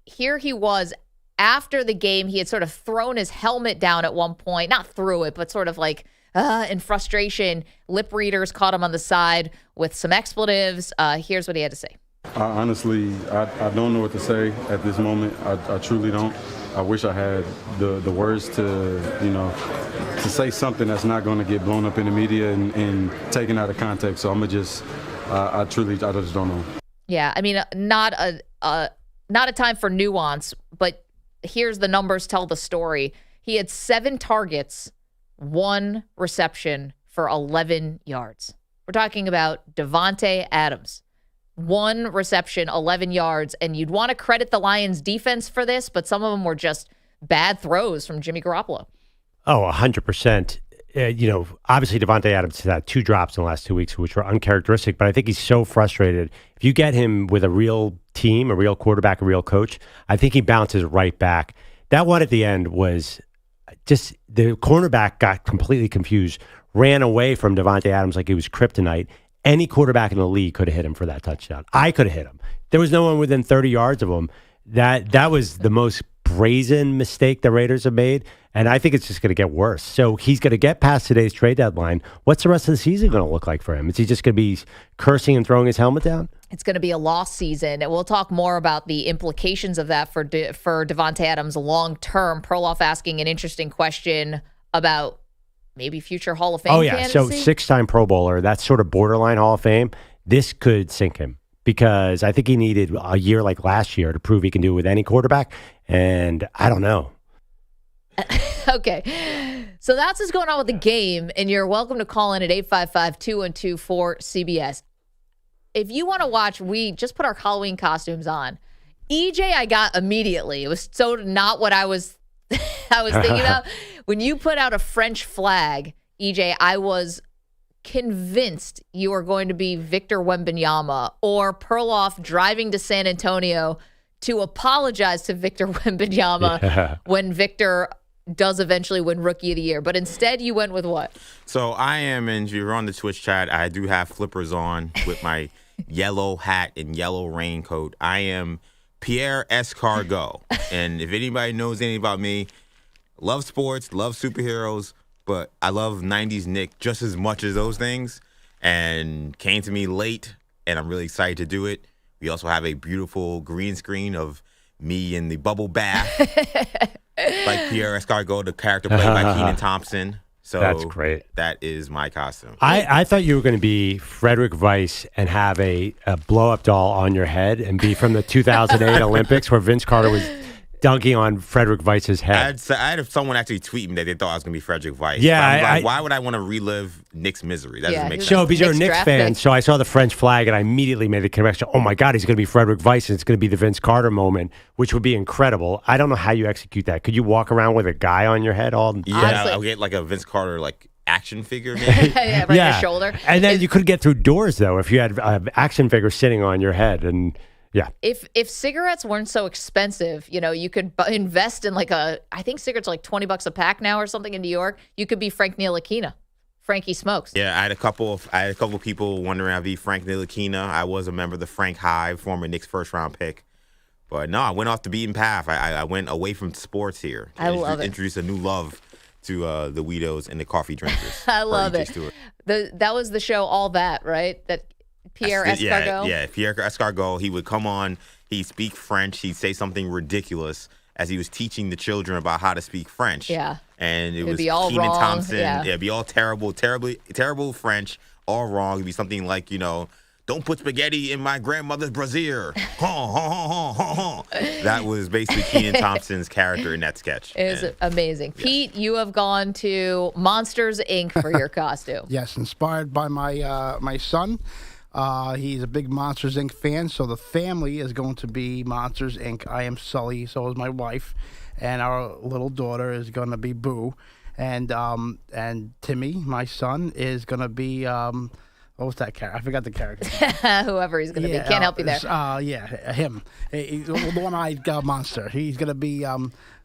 Here he was after the game. He had sort of thrown his helmet down at one point, not threw it, but sort of like in frustration. Lip readers caught him on the side with some expletives. Here's what he had to say. Honestly, I don't know what to say at this moment. I truly don't. I wish I had the words to say something that's not going to get blown up in the media and taken out of context. So I'm going to just, I just don't know. Yeah, I mean, not a time for nuance, but here's the numbers tell the story. He had 7 targets, 1 reception for 11 yards. We're talking about Davante Adams. 1 reception, 11 yards, and you'd want to credit the Lions defense for this, but some of them were just bad throws from Jimmy Garoppolo. Oh, 100%. Obviously Davante Adams has had 2 drops in the last 2 weeks, which were uncharacteristic, but I think he's so frustrated. If you get him with a real team, a real quarterback, a real coach, I think he bounces right back. That one at the end was just, the cornerback got completely confused, ran away from Davante Adams like he was kryptonite. Any quarterback in the league could have hit him for that touchdown. I could have hit him. There was no one within 30 yards of him. That was the most brazen mistake the Raiders have made, and I think it's just going to get worse. So he's going to get past today's trade deadline. What's the rest of the season going to look like for him? Is he just going to be cursing and throwing his helmet down? It's going to be a lost season, and we'll talk more about the implications of that for Davante Adams long term. Perloff asking an interesting question about maybe future Hall of Fame candidacy? So 6-time Pro Bowler, that's sort of borderline Hall of Fame. This could sink him because I think he needed a year like last year to prove he can do it with any quarterback, and I don't know. Okay, so that's what's going on with the game, and you're welcome to call in at 855-212-4CBS. If you want to watch, we just put our Halloween costumes on. EJ I got immediately. It was so not what I was thinking about. When you put out a French flag, EJ, I was convinced you were going to be Victor Wembanyama or Perloff driving to San Antonio to apologize to Victor Wembanyama when Victor does eventually win Rookie of the Year. But instead, you went with what? So I am, and you're on the Twitch chat, I do have flippers on with my yellow hat and yellow raincoat. I am Pierre Escargot. And if anybody knows anything about me, love sports, love superheroes, but I love 90s Nick just as much as those things. And came to me late, and I'm really excited to do it. We also have a beautiful green screen of me in the bubble bath, like Pierre Escargot, the character played by Kenan Thompson. So that's great. That is my costume. I thought you were going to be Frederick Weiss and have a blow-up doll on your head and be from the 2008 Olympics where Vince Carter was dunking on Frederick Weiss's head. I had someone actually tweet me that they thought I was going to be Frederick Weiss. Yeah. Why would I want to relive Nick's misery? That doesn't make sense. So, because you're a Knicks fan, so I saw the French flag and I immediately made the connection. Oh my God, he's going to be Frederick Weiss and it's going to be the Vince Carter moment, which would be incredible. I don't know how you execute that. Could you walk around with a guy on your head all? Yeah, I'll get like a Vince Carter action figure, maybe. Yeah, right on your shoulder. And then you could get through doors though if you had an action figure sitting on your head and. Yeah. If cigarettes weren't so expensive, you could invest in I think cigarettes are like $20 a pack now or something in New York. You could be Frank Ntilikina. Frankie smokes. Yeah, I had a couple of people wondering I'd be Frank Ntilikina. I was a member of the Frank Hive, former Knicks first-round pick. But no, I went off the beaten path. I went away from sports here. I love it. Introduced a new love to the Weedos and the coffee drinkers. I love it. That was the show All That, right? That Pierre Escargot? Yeah, Pierre Escargot. He would come on, he'd speak French, he'd say something ridiculous as he was teaching the children about how to speak French. Yeah. And it was be all Kenan wrong. Thompson. Yeah. It'd be all terrible French, all wrong. It'd be something like, don't put spaghetti in my grandmother's brassiere. That was basically Kenan Thompson's character in that sketch. It was amazing. Yes. Pete, you have gone to Monsters, Inc. for your costume. Yes, inspired by my son. He's a big Monsters, Inc. fan, so the family is going to be Monsters, Inc. I am Sully, so is my wife, and our little daughter is going to be Boo. And Timmy, my son, is going to be, what was that character? I forgot the character. Whoever he's going to be. Can't help you there. Him. The one-eyed monster. He's going to be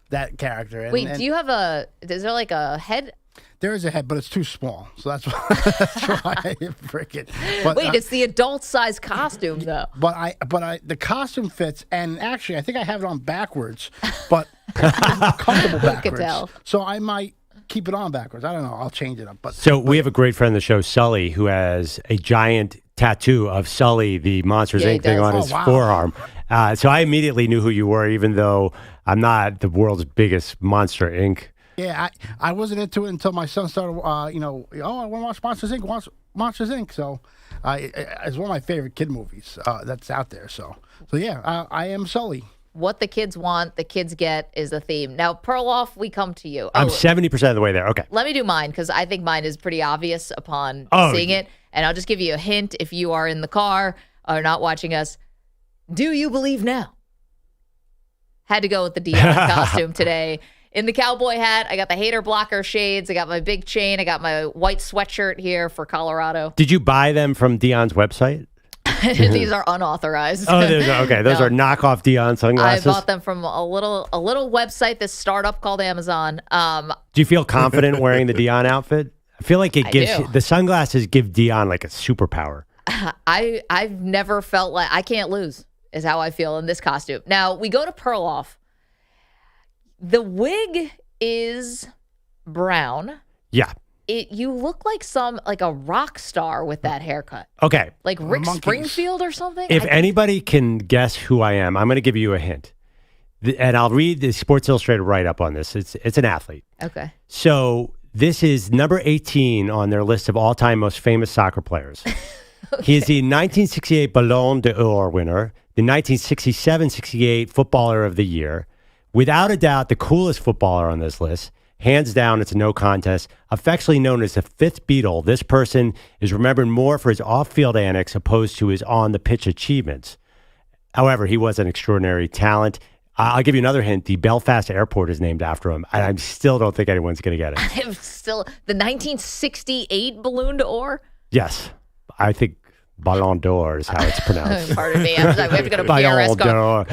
that character. And, Wait, do you have is there like a head? There is a head, but it's too small. So that's why I break it. But, wait, it's the adult-size costume, though. But the costume fits, and actually, I think I have it on backwards, but comfortable backwards. Could tell. So I might keep it on backwards. I don't know. I'll change it up. But we have a great friend of the show, Sully, who has a giant tattoo of Sully, the Monsters Inc. thing on his forearm. So I immediately knew who you were, even though I'm not the world's biggest Monster Inc. Yeah, I wasn't into it until my son started, I want to watch Monsters Inc. Watch Monsters Inc. So it's one of my favorite kid movies that's out there. So yeah, I am Sully. What the kids want, the kids get is the theme. Now, Perloff, we come to you. I'm 70% of the way there. Okay. Let me do mine because I think mine is pretty obvious upon seeing it. And I'll just give you a hint if you are in the car or not watching us. Do you believe now? Had to go with the Dion costume today. In the cowboy hat, I got the hater blocker shades. I got my big chain. I got my white sweatshirt here for Colorado. Did you buy them from Dion's website? These are unauthorized. Oh, okay. Those are knockoff Dion sunglasses. I bought them from a little website, this startup called Amazon. Do you feel confident wearing the Dion outfit? I feel like the sunglasses give Dion like a superpower. I've never felt like I can't lose is how I feel in this costume. Now we go to Perloff. The wig is brown. Yeah. You look like a rock star with that haircut. Okay. Like Rick Springfield or something? If anybody can guess who I am, I'm going to give you a hint. And I'll read the Sports Illustrated write-up on this. It's an athlete. Okay. So this is number 18 on their list of all-time most famous soccer players. Okay. He is the 1968 Ballon d'Or winner, the 1967-68 Footballer of the Year. Without a doubt, the coolest footballer on this list. Hands down, it's a no contest. Affectionately known as the fifth Beatle, this person is remembered more for his off-field antics opposed to his on-the-pitch achievements. However, he was an extraordinary talent. I'll give you another hint. The Belfast airport is named after him. I still don't think anyone's going to get it. I'm still the 1968 Ballon d'Or? Yes. I think Ballon d'Or is how it's pronounced. Pardon me. We have to go to Pierre Escargot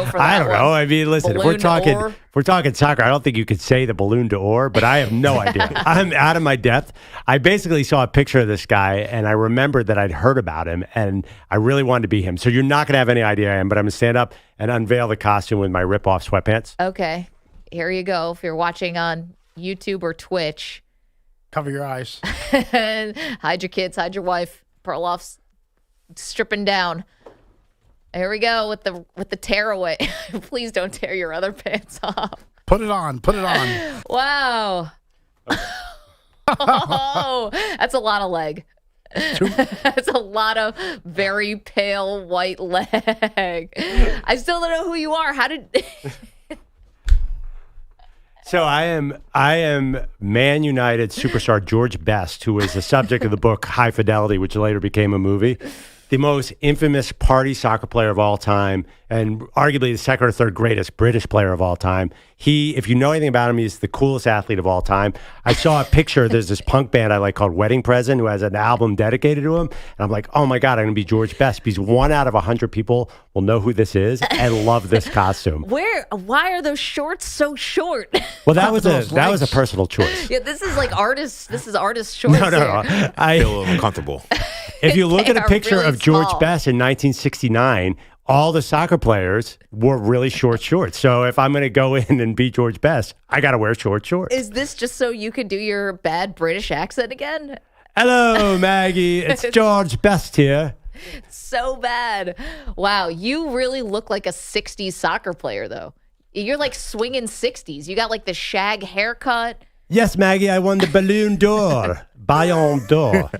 for that. I don't know. I mean, listen, if we're talking soccer, I don't think you could say the Ballon d'Or, but I have no idea. I'm out of my depth. I basically saw a picture of this guy, and I remembered that I'd heard about him, and I really wanted to be him. So you're not going to have any idea I am, but I'm going to stand up and unveil the costume with my rip-off sweatpants. Okay. Here you go. If you're watching on YouTube or Twitch. Cover your eyes. Hide your kids. Hide your wife. Perloff's stripping down. Here we go with the tear away. Please don't tear your other pants off. Put it on. Wow. Oh, that's a lot of leg. That's a lot of very pale white leg. I still don't know who you are. How did? So I am Man United superstar George Best, who was the subject of the book High Fidelity, which later became a movie. The most infamous party soccer player of all time, and arguably the second or third greatest British player of all time. He, if you know anything about him, he's the coolest athlete of all time. I saw a picture. There's this punk band I like called Wedding Present, who has an album dedicated to him. And I'm like, oh my God, I'm going to be George Best, because 1 out of 100 people will know who this is and love this costume. Why are those shorts so short? Well, that was a personal choice. Yeah, this is like artist shorts. No. I feel a little uncomfortable. If you look at a picture really of George small. Best in 1969, all the soccer players wore really short shorts. So if I'm going to go in and be George Best, I got to wear short shorts. Is this just so you can do your bad British accent again? Hello, Maggie. It's George Best here. So bad. Wow, you really look like a 60s soccer player, though. You're like swinging 60s. You got like the shag haircut. Yes, Maggie, I won the Ballon d'Or. Ballon d'Or.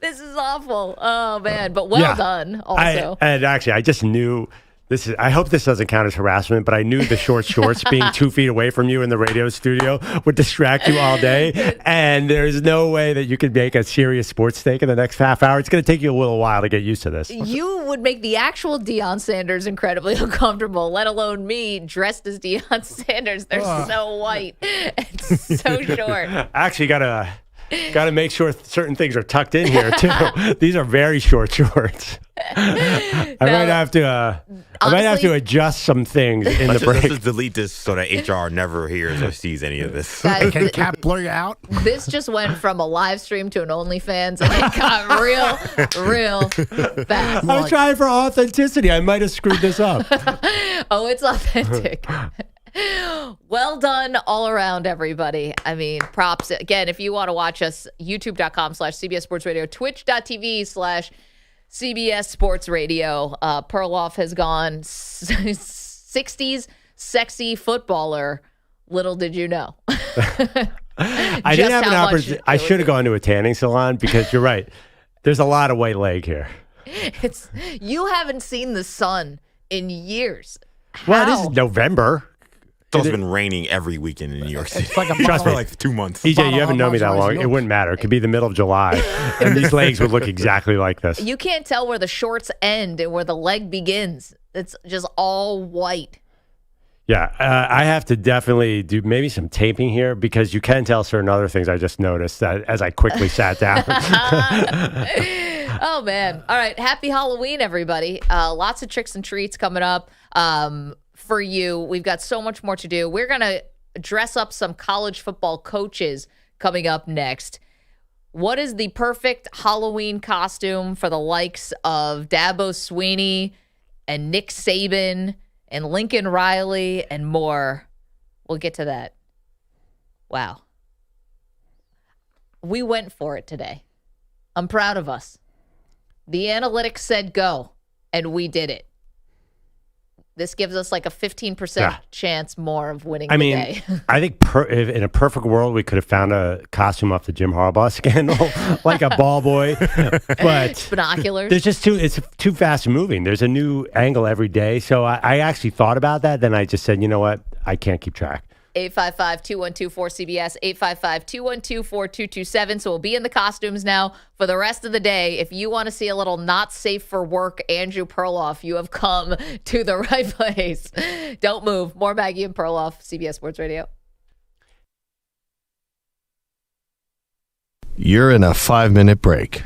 This is awful. Oh, man. But well done also. And actually, I just knew this is. I hope this doesn't count as harassment, but I knew the short shorts being 2 feet away from you in the radio studio would distract you all day. And there's no way that you could make a serious sports take in the next half hour. It's going to take you a little while to get used to this. You would make the actual Deion Sanders incredibly uncomfortable, let alone me dressed as Deion Sanders. They're so white and so short. Actually, got to make sure certain things are tucked in here too. These are very short shorts. I might have to adjust some things in the break. Let's just delete this so that HR never hears or sees any of this. Can Cap blur you out? This just went from a live stream to an OnlyFans, and it got real fast. I'm trying for authenticity. I might have screwed this up. Oh, it's authentic. Well done all around, everybody. I mean, props. Again, if you want to watch us, youtube.com/CBS Sports Radio, twitch.tv/CBS Sports Radio. Perloff has gone 60s sexy footballer. Little did you know. I didn't have an opportunity. I should have gone to a tanning salon because you're right. There's a lot of white leg here. You haven't seen the sun in years. Well, this is November. It's been raining every weekend in New York City. It's like Trust me, like 2 months. EJ, you haven't known me that long. It wouldn't matter. It could be the middle of July, and these legs would look exactly like this. You can't tell where the shorts end and where the leg begins. It's just all white. Yeah, I have to definitely do maybe some taping here because you can tell certain other things I just noticed that as I quickly sat down. Oh, man. All right. Happy Halloween, everybody. Lots of tricks and treats coming up. For you. We've got so much more to do. We're going to dress up some college football coaches coming up next. What is the perfect Halloween costume for the likes of Dabo Swinney and Nick Saban and Lincoln Riley and more? We'll get to that. Wow. We went for it today. I'm proud of us. The analytics said go, and we did it. This gives us like a 15% chance more of winning the day. I think if in a perfect world, we could have found a costume off the Jim Harbaugh scandal, like a ball boy. But binoculars. There's just it's too fast moving. There's a new angle every day. So I actually thought about that. Then I just said, you know what? I can't keep track. 855-212-4CBS, 855-212-4227. So we'll be in the costumes now for the rest of the day. If you want to see a little not safe for work Andrew Perloff, you have come to the right place. Don't move. More Maggie and Perloff, CBS Sports Radio. You're in a 5-minute break.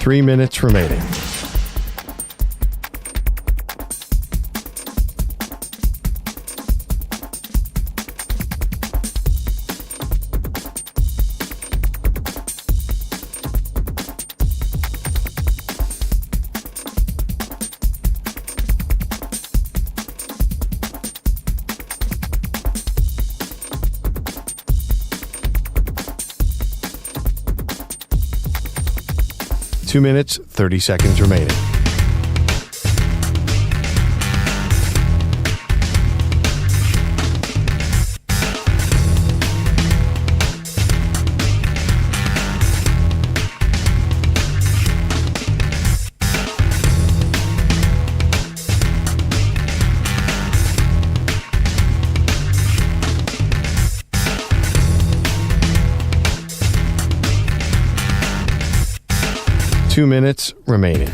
3 minutes remaining. Two minutes, 30 seconds remaining. Two minutes remaining.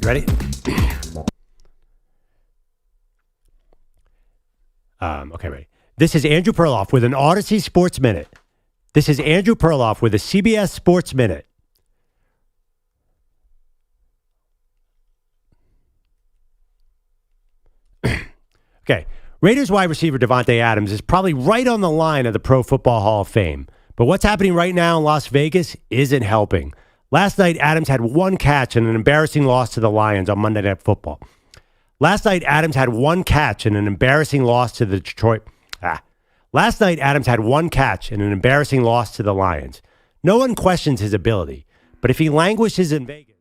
Ready? Okay, ready. This is Andrew Perloff with an Odyssey Sports Minute. This is Andrew Perloff with a CBS Sports Minute. Okay. Raiders wide receiver Davante Adams is probably right on the line of the Pro Football Hall of Fame. But what's happening right now in Las Vegas isn't helping. Last night, Adams had one catch in an embarrassing loss to the Lions on Monday Night Football. Last night, Adams had one catch in an embarrassing loss to the Detroit... Last night, Adams had one catch in an embarrassing loss to the Lions. No one questions his ability, but if he languishes in Vegas...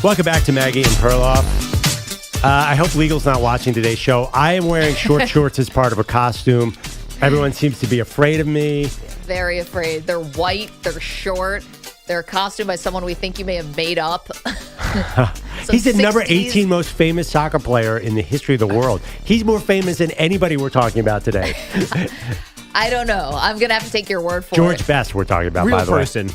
Welcome back to Maggie and Perloff. I hope Legal's not watching today's show. I am wearing short shorts as part of a costume. Everyone seems to be afraid of me. Very afraid. They're white. They're short. They're a costume by someone we think you may have made up. He's the number 18 most famous soccer player in the history of the world. He's more famous than anybody we're talking about today. I don't know. I'm going to have to take your word for it. George Best we're talking about, Real by the way. person.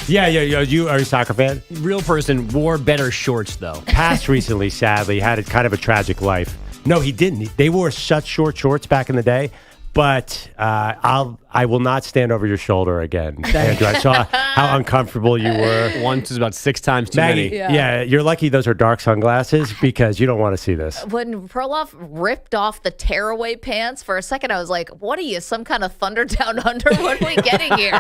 Yeah. You are a soccer fan? Real person wore better shorts, though. Passed recently, sadly. Had kind of a tragic life. No, he didn't. They wore such short shorts back in the day. But I will not stand over your shoulder again, Andrew. I saw how uncomfortable you were. Once is about 6 times too Maggie, many. Yeah, you're lucky those are dark sunglasses because you don't want to see this. When Perloff ripped off the tearaway pants, for a second I was like, what are you, some kind of Thunder Down Under? What are we getting here?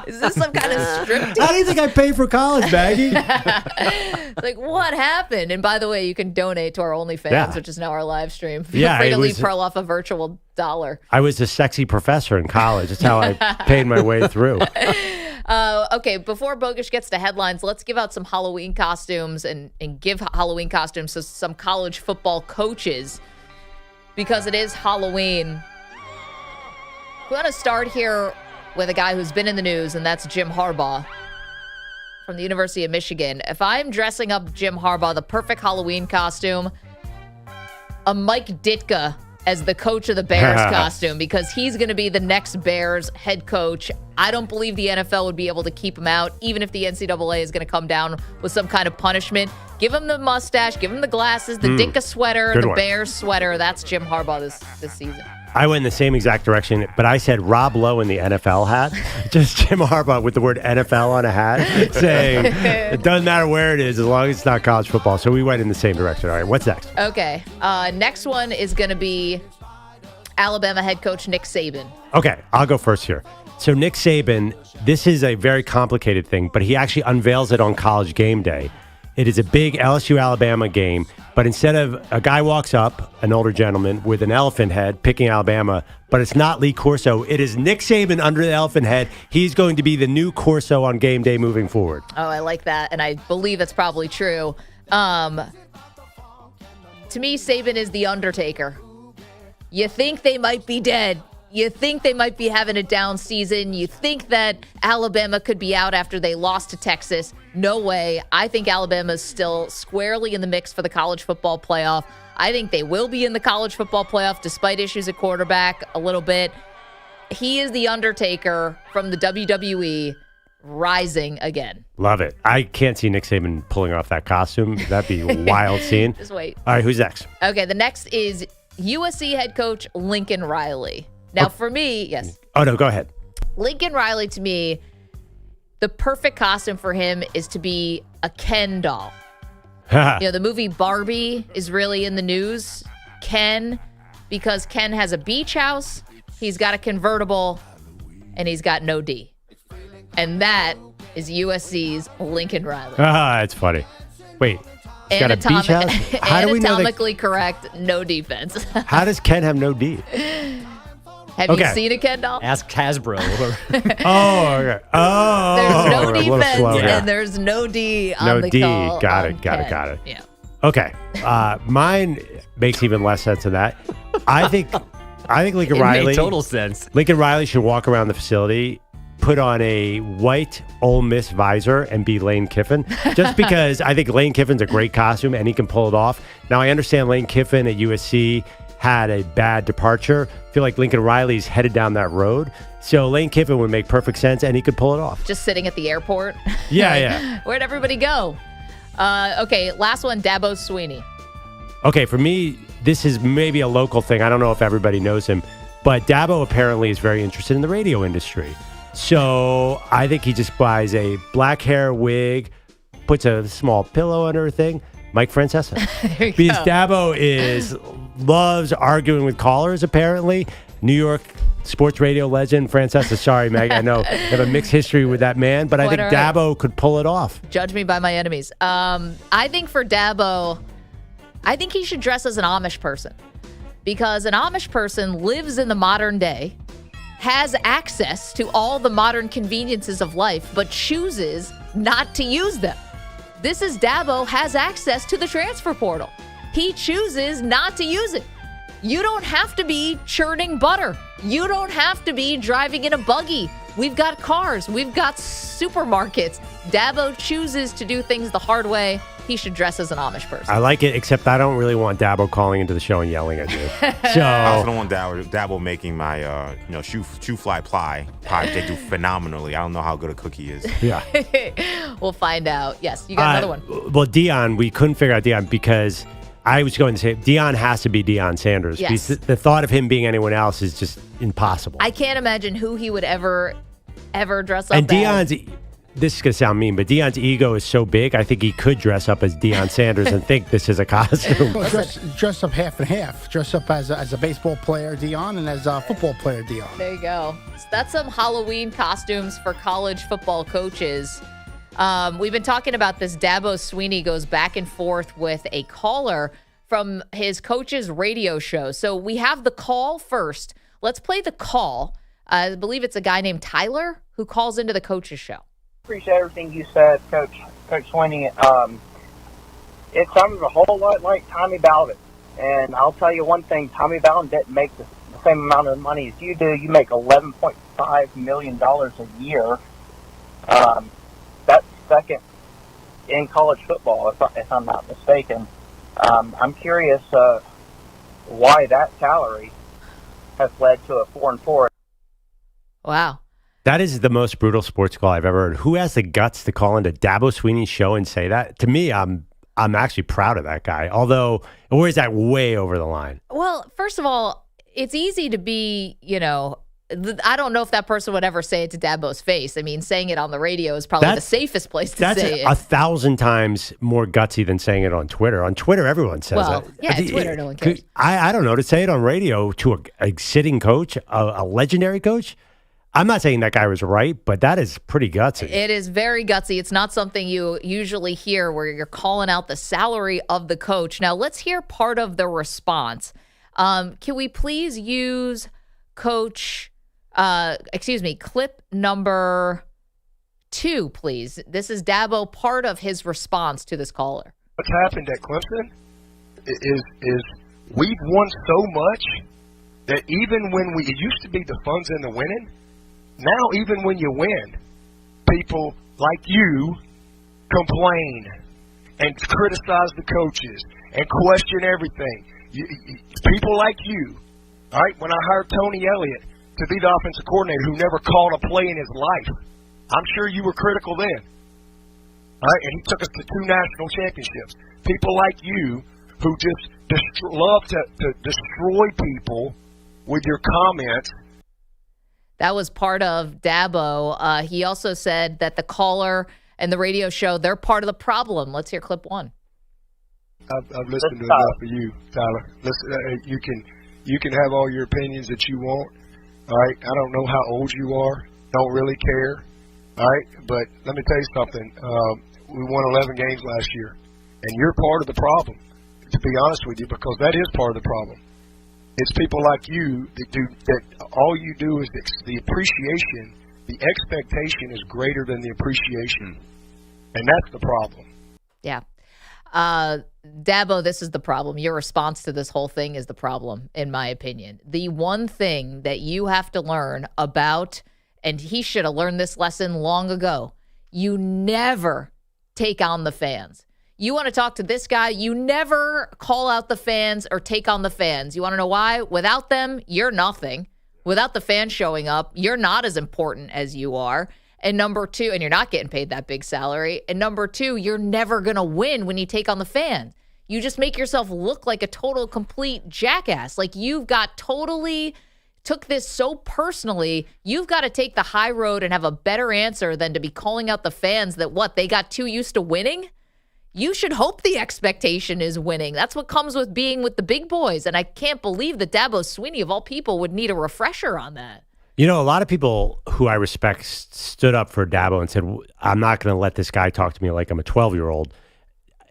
Is this some kind of striptease? How do you think I pay for college, Maggie? Like, what happened? And by the way, you can donate to our OnlyFans, which is now our live stream. Feel free to leave Perloff a virtual $1. I was a sexy professor in college. That's how I paid my way through. Okay, before Bogish gets to headlines, let's give out some Halloween costumes and give Halloween costumes to some college football coaches because it is Halloween. We want to start here with a guy who's been in the news, and that's Jim Harbaugh from the University of Michigan. If I'm dressing up Jim Harbaugh, the perfect Halloween costume, a Mike Ditka as the coach of the Bears costume because he's going to be the next Bears head coach. I don't believe the NFL would be able to keep him out, even if the NCAA is going to come down with some kind of punishment. Give him the mustache, give him the glasses, the Dinka sweater, the Bears sweater. That's Jim Harbaugh this season. I went in the same exact direction, but I said Rob Lowe in the NFL hat. Just Jim Harbaugh with the word NFL on a hat, saying it doesn't matter where it is as long as it's not college football. So we went in the same direction. All right, what's next? Okay. Next one is going to be Alabama head coach Nick Saban. Okay, I'll go first here. So Nick Saban, this is a very complicated thing, but he actually unveils it on College Game Day. It is a big LSU-Alabama game, but instead of a guy walks up, an older gentleman with an elephant head picking Alabama, but it's not Lee Corso. It is Nick Saban under the elephant head. He's going to be the new Corso on game day moving forward. Oh, I like that, and I believe that's probably true. To me, Saban is the Undertaker. You think they might be dead. You think they might be having a down season. You think that Alabama could be out after they lost to Texas. No way. I think Alabama is still squarely in the mix for the college football playoff. I think they will be in the college football playoff despite issues at quarterback a little bit. He is the Undertaker from the WWE rising again. Love it. I can't see Nick Saban pulling off that costume. That'd be a wild scene. Just wait. All right, who's next? Okay, the next is USC head coach Lincoln Riley. Now, for me, yes. Oh, no, go ahead. Lincoln Riley, to me, the perfect costume for him is to be a Ken doll. The movie Barbie is really in the news. Ken, because Ken has a beach house, he's got a convertible, and he's got no D. And that is USC's Lincoln Riley. It's funny. Wait. He's got a beach house? How do we know anatomically correct, no defense. How does Ken have no D? Have you seen a Ken doll? Ask Hasbro. Oh, okay. Oh. There's no defense and there's no D on the call. No D. Got it. Yeah. Okay. Mine makes even less sense than that. I think Lincoln Riley. It made total sense. Lincoln Riley should walk around the facility, put on a white Ole Miss visor, and be Lane Kiffin. Just because I think Lane Kiffin's a great costume and he can pull it off. Now, I understand Lane Kiffin at USC had a bad departure. I feel like Lincoln Riley's headed down that road. So Lane Kiffin would make perfect sense, and he could pull it off. Just sitting at the airport. Yeah. Where'd everybody go? Okay, last one, Dabo Swinney. Okay, for me, this is maybe a local thing. I don't know if everybody knows him, but Dabo apparently is very interested in the radio industry. So I think he just buys a black hair wig, puts a small pillow under her thing. Mike Francesa. Because Dabo loves arguing with callers, apparently. New York sports radio legend Francesa. Sorry, Meg. I know you have a mixed history with that man, but I think Dabo could pull it off. Judge me by my enemies. I think for Dabo, I think he should dress as an Amish person. Because an Amish person lives in the modern day, has access to all the modern conveniences of life, but chooses not to use them. This is Dabo has access to the transfer portal. He chooses not to use it. You don't have to be churning butter. You don't have to be driving in a buggy. We've got cars. We've got supermarkets. Dabo chooses to do things the hard way. He should dress as an Amish person. I like it, except I don't really want Dabo calling into the show and yelling at you. So I also don't want Dabo making my shoe fly pie. They do phenomenally. I don't know how good a cook he is. Yeah. We'll find out. Yes, you got another one. Well, Deion, we couldn't figure out Deion because I was going to say Deion has to be Deion Sanders. Yes. Because the thought of him being anyone else is just impossible. I can't imagine who he would ever dress up and as. This is going to sound mean, but Deion's ego is so big, I think he could dress up as Deion Sanders and think this is a costume. Well, dress up half and half. Dress up as a baseball player, Deion, and as a football player, Deion. There you go. So that's some Halloween costumes for college football coaches. We've been talking about this. Dabo Swinney goes back and forth with a caller from his coach's radio show. So we have the call first. Let's play the call. I believe it's a guy named Tyler who calls into the coach's show. Appreciate everything you said, Coach Swinney. It sounds a whole lot like Tommy Bowden. And I'll tell you one thing, Tommy Bowden didn't make the same amount of money as you do. You make $11.5 million a year. That's second in college football, if I'm not mistaken. I'm curious, why that salary has led to a 4-4. Wow. That is the most brutal sports call I've ever heard. Who has the guts to call into Dabo Swinney's show and say that? To me, I'm actually proud of that guy. Although, or is that way over the line? Well, first of all, it's easy to be, I don't know if that person would ever say it to Dabo's face. I mean, saying it on the radio is probably the safest place to say it. That's 1,000 times more gutsy than saying it on Twitter. On Twitter, everyone says it. Yeah, Twitter, no one cares. I don't know, to say it on radio to a sitting coach, a legendary coach, I'm not saying that guy was right, but that is pretty gutsy. It is very gutsy. It's not something you usually hear where you're calling out the salary of the coach. Now, let's hear part of the response. Can we please use clip number 2, please? This is Dabo, part of his response to this caller. What's happened at Clemson is we've won so much that even when it used to be the fun's in the winning, now even when you win, people like you complain and criticize the coaches and question everything. People like you, all right, when I hired Tony Elliott to be the offensive coordinator who never called a play in his life, I'm sure you were critical then. All right, and he took us to 2 national championships. People like you who just love to destroy people with your comments. That was part of Dabo. He also said that the caller and the radio show, they're part of the problem. Let's hear clip 1. I've listened to enough of you, Tyler. Listen, you can have all your opinions that you want. All right, I don't know how old you are. Don't really care. All right, but let me tell you something. We won 11 games last year, and you're part of the problem, to be honest with you, because that is part of the problem. It's people like you that all you do is the appreciation, the expectation is greater than the appreciation, and that's the problem. Yeah. Dabo, this is the problem. Your response to this whole thing is the problem, in my opinion. The one thing that you have to learn about, and he should have learned this lesson long ago, you never take on the fans. You want to talk to this guy, you never call out the fans or take on the fans. You want to know why? Without them, you're nothing. Without the fans showing up, you're not as important as you are. And number 2, and you're not getting paid that big salary. And number 2, you're never going to win when you take on the fans. You just make yourself look like a total, complete jackass. Like you've got totally took this so personally. You've got to take the high road and have a better answer than to be calling out the fans that they got too used to winning. You should hope the expectation is winning. That's what comes with being with the big boys. And I can't believe that Dabo Swinney, of all people, would need a refresher on that. You know, a lot of people who I respect stood up for Dabo and said, I'm not going to let this guy talk to me like I'm a 12-year-old.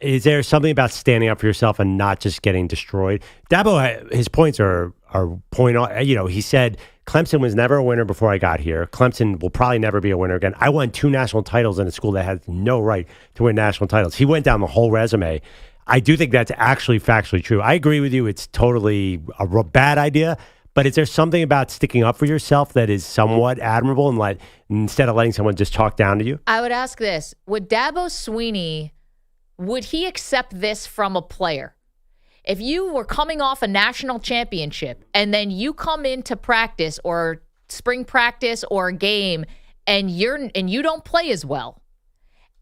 Is there something about standing up for yourself and not just getting destroyed? Dabo, his points are point on. You know, he said, Clemson was never a winner before I got here. Clemson will probably never be a winner again. I won 2 national titles in a school that has no right to win national titles. He went down the whole resume. I do think that's actually factually true. I agree with you. It's totally a bad idea. But is there something about sticking up for yourself that is somewhat admirable and instead of letting someone just talk down to you? I would ask this. Would Dabo Swinney, would he accept this from a player? If you were coming off a national championship and then you come into practice or spring practice or a game and you don't play as well,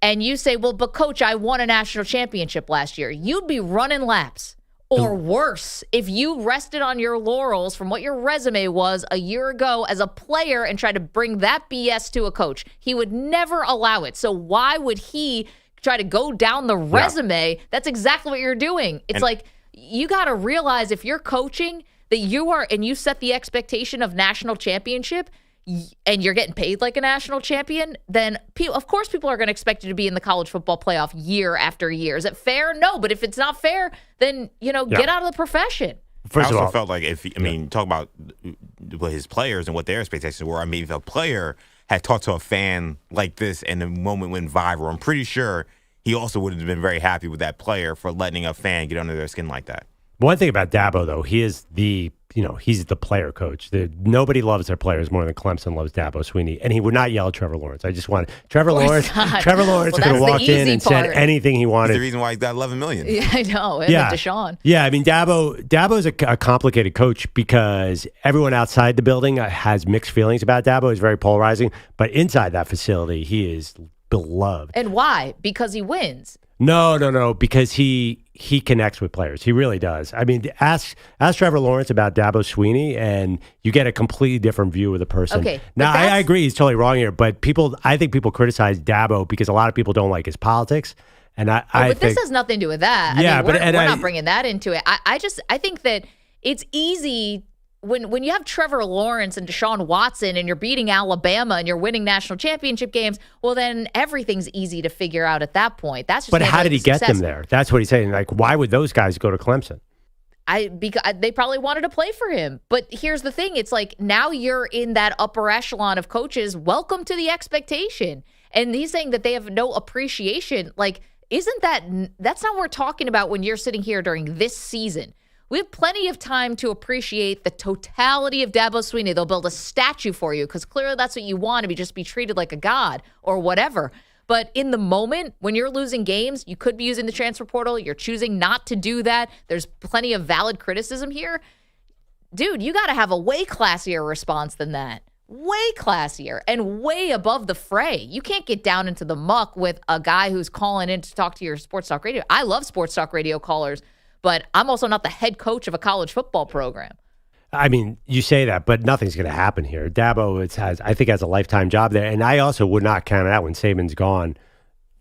and you say, well, but coach, I won a national championship last year, you'd be running laps. Or worse, if you rested on your laurels from what your resume was a year ago as a player and tried to bring that BS to a coach. He would never allow it. So why would he try to go down the resume? Yeah. That's exactly what you're doing. It's like you got to realize if you're coaching that you are and you set the expectation of national championship and you're getting paid like a national champion, then of course people are going to expect you to be in the college football playoff year after year. Is it fair? No. But if it's not fair, then, get out of the profession. First I also felt like talk about what his players and what their expectations were. I mean, if a player had talked to a fan like this and the moment went viral, I'm pretty sure he also would have been very happy with that player for letting a fan get under their skin like that. One thing about Dabo, though, he is he's the player coach. Nobody loves their players more than Clemson loves Dabo Swinney, and he would not yell at Trevor Lawrence. I just want Trevor Lawrence. Trevor Lawrence could have walked in and said anything he wanted. That's the reason why he's got $11 million. Yeah, I know. And Deshaun. Yeah, I mean Dabo's a complicated coach because everyone outside the building has mixed feelings about Dabo. He's very polarizing, but inside that facility, he is beloved. And why? Because he wins. No, because he connects with players. He really does. I mean, ask Trevor Lawrence about Dabo Swinney, and you get a completely different view of the person. Okay, now, I agree he's totally wrong here, but I think people criticize Dabo because a lot of people don't like his politics. And I but think, this has nothing to do with that. Yeah, I mean, we're not bringing that into it. I think that it's easy when you have Trevor Lawrence and Deshaun Watson and you're beating Alabama and you're winning national championship games, well, then everything's easy to figure out at that point. That's just. But how did he get them there? That's what he's saying. Like, why would those guys go to Clemson? Because they probably wanted to play for him. But here's the thing. It's like now you're in that upper echelon of coaches. Welcome to the expectation. And he's saying that they have no appreciation. Like, that's not what we're talking about when you're sitting here during this season. We have plenty of time to appreciate the totality of Dabo Swinney. They'll build a statue for you because clearly that's what you want, to just be treated like a god or whatever. But in the moment, when you're losing games, you could be using the transfer portal. You're choosing not to do that. There's plenty of valid criticism here. Dude, you got to have a way classier response than that. Way classier and way above the fray. You can't get down into the muck with a guy who's calling in to talk to your sports talk radio. I love sports talk radio callers, but I'm also not the head coach of a college football program. I mean, you say that, but nothing's going to happen here. Dabo I think has a lifetime job there, and I also would not count it out when Saban's gone.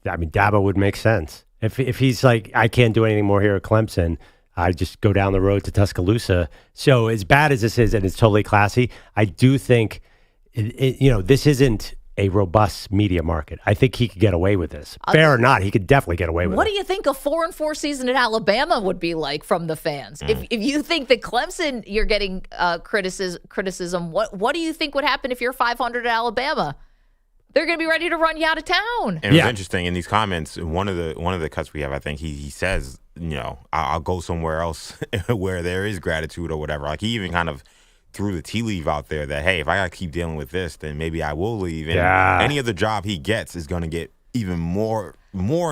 I mean, Dabo would make sense. If he's like, I can't do anything more here at Clemson, I just go down the road to Tuscaloosa. So as bad as this is, and it's totally classy, I do think, this isn't a robust media market. I think he could get away with this. Fair or not, he could definitely get away with it. What do you think a 4-4 season at Alabama would be like from the fans? If you think that Clemson, you're getting criticism, what do you think would happen if you're 500 at Alabama? They're going to be ready to run you out of town. And it's interesting in these comments. One of the cuts we have, I think he says, I'll go somewhere else where there is gratitude or whatever. Like he even kind of threw the tea leaf out there that, hey, if I got to keep dealing with this, then maybe I will leave. And any other job he gets is going to get even more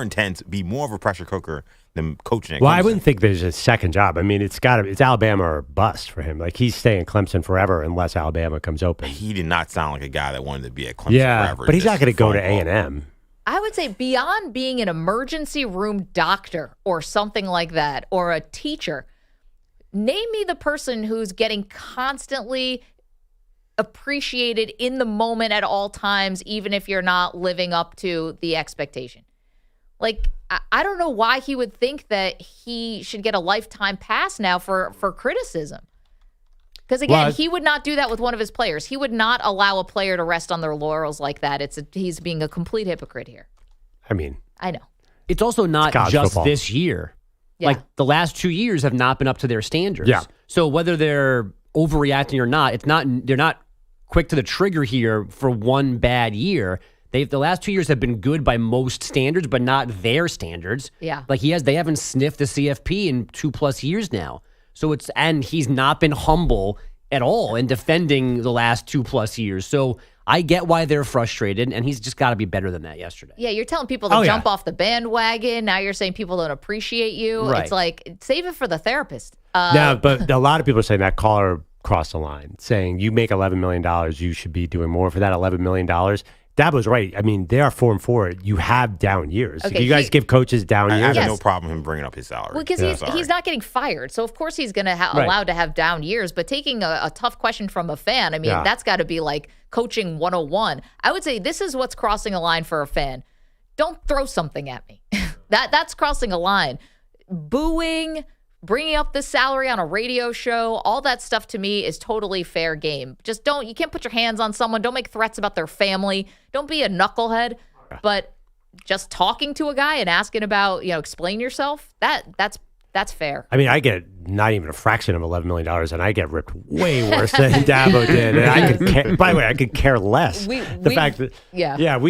intense, be more of a pressure cooker than coaching at Clemson. I wouldn't think there's a second job. I mean, it's Alabama or bust for him. Like he's staying at Clemson forever unless Alabama comes open. He did not sound like a guy that wanted to be at Clemson forever. But he's not going to go to A&M. I would say beyond being an emergency room doctor or something like that, or a teacher, name me the person who's getting constantly appreciated in the moment at all times, even if you're not living up to the expectation. Like, I don't know why he would think that he should get a lifetime pass now for criticism. Because, again, he would not do that with one of his players. He would not allow a player to rest on their laurels like that. He's being a complete hypocrite here. I mean, I know. It's also not just football. this year. Yeah. Like the last 2 years have not been up to their standards. Yeah. So whether they're overreacting or not, they're not quick to the trigger here for one bad year. The last 2 years have been good by most standards, but not their standards. Yeah. Like they haven't sniffed the CFP in 2+ years now. So and he's not been humble at all in defending the last 2+ years. So I get why they're frustrated, and he's just got to be better than that yesterday. Yeah, you're telling people to jump off the bandwagon. Now you're saying people don't appreciate you. Right. It's like, save it for the therapist. No, but a lot of people are saying that caller crossed the line, saying you make $11 million, you should be doing more for that $11 million. Dabo's right. I mean, they are 4-4. You have down years. Okay, if you guys give coaches down years. I have no problem him bringing up his salary. Well, because he's not getting fired. So, of course, he's going to allowed to have down years. But taking a tough question from a fan, I mean, that's got to be like coaching 101. I would say this is what's crossing a line for a fan. Don't throw something at me. That's crossing a line. Booing, bringing up the salary on a radio show, all that stuff to me is totally fair game. Just you can't put your hands on someone. Don't make threats about their family. Don't be a knucklehead. But just talking to a guy and asking about, explain yourself, that's fair. I mean, I get not even a fraction of $11 million, and I get ripped way worse than Dabo did. And by the way, I could care less. We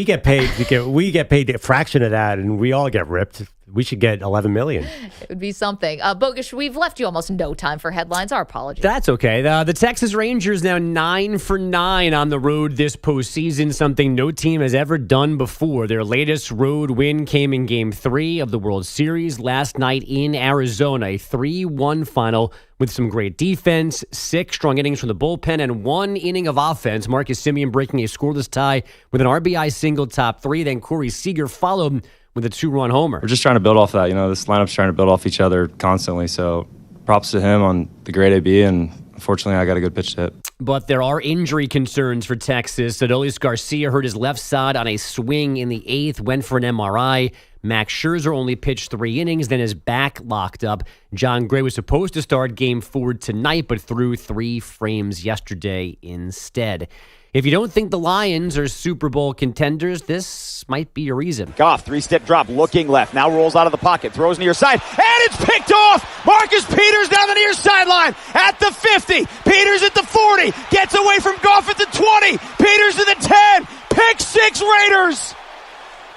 get paid a fraction of that, and we all get ripped. We should get $11 million. It would be something. Bogusch, we've left you almost no time for headlines. Our apologies. That's okay. The Texas Rangers now 9 for 9 on the road this postseason, something no team has ever done before. Their latest road win came in Game 3 of the World Series last night in Arizona, a 3-1 final with some great defense, 6 strong innings from the bullpen, and 1 inning of offense. Marcus Semien breaking a scoreless tie with an RBI single top 3. Then Corey Seager followed with a 2-run homer. We're just trying to build off that. This lineup's trying to build off each other constantly. So props to him on the great AB, and unfortunately, I got a good pitch to hit. But there are injury concerns for Texas. Adolis Garcia hurt his left side on a swing in the 8th, went for an MRI. Max Scherzer only pitched 3 innings, then his back locked up. John Gray was supposed to start Game 4 tonight, but threw 3 frames yesterday instead. If you don't think the Lions are Super Bowl contenders, this might be a reason. Goff, 3-step drop, looking left, now rolls out of the pocket, throws near side, and it's picked off! Marcus Peters down the near sideline at the 50. Peters at the 40, gets away from Goff at the 20. Peters at the 10, pick 6 Raiders!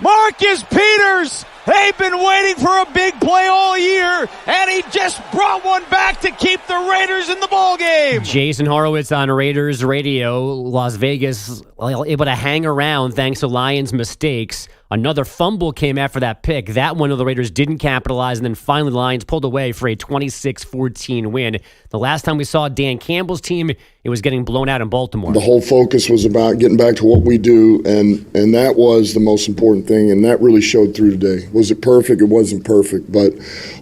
Marcus Peters! They've been waiting for a big play all year, and he just brought one back to keep the Raiders in the ballgame. Jason Horowitz on Raiders Radio, Las Vegas, able to hang around thanks to Lions' mistakes. Another fumble came after that pick. That one of the Raiders didn't capitalize, and then finally the Lions pulled away for a 26-14 win. The last time we saw Dan Campbell's team, it was getting blown out in Baltimore. The whole focus was about getting back to what we do, and that was the most important thing, and that really showed through today. Was it perfect? It wasn't perfect, but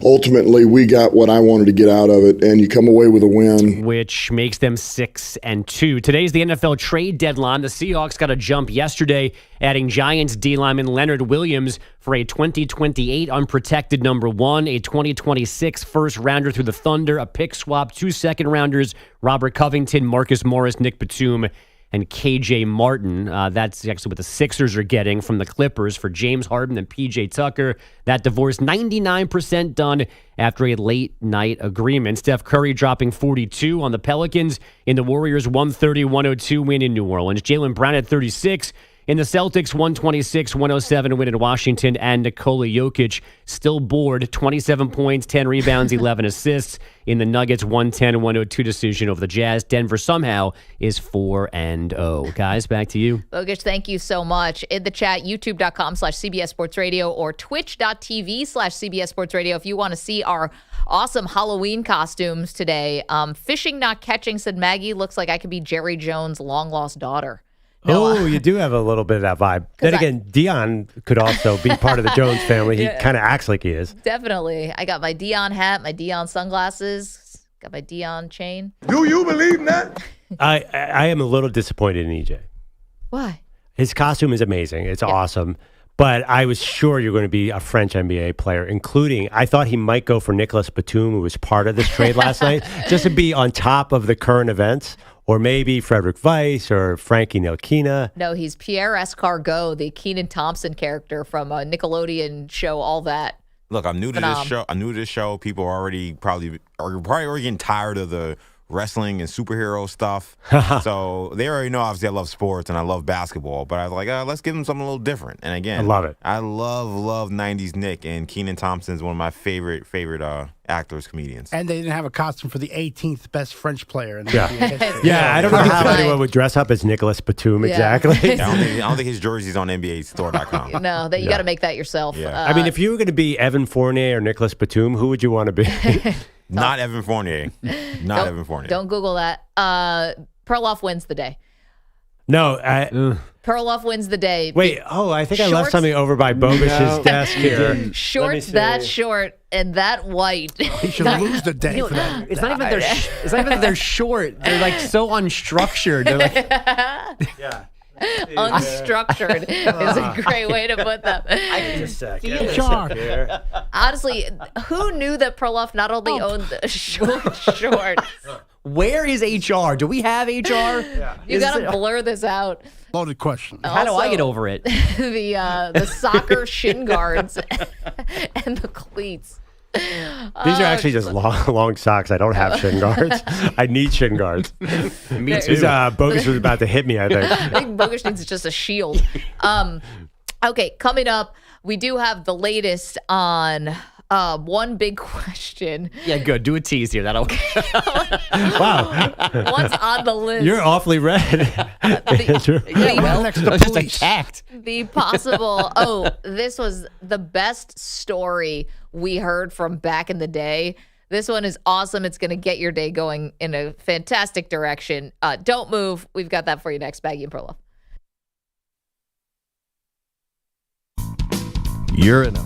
ultimately we got what I wanted to get out of it, and you come away with a win. Which makes them 6-2. Today's the NFL trade deadline. The Seahawks got a jump yesterday, adding Giants D lineman Leonard Williams for a 2028 unprotected number 1, a 2026 first rounder through the Thunder, a pick swap, 2 second rounders, Robert Covington, Marcus Morris, Nick Batum, and KJ Martin. That's actually what the Sixers are getting from the Clippers for James Harden and PJ Tucker. That divorce 99% done after a late night agreement. Steph Curry dropping 42 on the Pelicans in the Warriors' 130-102 win in New Orleans. Jaylen Brown at 36. In the Celtics, 126-107 win in Washington, and Nikola Jokic still bored, 27 points, 10 rebounds, 11 assists. In the Nuggets, 110-102 decision over the Jazz. Denver somehow is 4-0. Guys, back to you. Bogusch, thank you so much. In the chat, youtube.com/CBS Sports Radio or twitch.tv/CBS Sports Radio if you want to see our awesome Halloween costumes today. Fishing, not catching, said Maggie. Looks like I could be Jerry Jones' long-lost daughter. No, you do have a little bit of that vibe. Then again, Dion could also be part of the Jones family. He kind of acts like he is. Definitely. I got my Dion hat, my Dion sunglasses, got my Dion chain. Do you believe that? I am a little disappointed in EJ. Why? His costume is amazing. It's awesome. But I was sure you're going to be a French NBA player, including, I thought he might go for Nicolas Batum, who was part of this trade last night, just to be on top of the current events. Or maybe Frederick Weiss or Frankie Ntilikina. No, he's Pierre Escargot, the Kenan Thompson character from a Nickelodeon show, all that. Look, I'm new to this show. I'm new to this show. People are probably already getting tired of the wrestling and superhero stuff. So they already know, obviously, I love sports and I love basketball. But I was like, let's give them something a little different. And again, I love it. I love 90s Nick, and Kenan Thompson's one of my favorite actors, comedians. And they didn't have a costume for the 18th best French player in the NBA history. Yeah, I don't know how anyone would dress up as Nicolas Batum exactly. I don't think his jersey's on NBAstore.com. No, you got to make that yourself. Yeah. I mean, if you were going to be Evan Fournier or Nicolas Batum, who would you want to be? Not Evan Fournier. Evan Fournier. Don't Google that. Perloff wins the day. No. Perloff wins the day. Wait, I think I left something over by Bogusch's desk here. Shorts that short and that white. He should lose the day for that. It's not even that they're short. They're like so unstructured. They're like, unstructured is a great way to put them. Honestly, who knew that Perloff not only owned the shorts? Where is HR? Do we have HR? You got to blur this out. Loaded question. How do I get over it? The soccer shin guards and the cleats. These are actually just long socks. I don't have shin guards. I need shin guards. Me too. Bogusch was about to hit me, I think. I think Bogusch needs just a shield. Okay, coming up, we do have the latest on one big question. Yeah, good. Do a tease here. That'll. Wow. What's on the list? You're awfully red. Next to just police. attacked. The possible. This was the best story we heard from back in the day. This one is awesome. It's going to get your day going in a fantastic direction. Don't move. We've got that for you next. Maggie and Perloff. You're enough.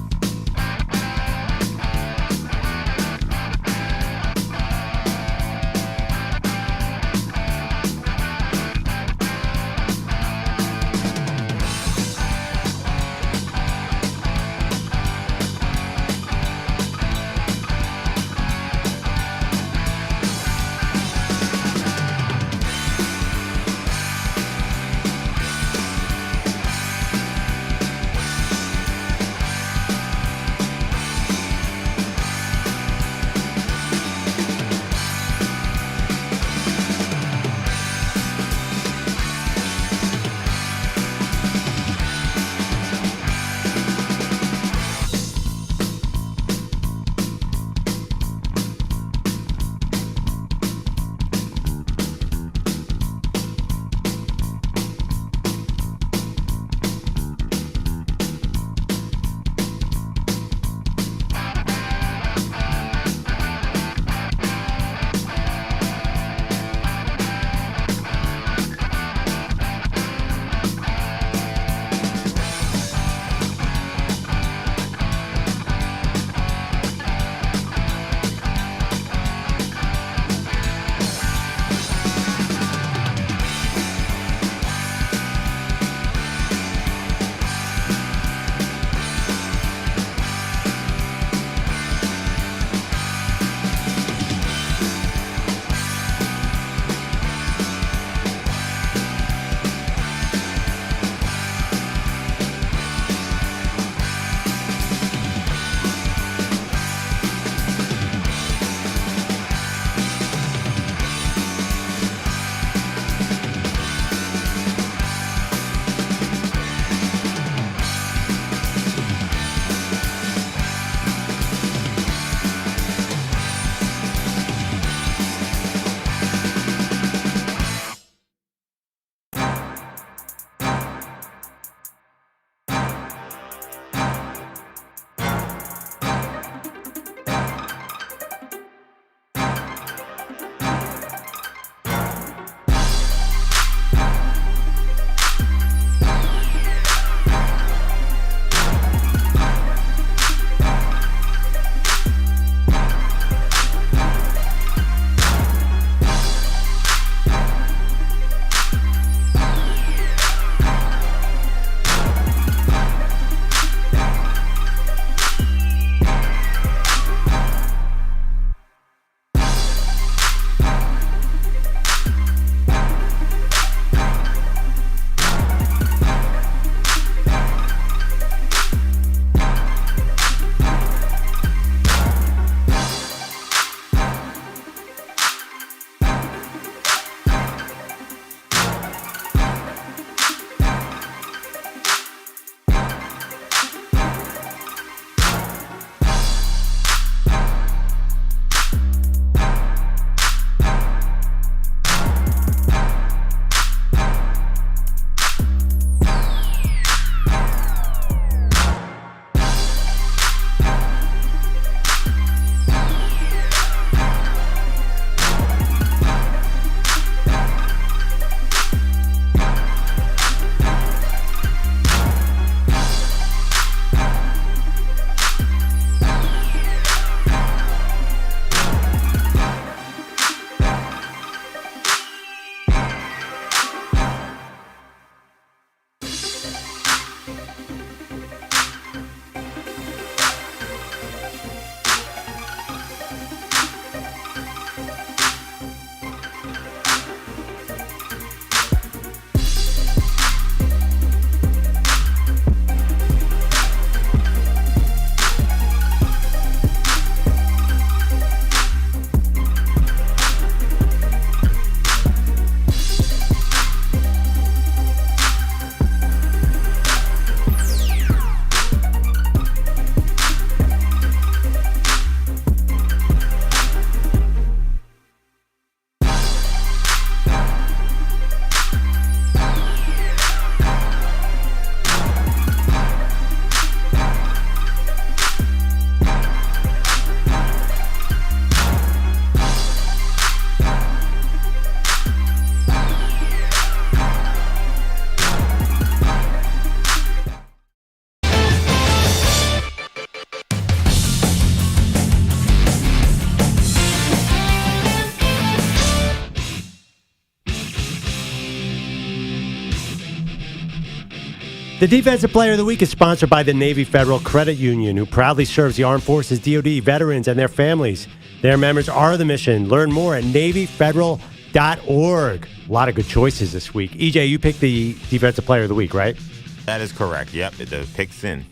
The Defensive Player of the Week is sponsored by the Navy Federal Credit Union, who proudly serves the Armed Forces, DoD, veterans, and their families. Their members are the mission. Learn more at NavyFederal.org. A lot of good choices this week. EJ, you picked the Defensive Player of the Week, right? That is correct. Yep, the pick's in.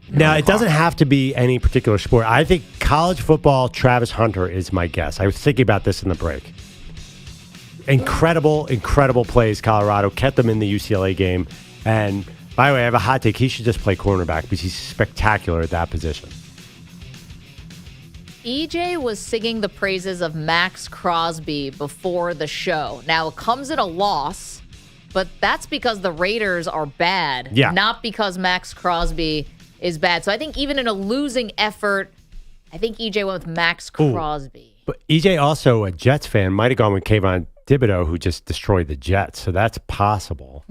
Now, it doesn't have to be any particular sport. I think college football, Travis Hunter is my guess. I was thinking about this in the break. Incredible plays, Colorado. Kept them in the UCLA game. And, by the way, I have a hot take. He should just play cornerback because he's spectacular at that position. EJ was singing the praises of Max Crosby before the show. Now, it comes at a loss, but that's because the Raiders are bad, not because Max Crosby is bad. So I think even in a losing effort, I think EJ went with Max Crosby. Ooh. But EJ, also a Jets fan, might have gone with Kayvon Thibodeau, who just destroyed the Jets. So that's possible.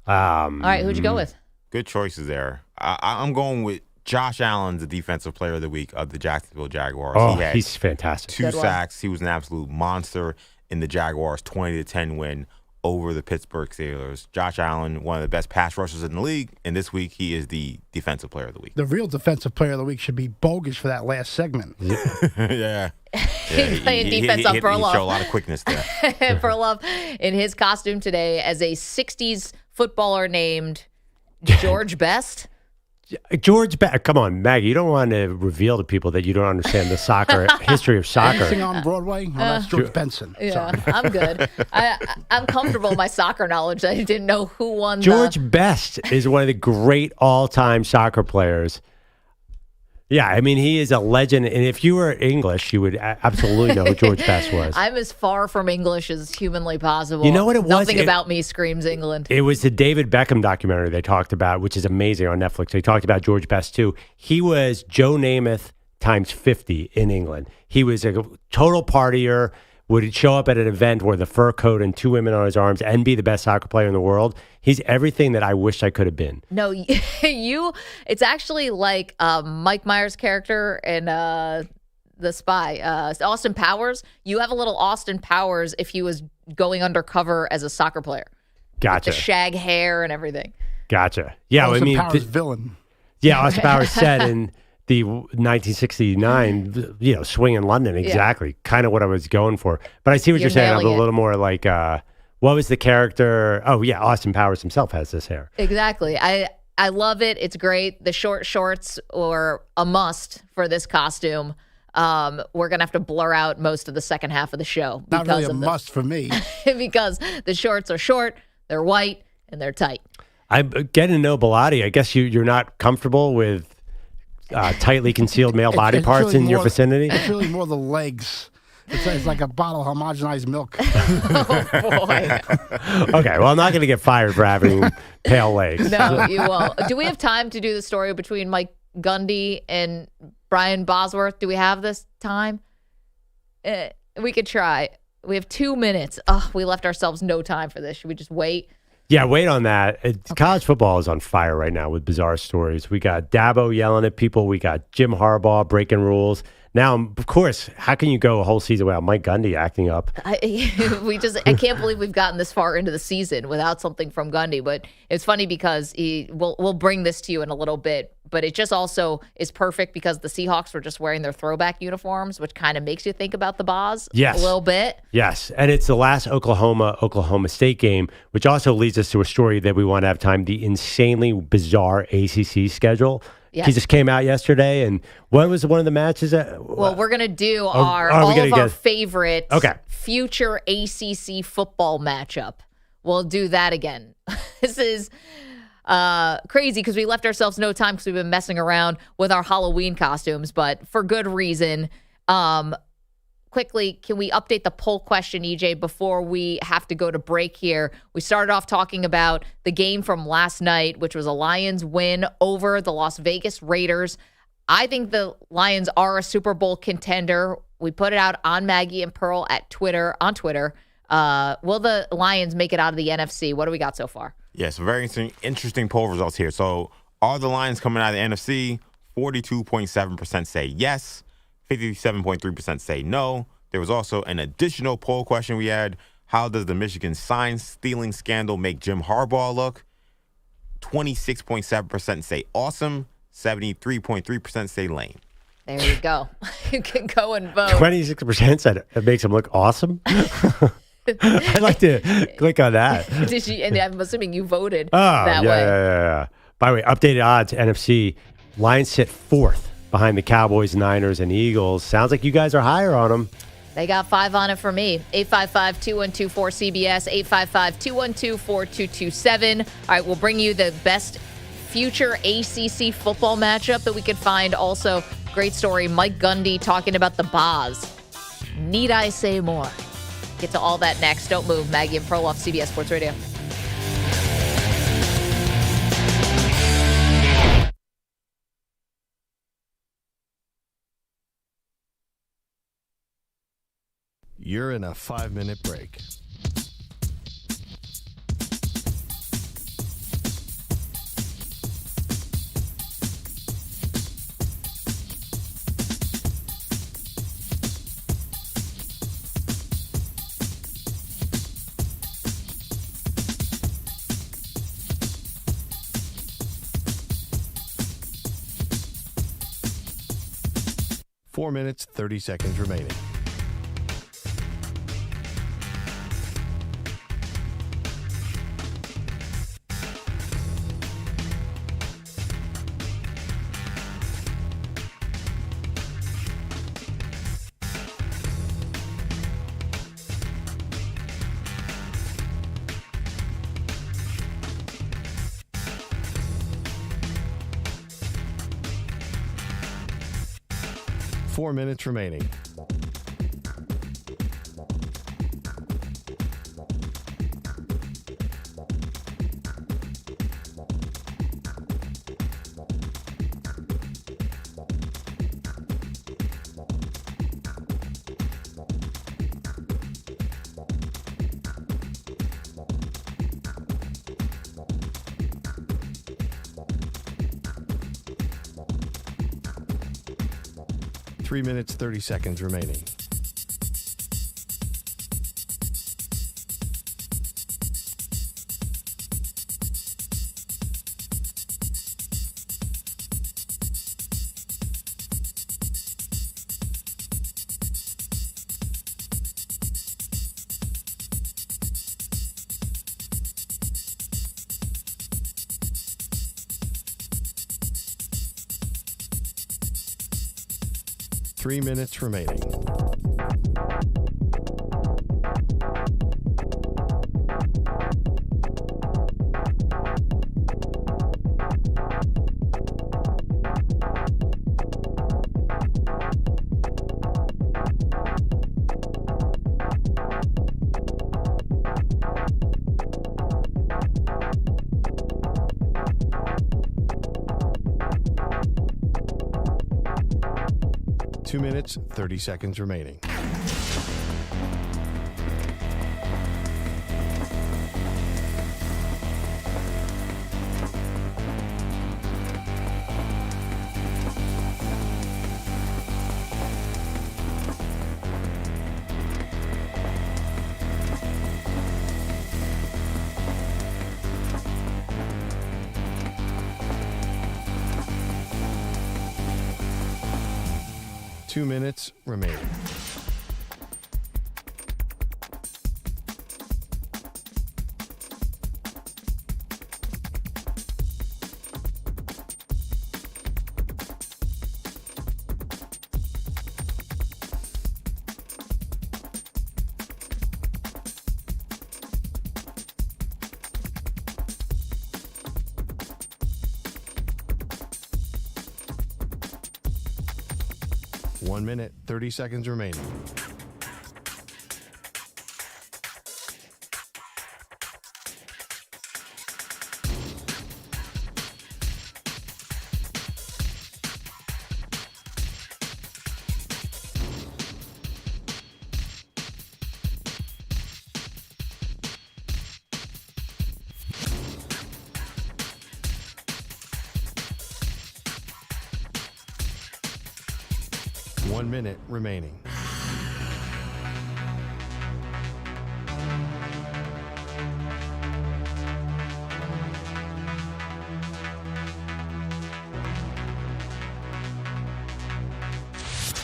All right, who'd you go with? Good choices there. I'm going with Josh Allen, the Defensive Player of the Week of the Jacksonville Jaguars. Oh, he's fantastic. 2 sacks. He was an absolute monster in the Jaguars' 20-10 win over the Pittsburgh Steelers. Josh Allen, one of the best pass rushers in the league, and this week he is the Defensive Player of the Week. The real Defensive Player of the Week should be Bogus for that last segment. Yeah. He's playing defense on Perloff. He showed a lot of quickness there. Perloff in his costume today as a 60s footballer named George Best. George Best. Come on, Maggie. You don't want to reveal to people that you don't understand the soccer history of soccer. Anything on Broadway? Oh, that's George Benson. Yeah, sorry. I'm good. I'm comfortable with my soccer knowledge. I didn't know who won. George Best is one of the great all-time soccer players. Yeah, I mean, he is a legend. And if you were English, you would absolutely know who George Best was. I'm as far from English as humanly possible. You know what it was? Nothing about me screams England. It was the David Beckham documentary they talked about, which is amazing on Netflix. They talked about George Best, too. He was Joe Namath times 50 in England. He was a total partier, would show up at an event with a fur coat and 2 women on his arms and be the best soccer player in the world. He's everything that I wish I could have been. No, it's actually like Mike Myers' character in The Spy, Austin Powers. You have a little Austin Powers if he was going undercover as a soccer player. Gotcha. With the shag hair and everything. Gotcha. Yeah, Austin Powers villain. Yeah, Austin Powers said in the 1969, swing in London. Exactly. Kind of what I was going for. But I see what you're saying. I'm a little more like, what was the character? Oh, yeah, Austin Powers himself has this hair. Exactly. I love it. It's great. The short shorts were a must for this costume. We're going to have to blur out most of the second half of the show. Not really a must for me. Because the shorts are short, they're white, and they're tight. I'm getting to know Bilotti. I guess you're not comfortable with tightly concealed male body parts really in your vicinity? It's really more the legs. It's like a bottle of homogenized milk. Oh, boy. Okay, well, I'm not going to get fired for having pale legs. No, you won't. Do we have time to do the story between Mike Gundy and Brian Bosworth? Do we have this time? We could try. We have 2 minutes. Oh, we left ourselves no time for this. Should we just wait? Yeah, wait on that. College football is on fire right now with bizarre stories. We got Dabo yelling at people. We got Jim Harbaugh breaking rules. Now, of course, how can you go a whole season without Mike Gundy acting up? I can't believe we've gotten this far into the season without something from Gundy. But it's funny because we'll bring this to you in a little bit. But it just also is perfect because the Seahawks were just wearing their throwback uniforms, which kind of makes you think about the Boz a little bit. Yes, and it's the last Oklahoma State game, which also leads us to a story that we want to have time, the insanely bizarre ACC schedule. Yes. He just came out yesterday, and what was one of the matches? Well, we're going to do our favorite future ACC football matchup. We'll do that again. This is crazy because we left ourselves no time because we've been messing around with our Halloween costumes, but for good reason. Quickly, can we update the poll question, EJ, before we have to go to break here? We started off talking about the game from last night, which was a Lions win over the Las Vegas Raiders. I think the Lions are a Super Bowl contender. We put it out on Maggie and Pearl on Twitter. Will the Lions make it out of the NFC? What do we got so far? Yes, very interesting poll results here. So are the Lions coming out of the NFC? 42.7% say yes. 57.3% say no. There was also an additional poll question we had. How does the Michigan sign stealing scandal make Jim Harbaugh look? 26.7% say awesome, 73.3% say lame. There you go. You can go and vote. 26% said it makes them look awesome. I'd like to click on that. Did you? And I'm assuming you voted Oh, that way. Yeah. By the way, updated odds, NFC. Lions sit 4th behind the Cowboys, Niners, and Eagles. Sounds like you guys are higher on them. They got 5 on it for me. 855-212-4CBS, 855-212-4227. All right, we'll bring you the best future ACC football matchup that we could find. Also, great story, Mike Gundy talking about the Boz. Need I say more? Get to all that next. Don't move. Maggie and Perloff, CBS Sports Radio. You're in a 5-minute break. Four minutes, 30 seconds remaining. Four minutes remaining. Three minutes, 30 seconds remaining. Three minutes remaining. Two minutes, 30 seconds remaining. Two minutes remaining. One minute, 30 seconds remaining. One minute remaining.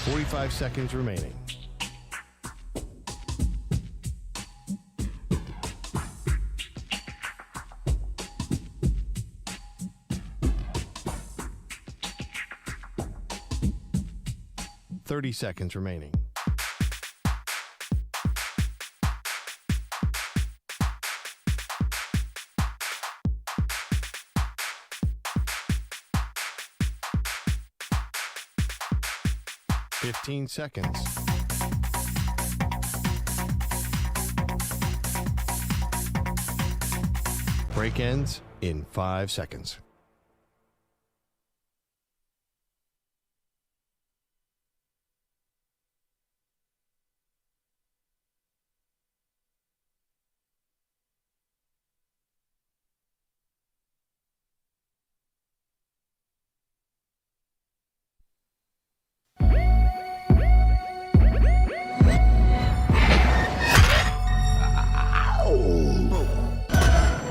45 seconds remaining. Seconds remaining. Fifteen seconds. Break ends in 5 seconds.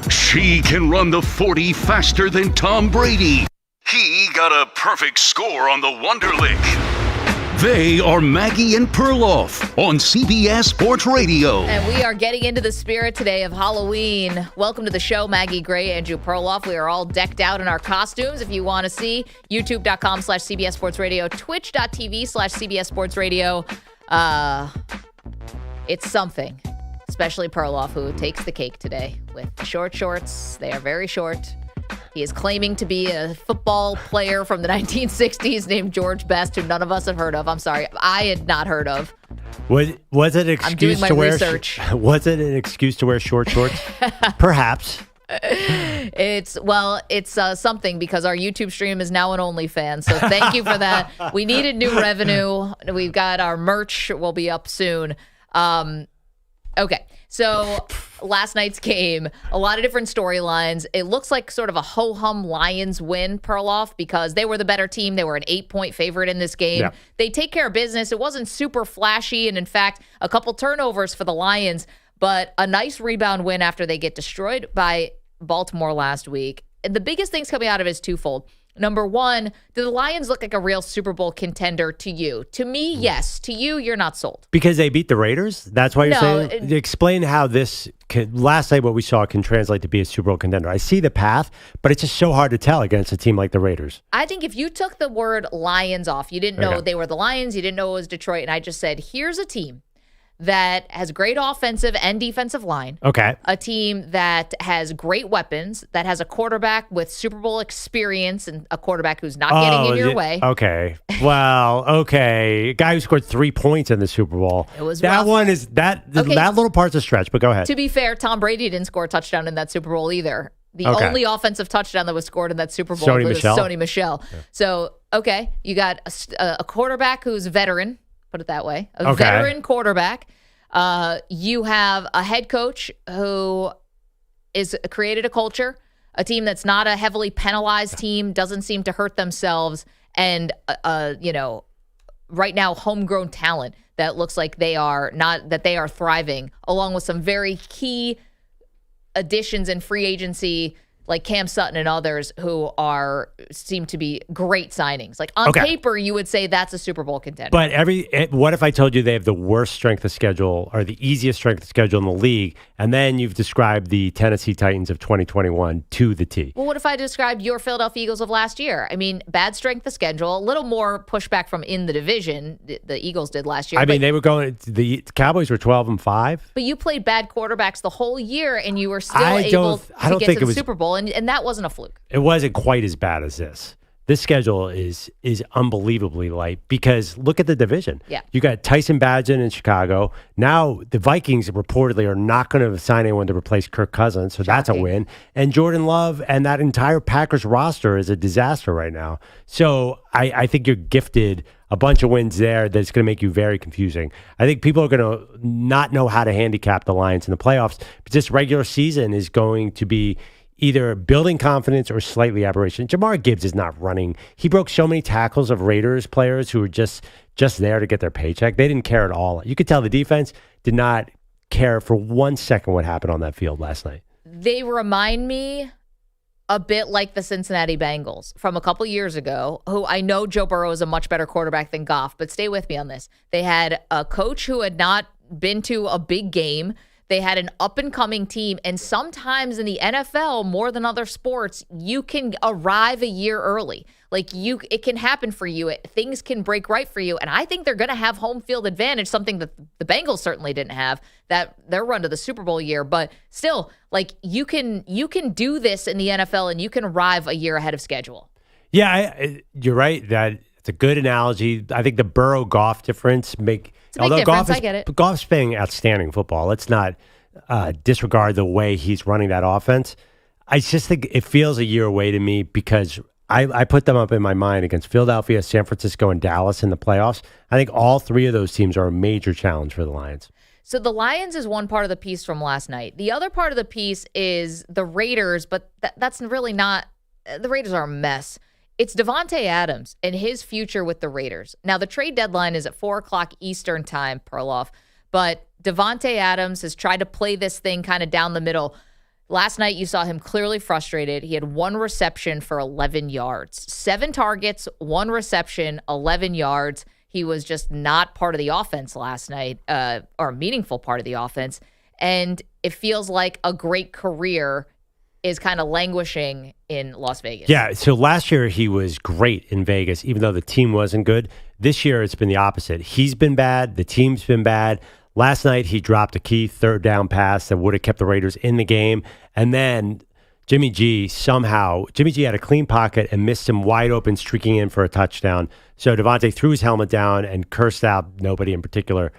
She can run the 40 faster than Tom Brady. He got a perfect score on the Wonderlic. They are Maggie and Perloff on CBS Sports Radio. And we are getting into the spirit today of Halloween. Welcome to the show, Maggie Gray, Andrew Perloff. We are all decked out in our costumes. If you want to see, youtube.com/CBS Sports Radio, twitch.tv/CBS Sports Radio. It's something. Especially Perloff, who takes the cake today with the short shorts. They are very short. He is claiming to be a football player from the 1960s named George Best, who none of us have heard of. I'm sorry, I had not heard of. Was it an excuse I'm doing my to wear research. Was it an excuse to wear short shorts? Perhaps. It's something because our YouTube stream is now an OnlyFans. So thank you for that. We needed new revenue. We've got our merch will be up soon. Okay, so last night's game, a lot of different storylines. It looks like sort of a ho-hum Lions win, Perloff, because they were the better team. They were an 8-point favorite in this game. Yeah. They take care of business. It wasn't super flashy, and in fact, a couple turnovers for the Lions, but a nice rebound win after they get destroyed by Baltimore last week. And the biggest things coming out of it is twofold. Number one, do the Lions look like a real Super Bowl contender to you? To me, yes. To you, you're not sold. Because they beat the Raiders? That's why you're saying? Explain how this, last night what we saw can translate to be a Super Bowl contender. I see the path, but it's just so hard to tell against a team like the Raiders. I think if you took the word Lions off, you didn't know they were the Lions, you didn't know it was Detroit, and I just said, here's a team that has great offensive and defensive line. Okay. A team that has great weapons, that has a quarterback with Super Bowl experience and a quarterback who's not getting in your way. Okay. Well, okay. A guy who scored 3 points in the Super Bowl. It was that rough. one is that little part's a stretch, but go ahead. To be fair, Tom Brady didn't score a touchdown in that Super Bowl either. The only offensive touchdown that was scored in that Super Bowl was Sony Michel. Yeah. So, okay, you got a quarterback who's a veteran, put it that way, a veteran quarterback. You have a head coach who is created a culture, a team that's not a heavily penalized team, doesn't seem to hurt themselves, and right now homegrown talent that looks like they are thriving, along with some very key additions in free agency like Cam Sutton and others who seem to be great signings. Like on paper, you would say that's a Super Bowl contender. But what if I told you they have the worst strength of schedule or the easiest strength of schedule in the league, and then you've described the Tennessee Titans of 2021 to the T? Well, what if I described your Philadelphia Eagles of last year? I mean, bad strength of schedule, a little more pushback from in the division. The Eagles did last year. I mean, they were the Cowboys were 12-5. But you played bad quarterbacks the whole year, and you were still able to get to the Super Bowl. And that wasn't a fluke. It wasn't quite as bad as this. This schedule is unbelievably light because look at the division. Yeah. You got Tyson Bagent in Chicago. Now the Vikings reportedly are not going to sign anyone to replace Kirk Cousins, so that's a win. And Jordan Love and that entire Packers roster is a disaster right now. So I think you're gifted a bunch of wins there that's going to make you very confusing. I think people are going to not know how to handicap the Lions in the playoffs, but this regular season is going to be either building confidence or slightly aberration. Jamar Gibbs is not running. He broke so many tackles of Raiders players who were just there to get their paycheck. They didn't care at all. You could tell the defense did not care for 1 second what happened on that field last night. They remind me a bit like the Cincinnati Bengals from a couple years ago, who I know Joe Burrow is a much better quarterback than Goff, but stay with me on this. They had a coach who had not been to a big game. They had an up-and-coming team, and sometimes in the NFL, more than other sports, you can arrive a year early. It can happen for you. Things can break right for you, and I think they're going to have home field advantage, something that the Bengals certainly didn't have, that their run to the Super Bowl year. But still, you can do this in the NFL, and you can arrive a year ahead of schedule. Yeah, you're right. That it's a good analogy. I think the Burrow-Goff difference Although I get it. Goff's playing outstanding football. Let's not disregard the way he's running that offense. I just think it feels a year away to me because I put them up in my mind against Philadelphia, San Francisco, and Dallas in the playoffs. I think all three of those teams are a major challenge for the Lions. So the Lions is one part of the piece from last night. The other part of the piece is the Raiders, but that's really not – the Raiders are a mess. It's Davante Adams and his future with the Raiders. Now, the trade deadline is at 4 o'clock Eastern time, Perloff, but Davante Adams has tried to play this thing kind of down the middle. Last night, you saw him clearly frustrated. He had 1 reception for 11 yards. 7 targets, 1 reception, 11 yards. He was just not part of the offense last night, or a meaningful part of the offense. And it feels like a great career is kind of languishing in Las Vegas. Yeah, so last year he was great in Vegas, even though the team wasn't good. This year it's been the opposite. He's been bad. The team's been bad. Last night he dropped a key third down pass that would have kept the Raiders in the game. And then Jimmy G had a clean pocket and missed him wide open, streaking in for a touchdown. So Davante threw his helmet down and cursed out nobody in particular.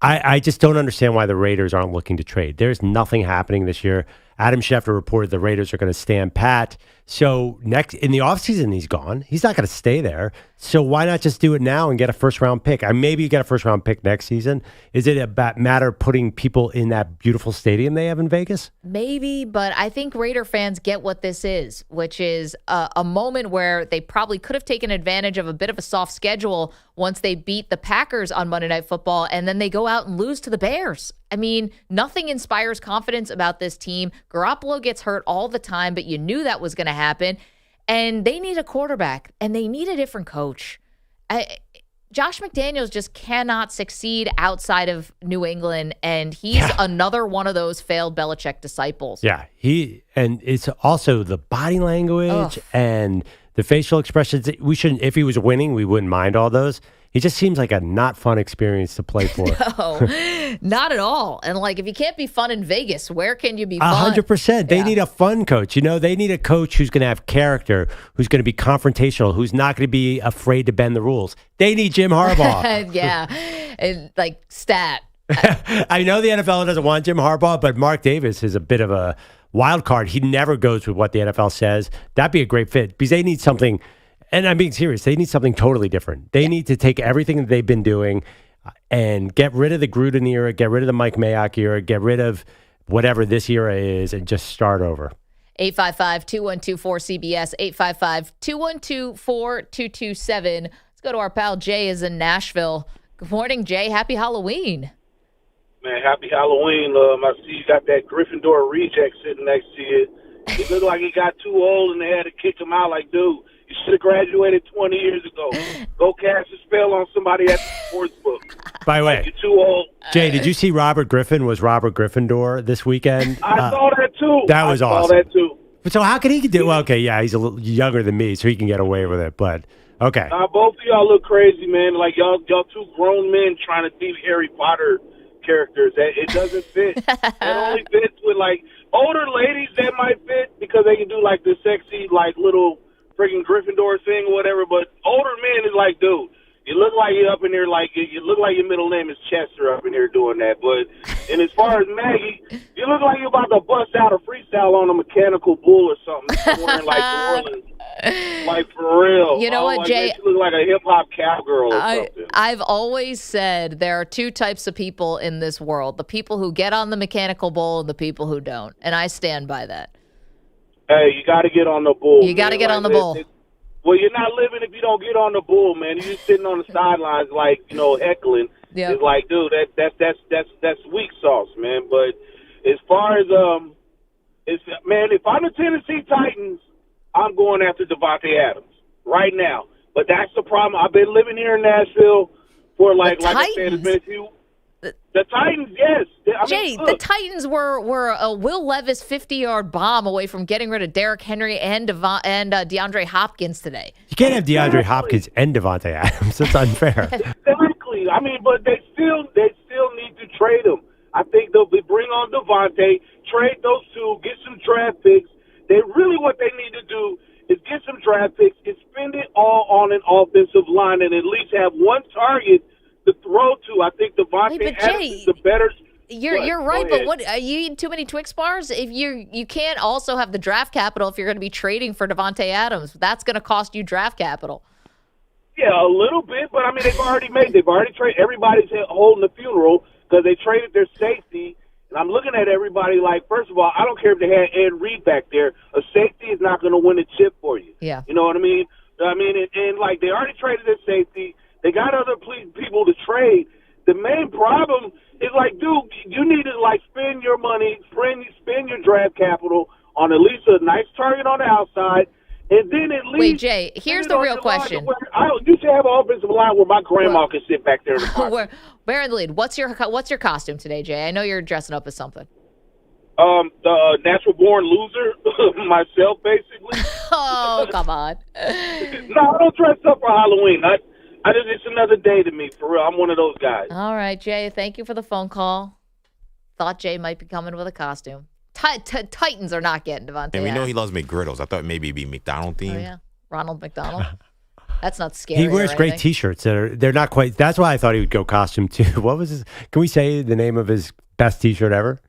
I just don't understand why the Raiders aren't looking to trade. There's nothing happening this year. Adam Schefter reported the Raiders are going to stand pat. So next in the offseason, he's gone. He's not going to stay there. So why not just do it now and get a first-round pick? Maybe you get a first-round pick next season. Is it a matter of putting people in that beautiful stadium they have in Vegas? Maybe, but I think Raider fans get what this is, which is a moment where they probably could have taken advantage of a bit of a soft schedule once they beat the Packers on Monday Night Football, and then they go out and lose to the Bears. I mean, nothing inspires confidence about this team. Garoppolo gets hurt all the time, but you knew that was going to happen. And they need a quarterback, and they need a different coach. Josh McDaniels just cannot succeed outside of New England, and he's another one of those failed Belichick disciples. Yeah, and it's also the body language and the facial expressions. We shouldn't, if he was winning, we wouldn't mind all those. He just seems like a not fun experience to play for. No, not at all. And if you can't be fun in Vegas, where can you be fun? 100%. They need a fun coach. They need a coach who's going to have character, who's going to be confrontational, who's not going to be afraid to bend the rules. They need Jim Harbaugh. Yeah, and stat. I know the NFL doesn't want Jim Harbaugh, but Mark Davis is a bit of a wild card. He never goes with what the NFL says. That'd be a great fit because they need something. And I'm being serious. They need something totally different. They need to take everything that they've been doing and get rid of the Gruden era, get rid of the Mike Mayock era, get rid of whatever this era is, and just start over. 855-2124-CBS, 855-212-4227. Let's go to our pal Jay is in Nashville. Good morning, Jay. Happy Halloween. Man, happy Halloween. I see you got that Gryffindor reject sitting next to you. He looked like he got too old and they had to kick him out dude. You should have graduated 20 years ago. Go cast a spell on somebody at the sports book. By the way, you're too old. Jay, did you see Robert Griffin was Robert Gryffindor this weekend? I saw that too. That was awesome. I saw that too. So how can he do? Well, okay, yeah, he's a little younger than me, so he can get away with it. But okay, both of y'all look crazy, man. Y'all two grown men trying to be Harry Potter characters. It doesn't fit. It only fits with older ladies that might fit because they can do the sexy little freaking Gryffindor thing or whatever, but older men is dude, you look like you're up in there you look like your middle name is Chester up in here doing that. And as far as Maggie, you look like you're about to bust out a freestyle on a mechanical bull or something somewhere in New Orleans. For real. You know what, Jay? You look like a hip-hop cowgirl or something. I've always said there are two types of people in this world, the people who get on the mechanical bull and the people who don't, and I stand by that. Hey, you got to get on the bull. You got to get on the bull. Well, you're not living if you don't get on the bull, man. You're just sitting on the sidelines, heckling. Yep. It's dude, that's weak sauce, man. But as far as Man, if I'm the Tennessee Titans, I'm going after Davante Adams right now. But that's the problem. I've been living here in Nashville for like I said, it's been a few. The Titans, yes. Jay, the Titans were a Will Levis 50-yard bomb away from getting rid of Derrick Henry and DeAndre Hopkins today. You can't have DeAndre Hopkins and Davante Adams. That's unfair. Exactly. I mean, but they still need to trade him. I think they'll bring on Davante, trade those two, get some draft picks. What they need to do is get some draft picks and spend it all on an offensive line and at least have one target to throw to. I think Davante Adams is the better. You're right, but what you eat too many Twix bars? If you can't also have the draft capital if you're going to be trading for Davante Adams. That's going to cost you draft capital. Yeah, a little bit, but I mean they've already traded. Everybody's holding the funeral because they traded their safety. And I'm looking at everybody like, first of all, I don't care if they had Ed Reed back there. A safety is not going to win a chip for you. Yeah, you know what I mean? And like they already traded their safety. They got other people to trade. The main problem is like, dude, you need to like spend your money, spend your draft capital on at least a nice target on the outside, and then at least. Wait, Jay, here's the real question. You should have an offensive line where my grandma can sit back there. Where in the lead? What's your costume today, Jay? I know you're dressing up as something. The natural born loser, myself, basically. Oh, come on. No, I don't dress up for Halloween. It's another day to me, for real. I'm one of those guys. All right, Jay, thank you for the phone call. Thought Jay might be coming with a costume. Titans are not getting Davante. And we know he loves McGriddles. I thought maybe it'd be McDonald themed. Oh, yeah. Ronald McDonald. That's not scary. He wears great T-shirts. They're not quite. That's why I thought he would go costume too. What was his? Can we say the name of his best T-shirt ever?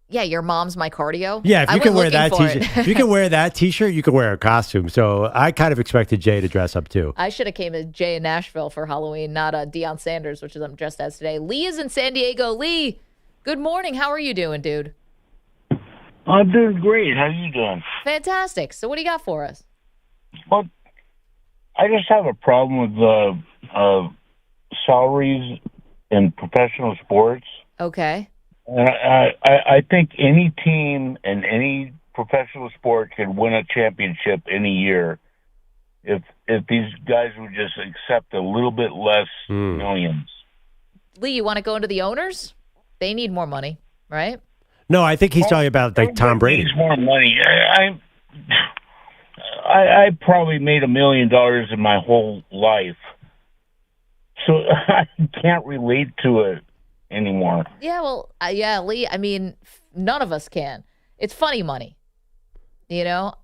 Yeah, your mom's my cardio. Yeah, if you can wear that T-shirt, if you can wear that T-shirt, you can wear a costume. So I kind of expected Jay to dress up too. I should have came as Jay in Nashville for Halloween, not Deion Sanders, which is I'm dressed as today. Lee is in San Diego. Lee, good morning. How are you doing, dude? I'm doing great. How you doing? Fantastic. So what do you got for us? Well, I just have a problem with salaries in professional sports. Okay. And I think any team in any professional sport can win a championship any year if these guys would just accept a little bit less millions. Lee, you want to go into the owners? They need more money, right? No, I think he's talking about like Tom Brady. Needs more money. I probably made $1 million in my whole life, so I can't relate to it anymore. Yeah, well, Lee, I mean, none of us can. It's funny money. You know,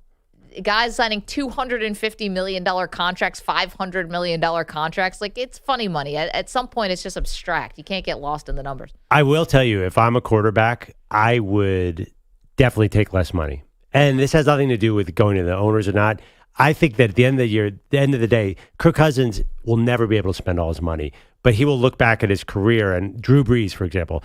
guys signing $250 million contracts, $500 million contracts. Like, it's funny money. At some point, it's just abstract. You can't get lost in the numbers. I will tell you, if I'm a quarterback, I would definitely take less money. And this has nothing to do with going to the owners or not. I think that at the end of the day, Kirk Cousins will never be able to spend all his money. But he will look back at his career, and Drew Brees, for example,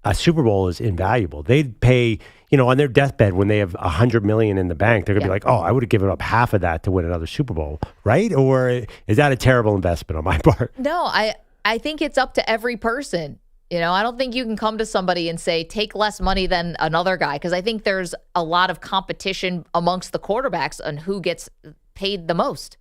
a Super Bowl is invaluable. They'd pay, on their deathbed when they have $100 million in the bank, they're gonna be like, "Oh, I would have given up half of that to win another Super Bowl," right? Or is that a terrible investment on my part? No, I think it's up to every person. I don't think you can come to somebody and say take less money than another guy, because I think there's a lot of competition amongst the quarterbacks on who gets paid the most.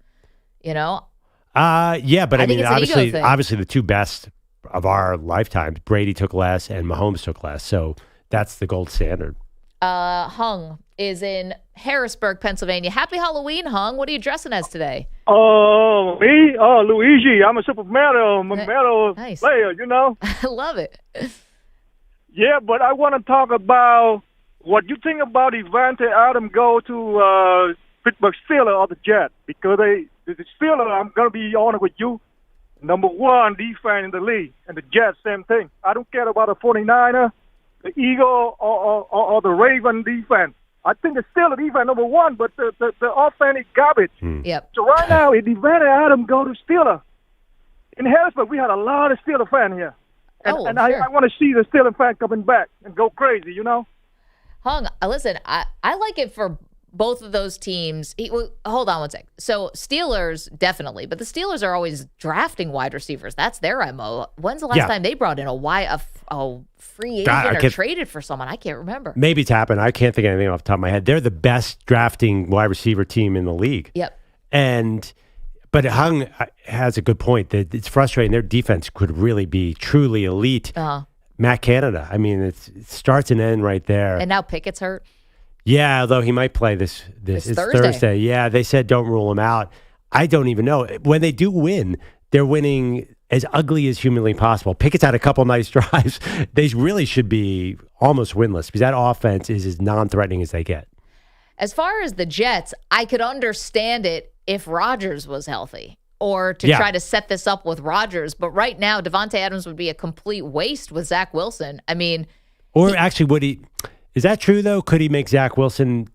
Yeah, but I mean, obviously the two best of our lifetimes, Brady took less and Mahomes took less. So that's the gold standard. Hung is in Harrisburg, Pennsylvania. Happy Halloween, Hung. What are you dressing as today? Me? Luigi. I'm a Super Mario player, I love it. Yeah, but I want to talk about what you think about Davante Adams go to Pittsburgh Steelers or the Jets, because the Steelers, I'm going to be honest with you, number one defense in the league, and the Jets, same thing. I don't care about the 49er, the Eagle, or the Raven defense. I think the Steelers defense number one, but the offense is garbage. Yep. So right now, if Davante Adams go to Steelers, in Harrisburg, we had a lot of Steelers fans here. And, sure. I want to see the Steelers fans coming back and go crazy, Hung, listen, I like it for both of those teams. Hold on one sec. So Steelers, definitely. But the Steelers are always drafting wide receivers. That's their MO. When's the last time they brought in a a free agent or traded for someone. I can't remember. Maybe it's happened. I can't think of anything off the top of my head. They're the best drafting wide receiver team in the league. Yep. But Hung has a good point that it's frustrating. Their defense could really be truly elite. Matt Canada. I mean, it starts and ends right there. And now Pickett's hurt. Yeah, although he might play this it's Thursday. Yeah, they said don't rule him out. I don't even know. When they do win, they're winning as ugly as humanly possible. Pickett's had a couple nice drives. They really should be almost winless because that offense is as non-threatening as they get. As far as the Jets, I could understand it if Rodgers was healthy or to try to set this up with Rodgers. But right now, Davante Adams would be a complete waste with Zach Wilson. I mean... Actually, would he... Is that true, though? Could he make Zach Wilson,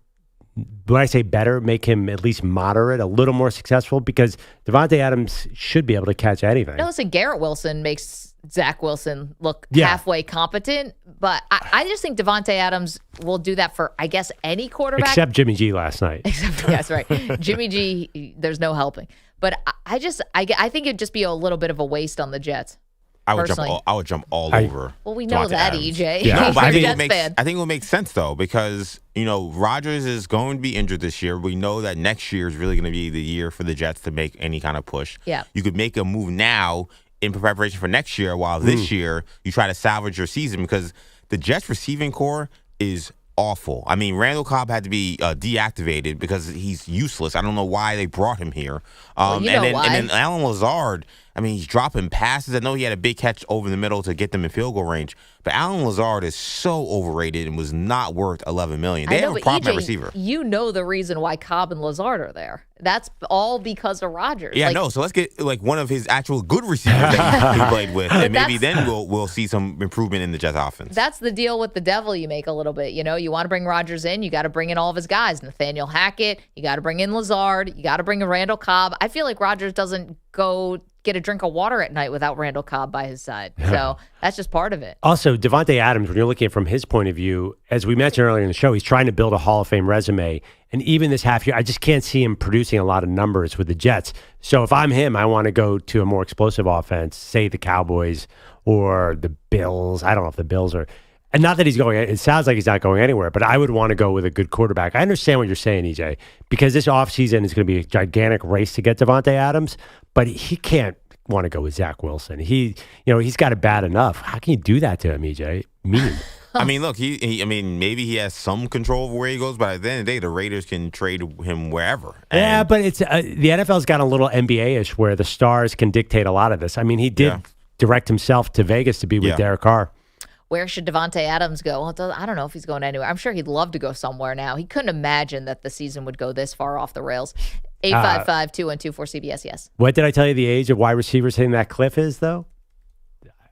when I say better, make him at least moderate, a little more successful? Because Davante Adams should be able to catch anything. No, listen, Garrett Wilson makes Zach Wilson look halfway competent. But I just think Davante Adams will do that for, I guess, any quarterback. Except Jimmy G last night. Yes, right. Jimmy G, there's no helping. But I think it'd just be a little bit of a waste on the Jets. I would jump all over. Well, we know that, Adams. EJ. Yeah. No, but I think it will make sense, though, because, Rodgers is going to be injured this year. We know that next year is really going to be the year for the Jets to make any kind of push. Yeah. You could make a move now in preparation for next year, while this year you try to salvage your season, because the Jets receiving core is awful. I mean, Randall Cobb had to be deactivated because he's useless. I don't know why they brought him here. Well, you know why. And then Alan Lazard, I mean, he's dropping passes. I know he had a big catch over the middle to get them in field goal range, but Alan Lazard is so overrated and was not worth $11 million. They have a problem at receiver. You know the reason why Cobb and Lazard are there. That's all because of Rodgers. Yeah, no. So let's get one of his actual good receivers that he played with, and maybe then we'll see some improvement in the Jets offense. That's the deal with the devil you make a little bit. You want to bring Rodgers in, you got to bring in all of his guys. Nathaniel Hackett, you got to bring in Lazard, you got to bring in Randall Cobb. I feel like Rodgers doesn't go get a drink of water at night without Randall Cobb by his side. So that's just part of it. Also, Davante Adams, when you're looking at it from his point of view, as we mentioned earlier in the show, he's trying to build a Hall of Fame resume. And even this half year, I just can't see him producing a lot of numbers with the Jets. So if I'm him, I want to go to a more explosive offense, say the Cowboys or the Bills. I don't know if the Bills are... And not that he's going... It sounds like he's not going anywhere, but I would want to go with a good quarterback. I understand what you're saying, EJ, because this offseason is going to be a gigantic race to get Davante Adams, but he can't want to go with Zach Wilson. He's got it bad enough. How can you do that to him, EJ? Mean. I mean, look, maybe he has some control over where he goes, but at the end of the day, the Raiders can trade him wherever. Yeah, but it's the NFL's got a little NBA-ish where the stars can dictate a lot of this. I mean, he did direct himself to Vegas to be with Derek Carr. Where should Davante Adams go? Well, I don't know if he's going anywhere. I'm sure he'd love to go somewhere now. He couldn't imagine that the season would go this far off the rails. 855-212-4CBS, yes. What did I tell you the age of wide receivers hitting that cliff is, though?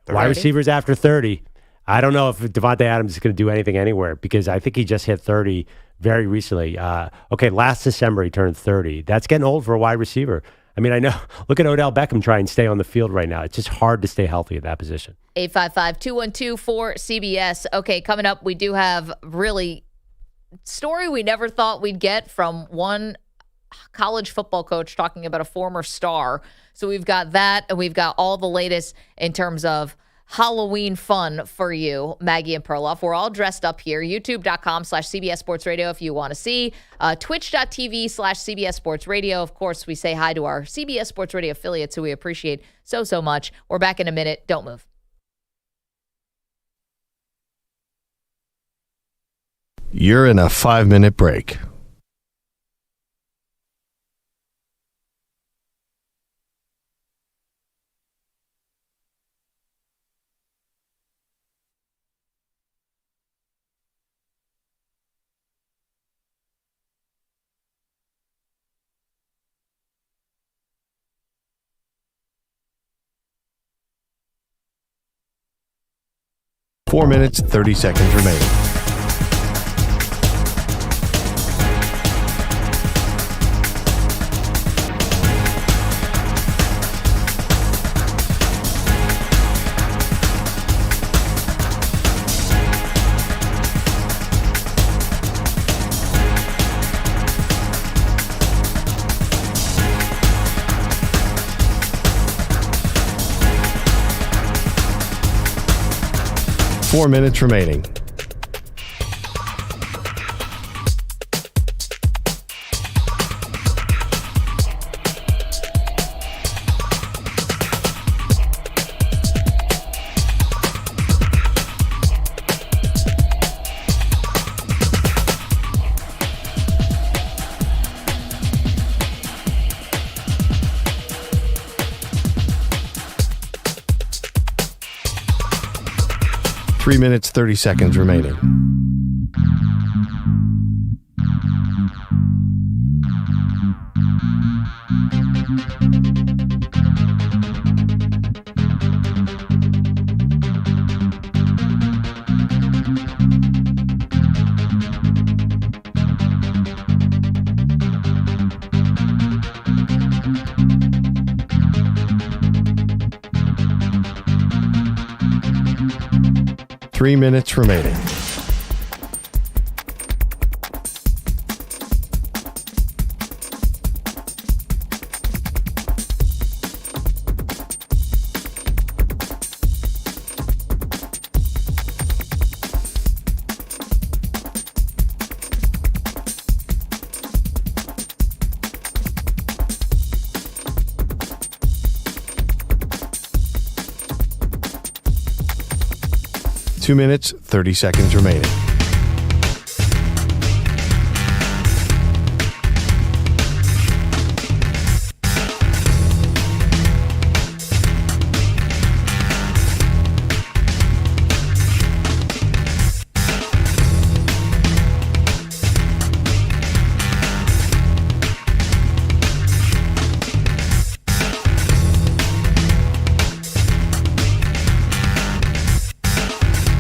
30? Wide receivers after 30. I don't know if Davante Adams is going to do anything anywhere because I think he just hit 30 very recently. Last December he turned 30. That's getting old for a wide receiver. I mean, I know. Look at Odell Beckham trying to stay on the field right now. It's just hard to stay healthy at that position. 855-212-4CBS. Okay, coming up, we do have really story we never thought we'd get from one college football coach talking about a former star. So we've got that, and we've got all the latest in terms of Halloween fun for you, Maggie and Perloff. We're all dressed up here. YouTube.com/CBS Sports Radio if you want to see. Twitch.tv/CBS Sports Radio. Of course, we say hi to our CBS Sports Radio affiliates who we appreciate so much. We're back in a minute. Don't move. You're in a 5-minute break. Four minutes, 30 seconds remaining. 4 minutes remaining. Three minutes, 30 seconds remaining. Three minutes remaining. Two minutes, 30 seconds remaining.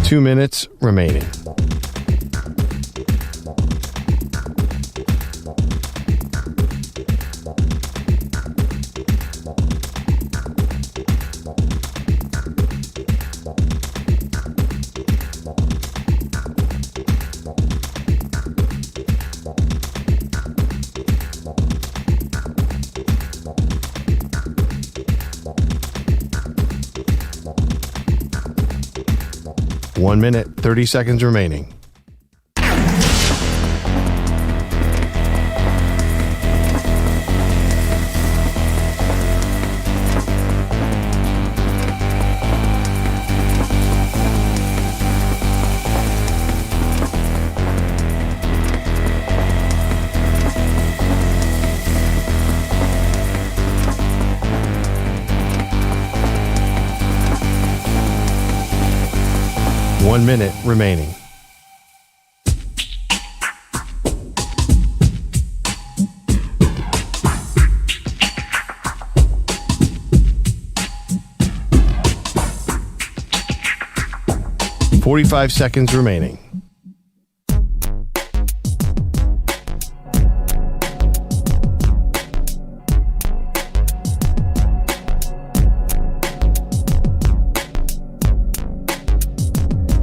Two minutes remaining. 1 minute, 30 seconds remaining. One minute remaining. .45 seconds remaining.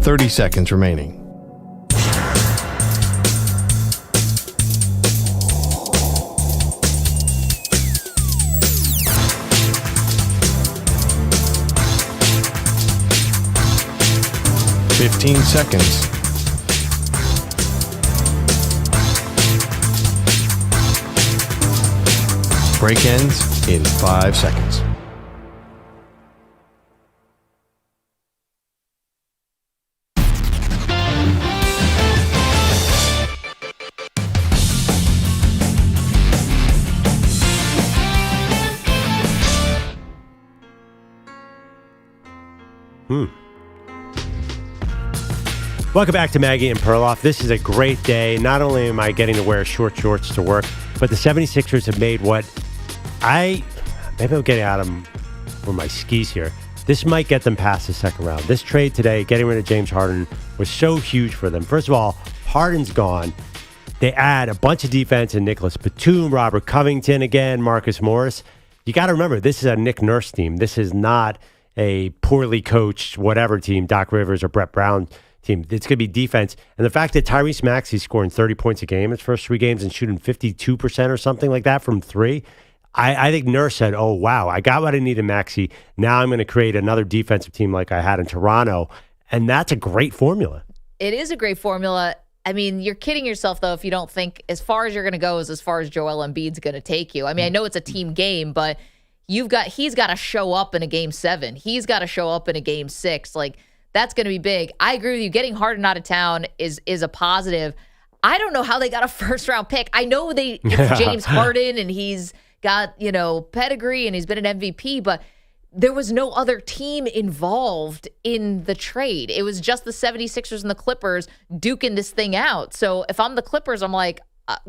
.30 seconds remaining. .15 seconds. Break ends in 5 seconds. Welcome back to Maggie and Perloff. This is a great day. Not only am I getting to wear short shorts to work, but the 76ers have made what maybe I'm getting out of my skis here. This might get them past the second round. This trade today, getting rid of James Harden, was so huge for them. First of all, Harden's gone. They add a bunch of defense in Nicholas Batum, Robert Covington again, Marcus Morris. You got to remember, this is a Nick Nurse team. This is not a poorly coached whatever team, Doc Rivers or Brett Brown team. It's going to be defense. And the fact that Tyrese Maxey's scoring 30 points a game his first 3 games and shooting 52% or something like that from 3, I think Nurse said, oh, wow, I got what I needed, Maxey. Now I'm going to create another defensive team like I had in Toronto. And that's a great formula. It is a great formula. I mean, you're kidding yourself, though, if you don't think as far as you're going to go is as far as Joel Embiid's going to take you. I mean, I know it's a team game, but he's got to show up in a game 7. He's got to show up in a game 6. Like, that's going to be big. I agree with you. Getting Harden out of town is a positive. I don't know how they got a first-round pick. I know it's James Harden, and he's got, pedigree, and he's been an MVP, but there was no other team involved in the trade. It was just the 76ers and the Clippers duking this thing out. So if I'm the Clippers, I'm like,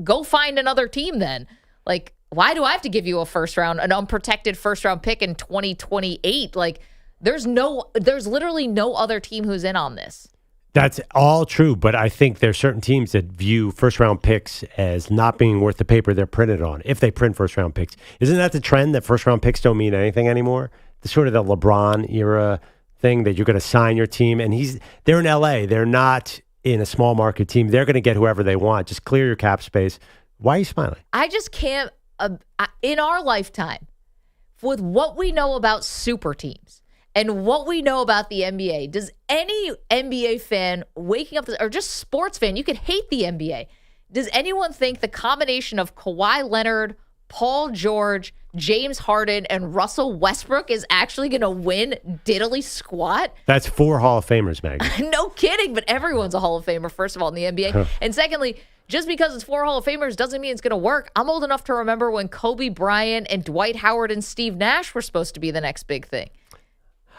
go find another team then. Like, why do I have to give you an unprotected first-round pick in 2028? Like, there's literally no other team who's in on this. That's all true, but I think there's certain teams that view first-round picks as not being worth the paper they're printed on, if they print first-round picks. Isn't that the trend, that first-round picks don't mean anything anymore? The sort of the LeBron era thing that you're going to sign your team, and they're in L.A. They're not in a small market team. They're going to get whoever they want. Just clear your cap space. Why are you smiling? I just can't, in our lifetime, with what we know about super teams, and what we know about the NBA, does any NBA fan waking up, or just sports fan, you could hate the NBA. Does anyone think the combination of Kawhi Leonard, Paul George, James Harden, and Russell Westbrook is actually going to win diddly squat? That's 4 Hall of Famers, Maggie. No kidding, but everyone's a Hall of Famer, first of all, in the NBA. And secondly, just because it's 4 Hall of Famers doesn't mean it's going to work. I'm old enough to remember when Kobe Bryant and Dwight Howard and Steve Nash were supposed to be the next big thing.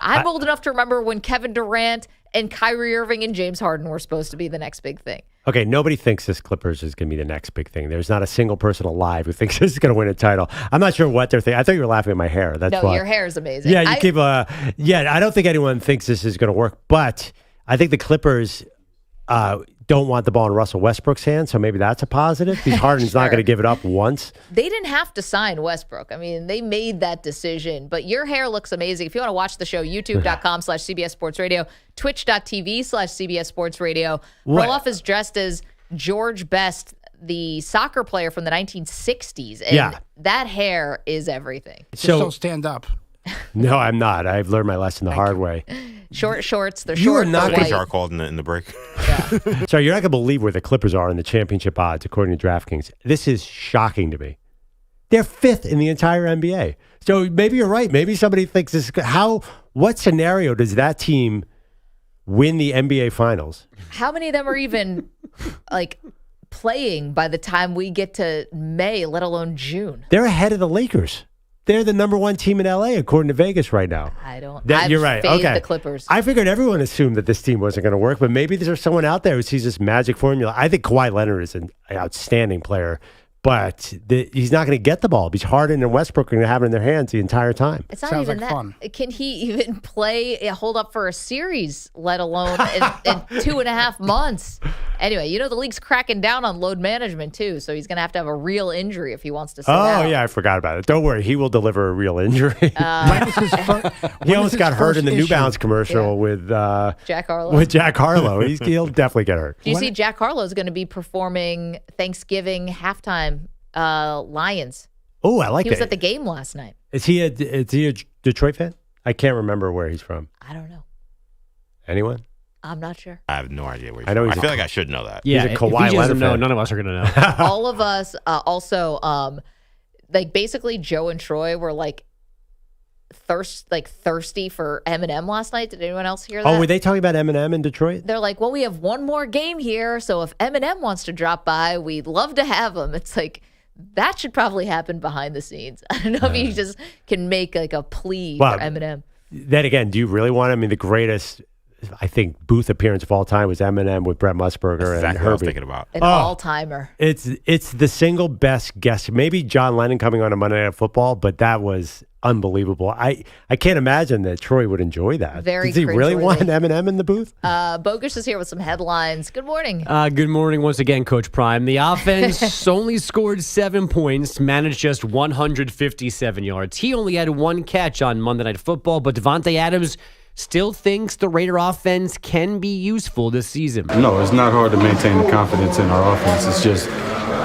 I'm old enough to remember when Kevin Durant and Kyrie Irving and James Harden were supposed to be the next big thing. Okay, nobody thinks this Clippers is going to be the next big thing. There's not a single person alive who thinks this is going to win a title. I'm not sure what they're thinking. I thought you were laughing at my hair. That's why. Your hair is amazing. Yeah, I don't think anyone thinks this is going to work, but I think the Clippers don't want the ball in Russell Westbrook's hands, so maybe that's a positive. Because Harden's not going to give it up once. They didn't have to sign Westbrook. I mean, they made that decision. But your hair looks amazing. If you want to watch the show, youtube.com/CBS Sports Radio, twitch.tv/CBS Sports Radio. Perloff is dressed as George Best, the soccer player from the 1960s. And that hair is everything. So stand up. No, I'm not. I've learned my lesson the hard way. Short shorts. They're You short. are not they're white. HR called in the break. So you're not going to believe where the Clippers are in the championship odds, according to DraftKings. This is shocking to me. They're 5th in the entire NBA. So maybe you're right. Maybe somebody thinks this. What scenario does that team win the NBA Finals? How many of them are even playing by the time we get to May, let alone June? They're ahead of the Lakers. They're the number 1 team in LA, according to Vegas right now. You're right. Okay. The Clippers. I figured everyone assumed that this team wasn't going to work, but maybe there's someone out there who sees this magic formula. I think Kawhi Leonard is an outstanding player, but he's not going to get the ball because Harden and Westbrook are going to have it in their hands the entire time. It's not even that. Fun. Can he even hold up for a series, let alone in 2.5 months? Anyway, the league's cracking down on load management, too, so he's going to have a real injury if he wants to sit out. Yeah, I forgot about it. Don't worry. He will deliver a real injury. He almost got hurt in the New Balance commercial with Jack Harlow. He'll definitely get hurt. Do you see Jack Harlow is going to be performing Thanksgiving halftime Lions? Oh, I like that. He was at the game last night. Is he a Detroit fan? I can't remember where he's from. I don't know. Anyone? I'm not sure. I have no idea where he's from. I feel like I should know that. Yeah, he's a Kawhi Leonard fan. None of us are going to know. All of us also, basically Joe and Troy were thirsty for Eminem last night. Did anyone else hear that? Oh, were they talking about Eminem in Detroit? They're like, well, we have one more game here, so if Eminem wants to drop by, we'd love to have him. It's like, that should probably happen behind the scenes. I don't know if you just can make a plea for Eminem. Then again, do you really want him? I mean, the greatest, I think, booth appearance of all time was Eminem with Brett Musburger and Herbie. What I was thinking about. An all-timer. It's the single best guest. Maybe John Lennon coming on a Monday Night Football, but that was unbelievable. I can't imagine that Troy would enjoy that. Very Does he really want Eminem in the booth? Bogus is here with some headlines. Good morning. Good morning once again, Coach Prime. The offense only scored 7 points, managed just 157 yards. He only had 1 catch on Monday Night Football, but Davante Adams still thinks the Raider offense can be useful this season. No, it's not hard to maintain the confidence in our offense. It's just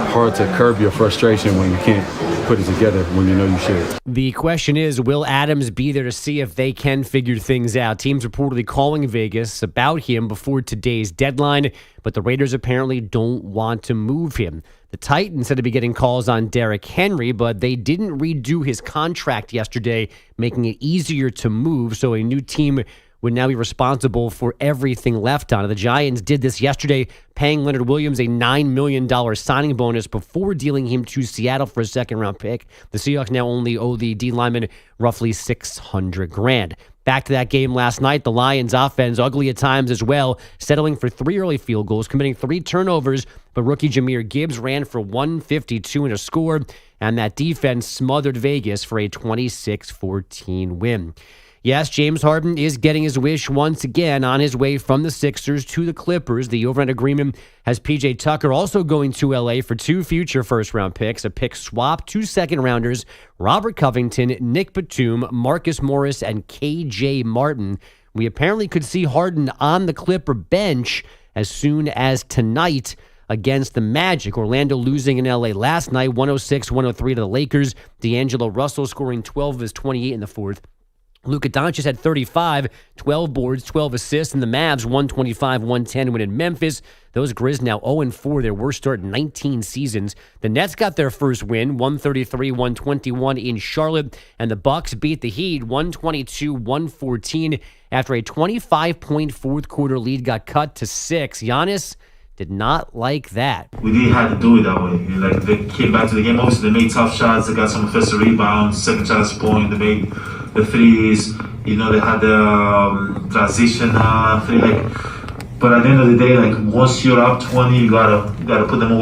hard to curb your frustration when you can't put it together when you know you should. The question is, will Adams be there to see if they can figure things out? Teams reportedly calling Vegas about him before today's deadline, but the Raiders apparently don't want to move him. The Titans said to be getting calls on Derrick Henry, but they didn't redo his contract yesterday, making it easier to move, so a new team would now be responsible for everything left on it. The Giants did this yesterday, paying Leonard Williams a $9 million signing bonus before dealing him to Seattle for a second-round pick. The Seahawks now only owe the D lineman roughly $600,000. Back to that game last night, the Lions offense, ugly at times as well, settling for 3 early field goals, committing 3 turnovers, but rookie Jahmyr Gibbs ran for 152 and a score, and that defense smothered Vegas for a 26-14 win. Yes, James Harden is getting his wish once again on his way from the Sixers to the Clippers. The overnight agreement has P.J. Tucker also going to L.A. for 2 future first-round picks, a pick swap, 2 second-rounders, Robert Covington, Nick Batum, Marcus Morris, and K.J. Martin. We apparently could see Harden on the Clipper bench as soon as tonight against the Magic. Orlando losing in L.A. last night, 106-103 to the Lakers. D'Angelo Russell scoring 12 of his 28 in the fourth. Luka Doncic had 35, 12 boards, 12 assists, and the Mavs 125-110 win in Memphis. Those Grizz now 0-4, their worst start in 19 seasons. The Nets got their first win, 133-121 in Charlotte, and the Bucks beat the Heat 122-114 after a 25-point fourth-quarter lead got cut to 6. Giannis did not like that. We didn't have to do it that way. Like, they came back to the game. Obviously, they made tough shots. They got some offensive rebounds, second chance point. They made the threes. They had the transition three. But at the end of the day, once you're up 20, you gotta put them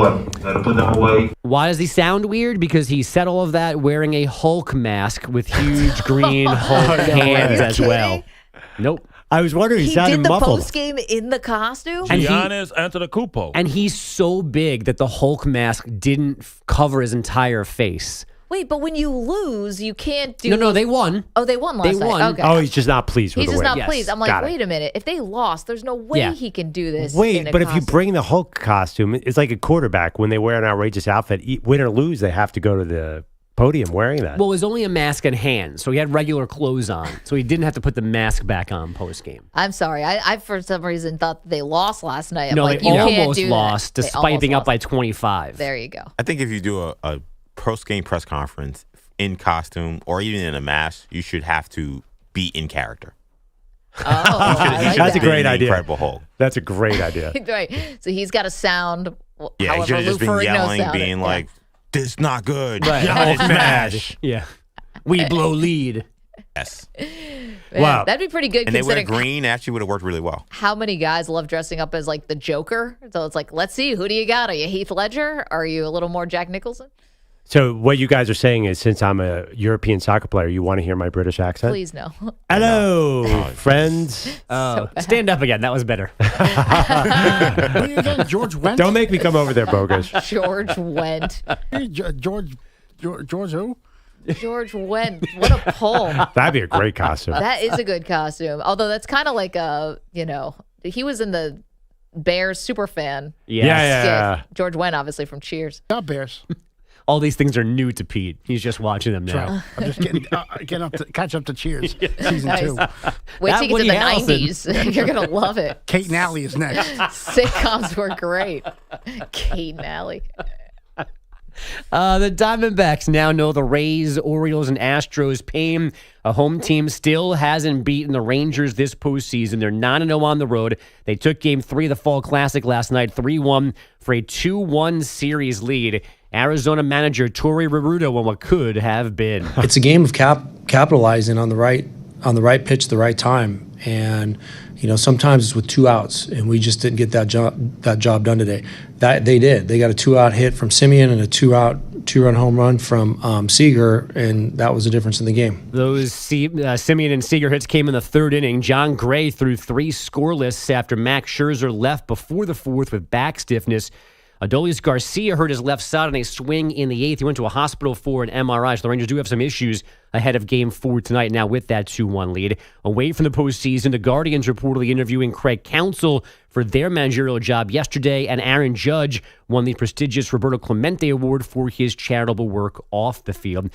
away. Why does he sound weird? Because he said all of that wearing a Hulk mask with huge green Hulk hands as well. Nope. I was wondering, he did sounded the muffled. post game in the costume. Giannis Antetokounmpo. And he's so big that the Hulk mask didn't cover his entire face. Wait, but when you lose, you can't do. No, they won. Oh, they won last night. Okay. Oh, he's just not pleased with He's the just win. not pleased. I'm like, wait a minute. If they lost, there's no way he can do this. Wait, but if you bring the Hulk costume, it's like a quarterback. When they wear an outrageous outfit, win or lose, they have to go to the podium wearing that. Well, it was only a mask and hands, so he had regular clothes on, so he didn't have to put the mask back on post game. I'm sorry. I for some reason thought they lost last night. I'm No, like, they you can't almost do lost, that. despite being up by 25. There you go. I think if you do a post-game press conference in costume or even in a mask, you should have to be in character. That's a great idea. Incredible Hulk. That's a great idea. Right. So he's got to sound. Yeah, he however should have just been Lou Ferrigno yelling, sounded. being like, "This is not good." Right. Giannis smash. Yeah. We blow lead. Yes. Man, that'd be pretty good. And they wear considering green. Actually, would have worked really well. how many guys love dressing up as like the Joker. So it's like, let's see, who do you got? Are you Heath Ledger? Are you a little more Jack Nicholson? So what you guys are saying is, since I'm a European soccer player, you want to hear my British accent? Please no. Hello, friends. Stand up again. That was better. George Wendt. Don't make me come over there, bogus. George Wendt. George who? George Wendt. What a poem. That'd be a great costume. That is a good costume. Although that's kind of like he was in the Bears super fan. Yeah. skit. George Wendt, obviously from Cheers. Not Bears. All these things are new to Pete. He's just watching them now. I'm just getting up to catch up to Cheers season Nice. 2. Wait till you get to Woody the Harrelson. 90s. You're going to love it. Kate and Allie is next. Sitcoms were great. Kate and Allie. The Diamondbacks now know the Rays, Orioles, and Astros pain. A home team still hasn't beaten the Rangers this postseason. They're 9-0 on the road. They took Game 3 of the Fall Classic last night, 3-1 for a 2-1 series lead. Arizona manager Torey Rurudo on what could have been. It's a game of capitalizing on the right pitch at the right time, and sometimes it's with 2 outs, and we just didn't get that job done today. That they did. They got a 2-out hit from Simeon and a 2-run home run from Seager, and that was the difference in the game. Those Simeon and Seager hits came in the third inning. John Gray threw 3 scoreless after Max Scherzer left before the fourth with back stiffness. Adolis Garcia hurt his left side on a swing in the 8th. He went to a hospital for an MRI, so the Rangers do have some issues ahead of Game 4 tonight now with that 2-1 lead. Away from the postseason, the Guardians reportedly interviewing Craig Counsell for their managerial job yesterday, and Aaron Judge won the prestigious Roberto Clemente Award for his charitable work off the field.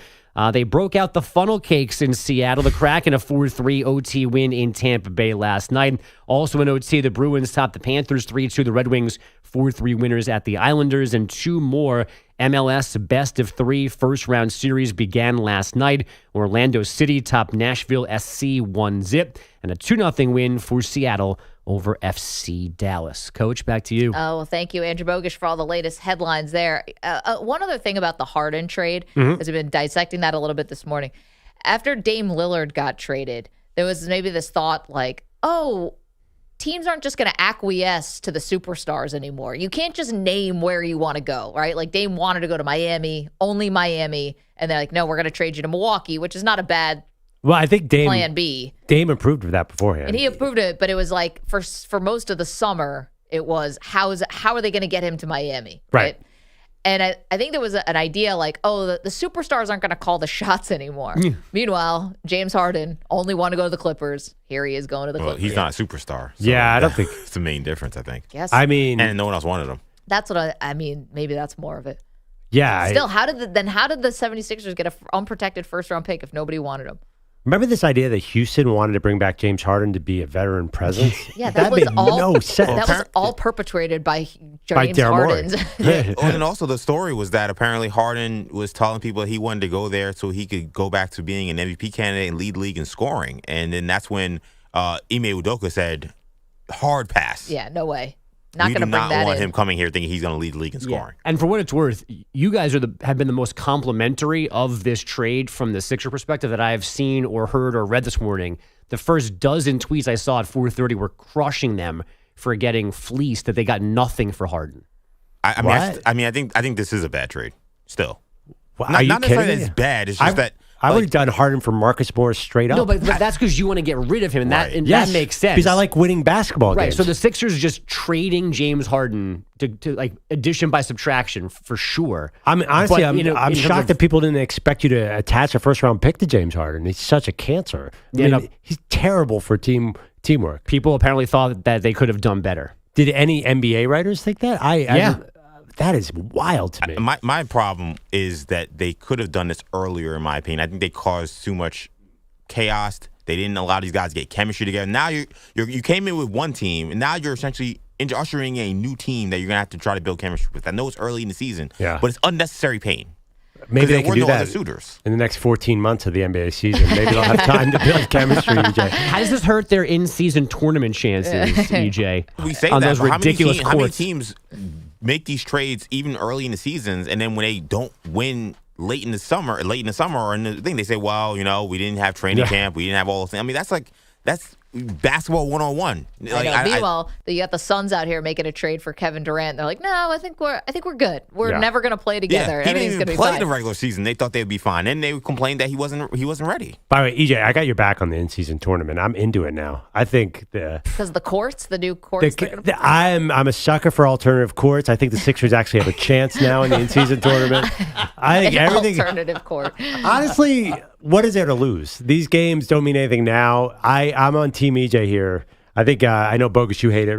They broke out the funnel cakes in Seattle. The Kraken a 4-3 OT win in Tampa Bay last night. Also in OT, the Bruins topped the Panthers 3-2. The Red Wings 4-3 winners at the Islanders, and 2 more MLS best-of-3 first-round series began last night. Orlando City topped Nashville SC 1-0, and a 2-0 win for Seattle over FC Dallas. Coach, back to you. Oh, well, thank you, Andrew Bogish, for all the latest headlines there. One other thing about the Harden trade, as I've been dissecting that a little bit this morning. After Dame Lillard got traded, there was maybe this thought like, oh, teams aren't just going to acquiesce to the superstars anymore. You can't just name where you want to go, right? Like Dame wanted to go to Miami, only Miami, and they're like, no, we're going to trade you to Milwaukee, which is not a bad Well, I think plan B. Dame approved of that beforehand. And he approved it, but it was like for most of the summer, it was how are they going to get him to Miami? Right. And I think there was an idea like, oh, the superstars aren't going to call the shots anymore. Meanwhile, James Harden only wanted to go to the Clippers. Here he is going to the Clippers. He's not a superstar. So I don't think it's the main difference, I think. Yes. I mean, and no one else wanted him. That's what I mean. Maybe that's more of it. Yeah. Still, how did the 76ers get an unprotected first-round pick if nobody wanted him? Remember this idea that Houston wanted to bring back James Harden to be a veteran presence? Yeah, that made no sense. That was all perpetrated by James Daryl Harden's. Yeah. Oh, and also the story was that apparently Harden was telling people that he wanted to go there so he could go back to being an MVP candidate and lead league in scoring. And then that's when Ime Udoka said, hard pass. Yeah, no way. Not we going to do bring not that want in. him coming here thinking he's going to lead the league in scoring. And for what it's worth, you guys have been the most complimentary of this trade from the Sixer perspective that I have seen or heard or read this morning. The first dozen tweets I saw at 4:30 were crushing them for getting fleeced, that they got nothing for Harden. I think this is a bad trade still. Well, not are you necessarily kidding that me? it's bad. It's just that I would have done Harden for Marcus Morris straight up. No, but that's because you want to get rid of him, and that makes sense. Because I like winning basketball right, games. so the Sixers just trading James Harden to like addition by subtraction for sure. I'm shocked that people didn't expect you to attach a first-round pick to James Harden. He's such a cancer. He's terrible for teamwork. People apparently thought that they could have done better. Did any NBA writers think that? That is wild to me. My problem is that they could have done this earlier, in my opinion. I think they caused too much chaos. They didn't allow these guys to get chemistry together. Now you came in with one team, and now you're essentially ushering a new team that you're going to have to try to build chemistry with. I know it's early in the season, but it's unnecessary pain. Maybe they can do that other suitors in the next 14 months of the NBA season. Maybe they'll have time to build chemistry, EJ. How does this hurt their in-season tournament chances, EJ? We say on that, those but ridiculous how many courts? teams make these trades even early in the seasons, and then when they don't win late in the summer or in the thing, they say, well, we didn't have training camp, we didn't have all those things. I mean, that's basketball 101. Meanwhile, you got the Suns out here making a trade for Kevin Durant. They're like, no, I think we're good. We're never going to play together. He Everything's didn't going to even be play fine. the regular season. They thought they would be fine, and they complained that he wasn't ready. By the way, EJ, I got your back on the in-season tournament. I'm into it now. I think because the courts, the new courts. I'm a sucker for alternative courts. I think the Sixers actually have a chance now in the in-season tournament. I think everything alternative court. Honestly, what is there to lose? These games don't mean anything now. I'm on Team EJ here. I think I know, Bogus, you hate it.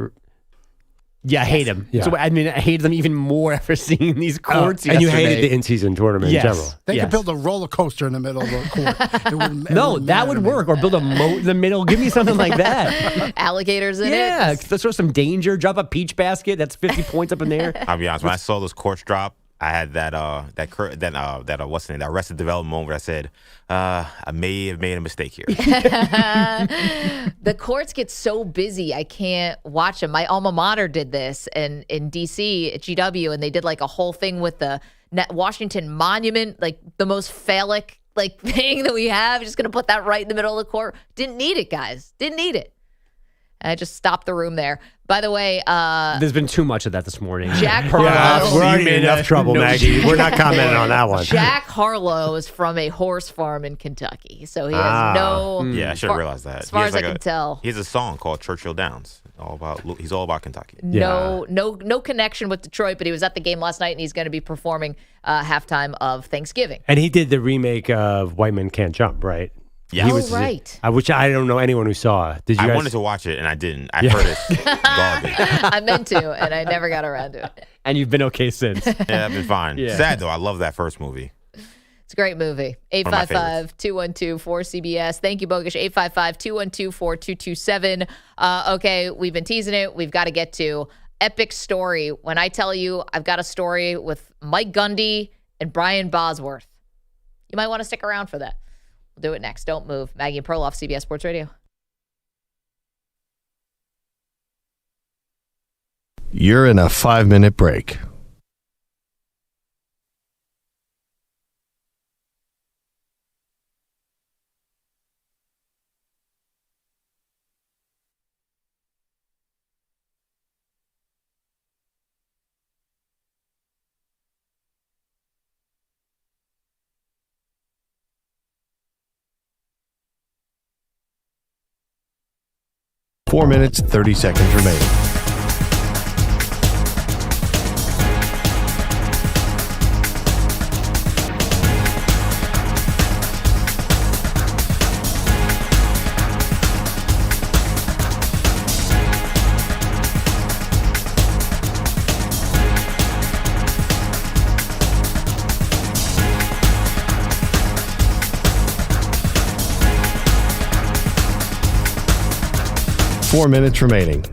Yeah, I hate him. Yeah. So I hate them even more after seeing these courts. And you hated the in-season tournament in general. They could build a roller coaster in the middle of the court. No, that would work. Or build a moat in the middle. Give me something like that. Alligators in it. Yeah, let's throw some danger. Drop a peach basket. That's 50 points up in there. I'll be honest. When I saw those courts drop, I had that what's the name? That Arrested Development moment where I said, I may have made a mistake here. The courts get so busy, I can't watch them. My alma mater did this in D.C. at GW, and they did like a whole thing with the Washington Monument, like the most phallic thing that we have. Just going to put that right in the middle of the court. Didn't need it, guys. Didn't need it. And I just stopped the room there. By the way, there's been too much of that this morning. Jack Harlow. Yeah, we're already in enough trouble, Maggie. We're not commenting on that one. Jack Harlow is from a horse farm in Kentucky, so he has no. Yeah, I should have realized that. As far as I can tell, he has a song called Churchill Downs. He's all about Kentucky. No connection with Detroit, but he was at the game last night, and he's going to be performing halftime of Thanksgiving. And he did the remake of White Men Can't Jump, right? Yeah. Right. Which I don't know anyone who saw. Did you? I guys? wanted to watch it and I didn't. I heard it's garbage. I meant to, and I never got around to it. And you've been okay since. Yeah, I've been fine. Yeah. Sad though. I love that first movie. It's a great movie. 855-212-4CBS. Thank you, Bogish. 855-212-4227. Okay, we've been teasing it. We've got to get to epic story. When I tell you I've got a story with Mike Gundy and Brian Bosworth, you might want to stick around for that. We'll do it next. Don't move. Maggie and Perloff, CBS Sports Radio. You're in a 5-minute break. Four minutes, 30 seconds remaining. Four minutes remaining.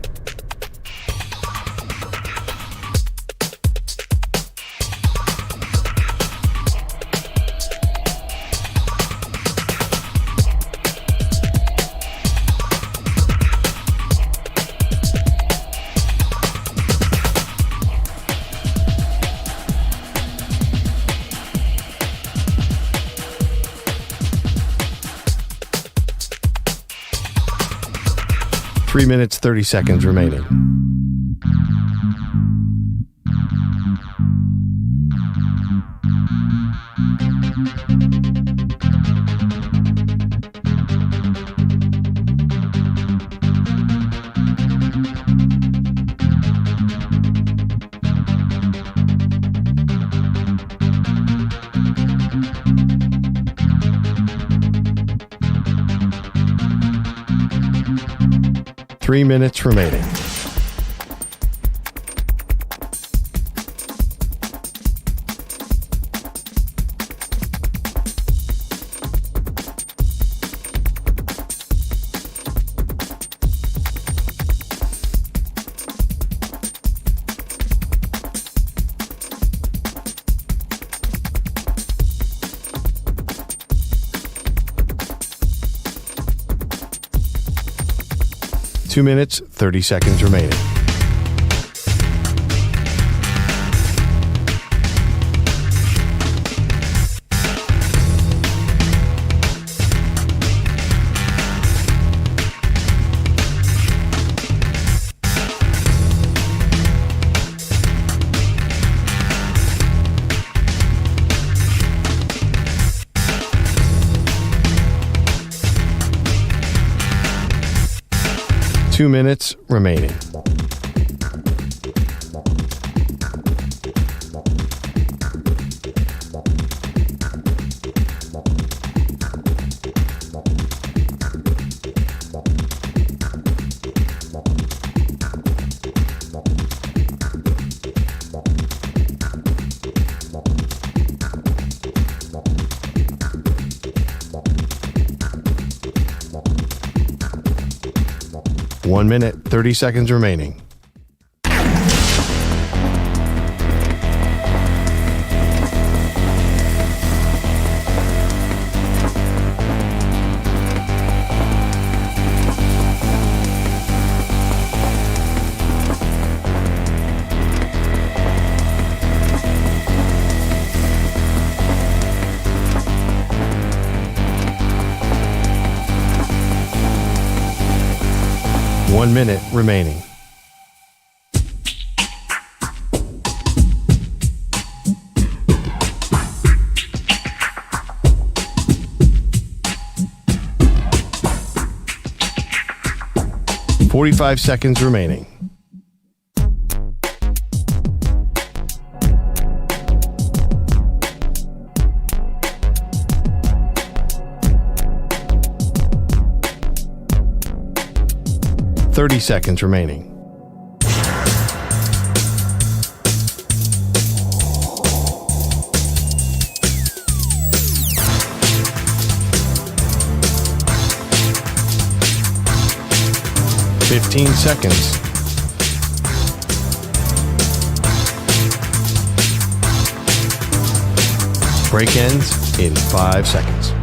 Three minutes, 30 seconds remaining. Three minutes remaining. Two minutes, 30 seconds remaining. Two minutes remaining. One minute, 30 seconds remaining. One minute remaining. 45 seconds remaining. Thirty seconds remaining. 15 seconds. Break ends in 5 seconds.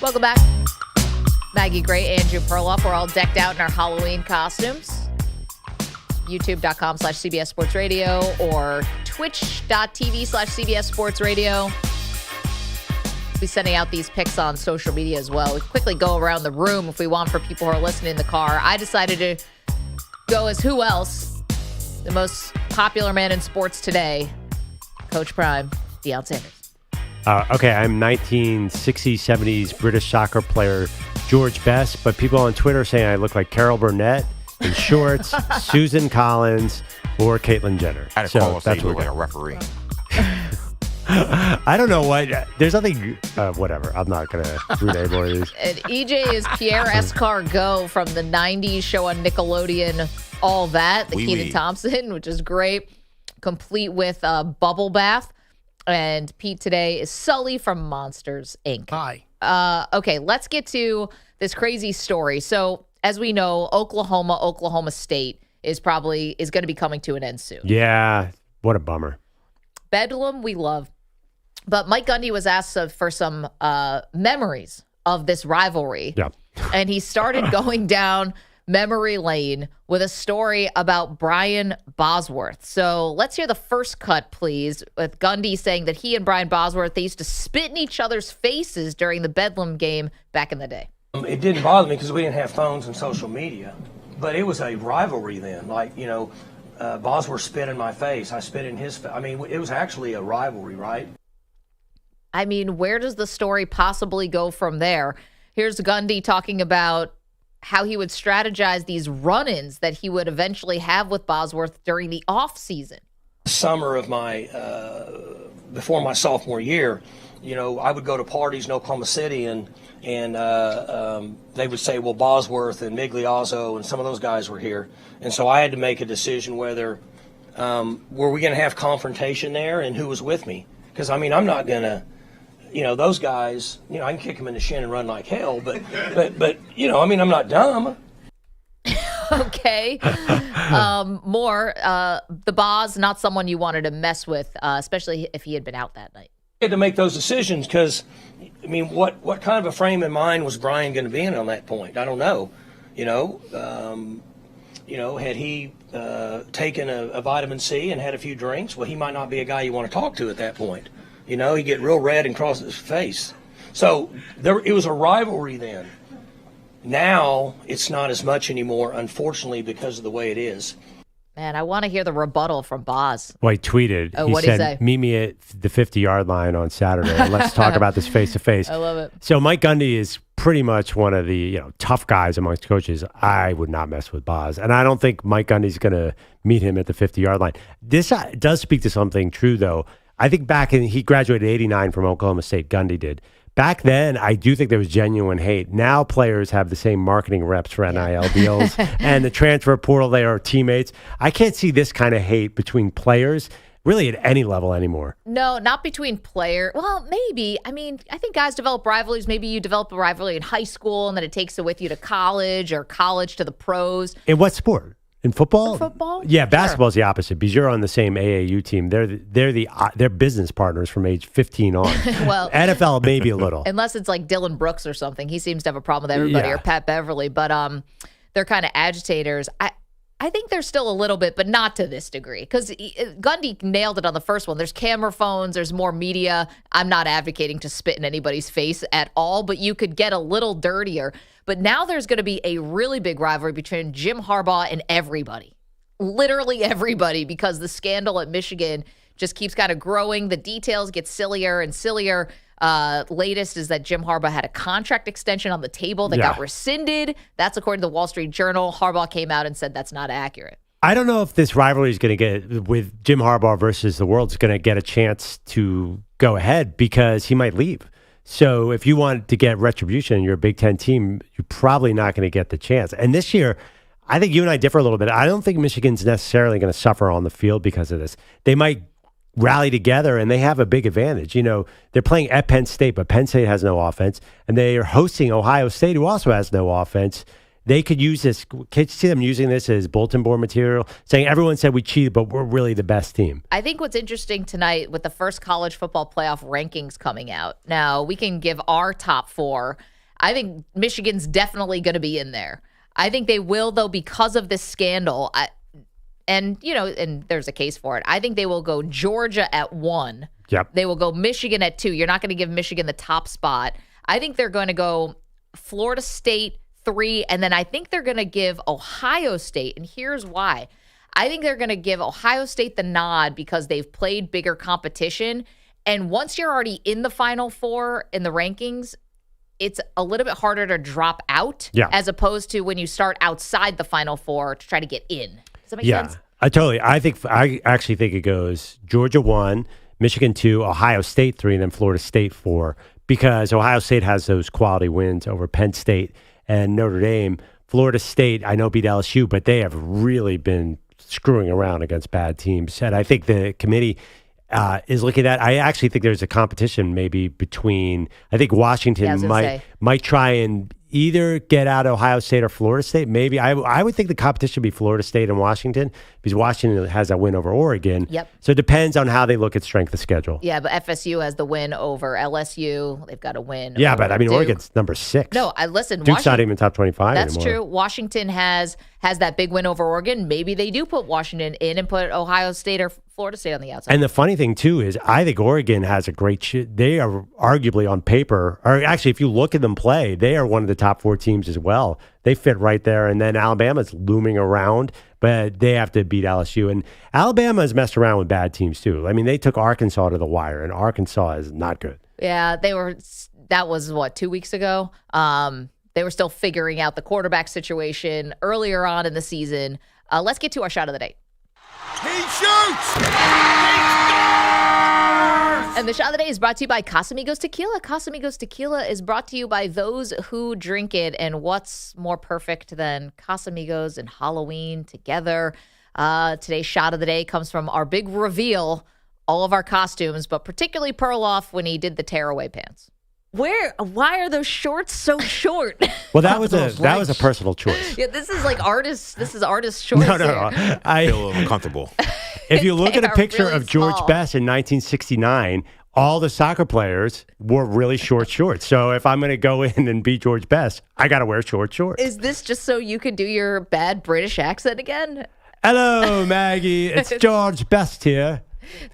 Welcome back. Maggie Gray, Andrew Perloff. We're all decked out in our Halloween costumes. YouTube.com/CBS Sports Radio or Twitch.tv/CBS Sports Radio. We'll be sending out these pics on social media as well. We quickly go around the room if we want for people who are listening in the car. I decided to go as who else? The most popular man in sports today, Coach Prime, Deion Sanders. Okay, I'm 1960s, 70s British soccer player George Best, but people on Twitter are saying I look like Carol Burnett in shorts, Susan Collins, or Caitlyn Jenner. I had a call say you look like a referee. I don't know what. There's nothing. Whatever. I'm not going to read any more of these. And EJ is Pierre Escargot from the 90s show on Nickelodeon, All That, the Kenan Thompson, which is great, complete with Bubble Bath. And Pete today is Sully from Monsters, Inc. Hi. Okay, let's get to this crazy story. So, as we know, Oklahoma State is going to be coming to an end soon. Yeah, what a bummer. Bedlam, we love. But Mike Gundy was asked for some memories of this rivalry. Yeah. And he started going down memory lane with a story about Brian Bosworth. So let's hear the first cut, please, with Gundy saying that he and Brian Bosworth, they used to spit in each other's faces during the Bedlam game back in the day. It didn't bother me because we didn't have phones and social media, but it was a rivalry then. Like, Bosworth spit in my face. I spit in his face. I mean, it was actually a rivalry, right? I mean, where does the story possibly go from there? Here's Gundy talking about how he would strategize these run-ins that he would eventually have with Bosworth during the off season. Summer of before my sophomore year, I would go to parties in Oklahoma City and they would say, well, Bosworth and Migliozzo and some of those guys were here. And so I had to make a decision whether, were we going to have confrontation there and who was with me? Because, I'm not going to, those guys, I can kick them in the shin and run like hell, but I'm not dumb. Okay. The Boz, not someone you wanted to mess with, especially if he had been out that night. I had to make those decisions because, what kind of a frame of mind was Brian going to be in on that point? I don't know. Had he taken a vitamin C and had a few drinks, well, he might not be a guy you want to talk to at that point. He'd get real red and cross his face. So it was a rivalry then. Now it's not as much anymore, unfortunately, because of the way it is. Man, I want to hear the rebuttal from Boz. Well, he tweeted. Oh, he what'd he said, say? meet me at the 50-yard line on Saturday. Let's talk about this face-to-face. I love it. So Mike Gundy is pretty much one of the tough guys amongst coaches. I would not mess with Boz. And I don't think Mike Gundy's going to meet him at the 50-yard line. This does speak to something true, though. I think he graduated 89 from Oklahoma State. Gundy did. Back then, I do think there was genuine hate. Now players have the same marketing reps for NIL deals and the transfer portal. They are teammates. I can't see this kind of hate between players really at any level anymore. No, not between players. Well, maybe. I think guys develop rivalries. Maybe you develop a rivalry in high school and then it takes it with you to college or college to the pros. In what sport? In football? Football? Yeah, basketball's the opposite because you're on the same AAU team. They're business partners from age 15 on. Well, NFL maybe a little. Unless it's like Dylan Brooks or something. He seems to have a problem with everybody, or Pat Beverly, but they're kind of agitators. I think there's still a little bit, but not to this degree. Because Gundy nailed it on the first one. There's camera phones. There's more media. I'm not advocating to spit in anybody's face at all, but you could get a little dirtier. But now there's going to be a really big rivalry between Jim Harbaugh and everybody. Literally everybody, because the scandal at Michigan just keeps kind of growing. The details get sillier and sillier. Latest is that Jim Harbaugh had a contract extension on the table that got rescinded. That's according to the Wall Street Journal. Harbaugh came out and said that's not accurate. I don't know if this rivalry is going to get, with Jim Harbaugh versus the world, is going to get a chance to go ahead because he might leave. So if you want to get retribution and you're a Big Ten team, you're probably not going to get the chance. And this year, I think you and I differ a little bit. I don't think Michigan's necessarily going to suffer on the field because of this. They might rally together, and they have a big advantage. You know, they're playing at Penn State, but Penn State has no offense, and they are hosting Ohio State, who also has no offense. They could use this. Can you see them using this as bulletin board material, saying everyone said we cheated, but we're really the best team? I think what's interesting tonight with the first college football playoff rankings coming out. Now, we can give our top 4. I think Michigan's definitely going to be in there. I think they will, though, because of this scandal. And there's a case for it. I think they will go Georgia at 1. Yep. They will go Michigan at 2. You're not going to give Michigan the top spot. I think they're going to go Florida State 3, and then I think they're going to give Ohio State. And here's why. I think they're going to give Ohio State the nod because they've played bigger competition. And once you're already in the Final Four in the rankings, it's a little bit harder to drop out as opposed to when you start outside the Final Four to try to get in. Does that make sense? I actually think it goes Georgia 1, Michigan 2, Ohio State 3, and then Florida State 4, because Ohio State has those quality wins over Penn State and Notre Dame. Florida State, I know, beat LSU, but they have really been screwing around against bad teams. And I think the committee is looking at, I actually think there's a competition maybe between, I think Washington might try and either get out Ohio State or Florida State. Maybe I would think the competition would be Florida State and Washington, because Washington has that win over Oregon. Yep. So it depends on how they look at strength of schedule. Yeah, but FSU has the win over LSU. They've got a win. Yeah, over but I mean, Duke. Oregon's number 6. No, listen. Duke's not even top 25 That's anymore. true. Washington has that big win over Oregon. Maybe they do put Washington in and put Ohio State or Florida State on the outside. And the funny thing, too, is I think Oregon has a great they are arguably on paper, or actually if you look at them play, they are one of the top 4 teams as well. They fit right there. And then Alabama's looming around, but they have to beat LSU. And Alabama's messed around with bad teams, too. I mean, they took Arkansas to the wire, and Arkansas is not good. Yeah, that was, 2 weeks ago? They were still figuring out the quarterback situation earlier on in the season. Let's get to our shot of the day. He shoots! He scores! And the shot of the day is brought to you by Casamigos Tequila. Casamigos Tequila is brought to you by those who drink it. And what's more perfect than Casamigos and Halloween together? Today's shot of the day comes from our big reveal, all of our costumes, but particularly Perloff when he did the tearaway pants. Why are those shorts so short? Well, that was a personal choice. Yeah, this is like artist choice. No. I feel a little uncomfortable. If you look at a picture really of George small. Best in 1969, all the soccer players wore really short shorts. So if I'm going to go in and be George Best, I got to wear short shorts. Is this just so you can do your bad British accent again? Hello, Maggie. It's George Best here.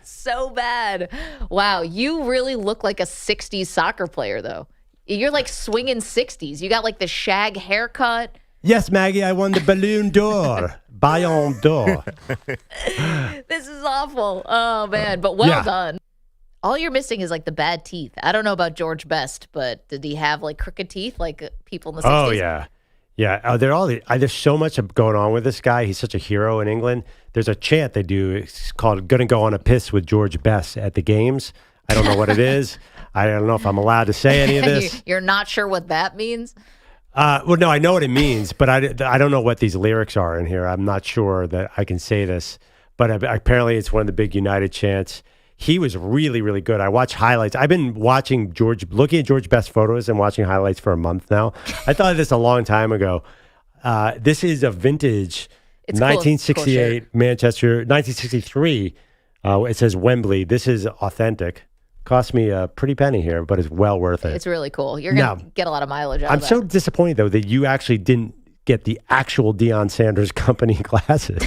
So bad. Wow, you really look like a 60s soccer player, though. You're like swinging 60s. You got like the shag haircut. Yes, Maggie, I won the Ballon d'Or. Ballon d'Or. This is awful. Oh, man, but well done. All you're missing is like the bad teeth. I don't know about George Best, but did he have like crooked teeth like people in the 60s? Oh, yeah. Yeah, there's so much going on with this guy. He's such a hero in England. There's a chant they do. It's called "Gonna Go on a Piss with George Best" at the games. I don't know what it is. I don't know if I'm allowed to say any of this. You're not sure what that means? Well, no, I know what it means, but I don't know what these lyrics are in here. I'm not sure that I can say this, but apparently it's one of the big United chants. He was really, really good. I watch highlights. I've been looking at George Best photos and watching highlights for a month now. I thought of this a long time ago. This is a vintage 1968 cool Manchester, 1963. It says Wembley. This is authentic. Cost me a pretty penny here, but it's well worth it. It's really cool. You're going to get a lot of mileage out of that. I'm so disappointed, though, that you actually didn't get the actual Deion Sanders Company glasses.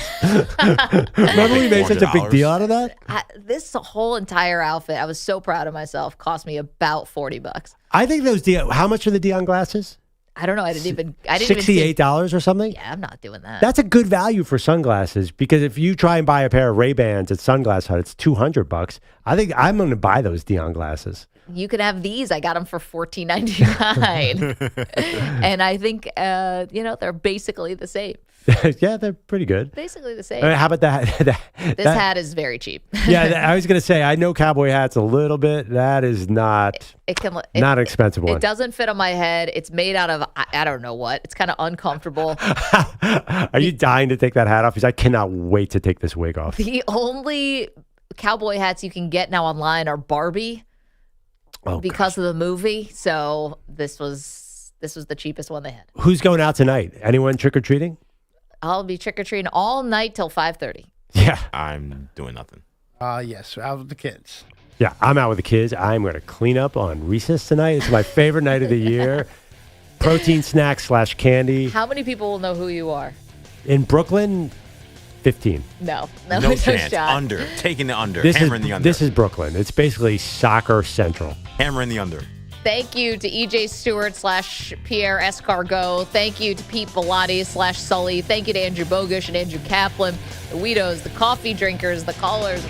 Remember we made such a big deal out of that? This whole entire outfit, I was so proud of myself, cost me about $40. I think those how much are the Deion glasses? I don't know. I didn't even $68 or something? Yeah, I'm not doing that. That's a good value for sunglasses because if you try and buy a pair of Ray-Bans at Sunglass Hut, it's $200. I think I'm going to buy those Deion glasses. You can have these. I got them for $14.99. And I think, they're basically the same. Yeah, they're pretty good. Basically the same. How about that? This hat is very cheap. Yeah, I was going to say, I know cowboy hats a little bit. That is not an expensive one. It doesn't fit on my head. It's made out of, I don't know what. It's kind of uncomfortable. Are you dying to take that hat off? Because I cannot wait to take this wig off. The only cowboy hats you can get now online are Barbie because of the movie. So this was the cheapest one they had. Who's going out tonight? Anyone trick-or-treating? I'll be trick-or-treating all night till 5:30. Yeah. I'm doing nothing. Yes, out with the kids. Yeah, I'm out with the kids. I'm going to clean up on recess tonight. It's my favorite night of the year. Protein snack / candy. How many people will know who you are? In Brooklyn, 15. No chance. shot. Under. Taking the under. This Hammering the under. This is Brooklyn. It's basically soccer central. Hammering the under. Thank you to EJ Stewart / Pierre Escargot. Thank you to Pete Bellotti / Sully. Thank you to Andrew Bogush and Andrew Kaplan, the Weedos, the coffee drinkers, the callers.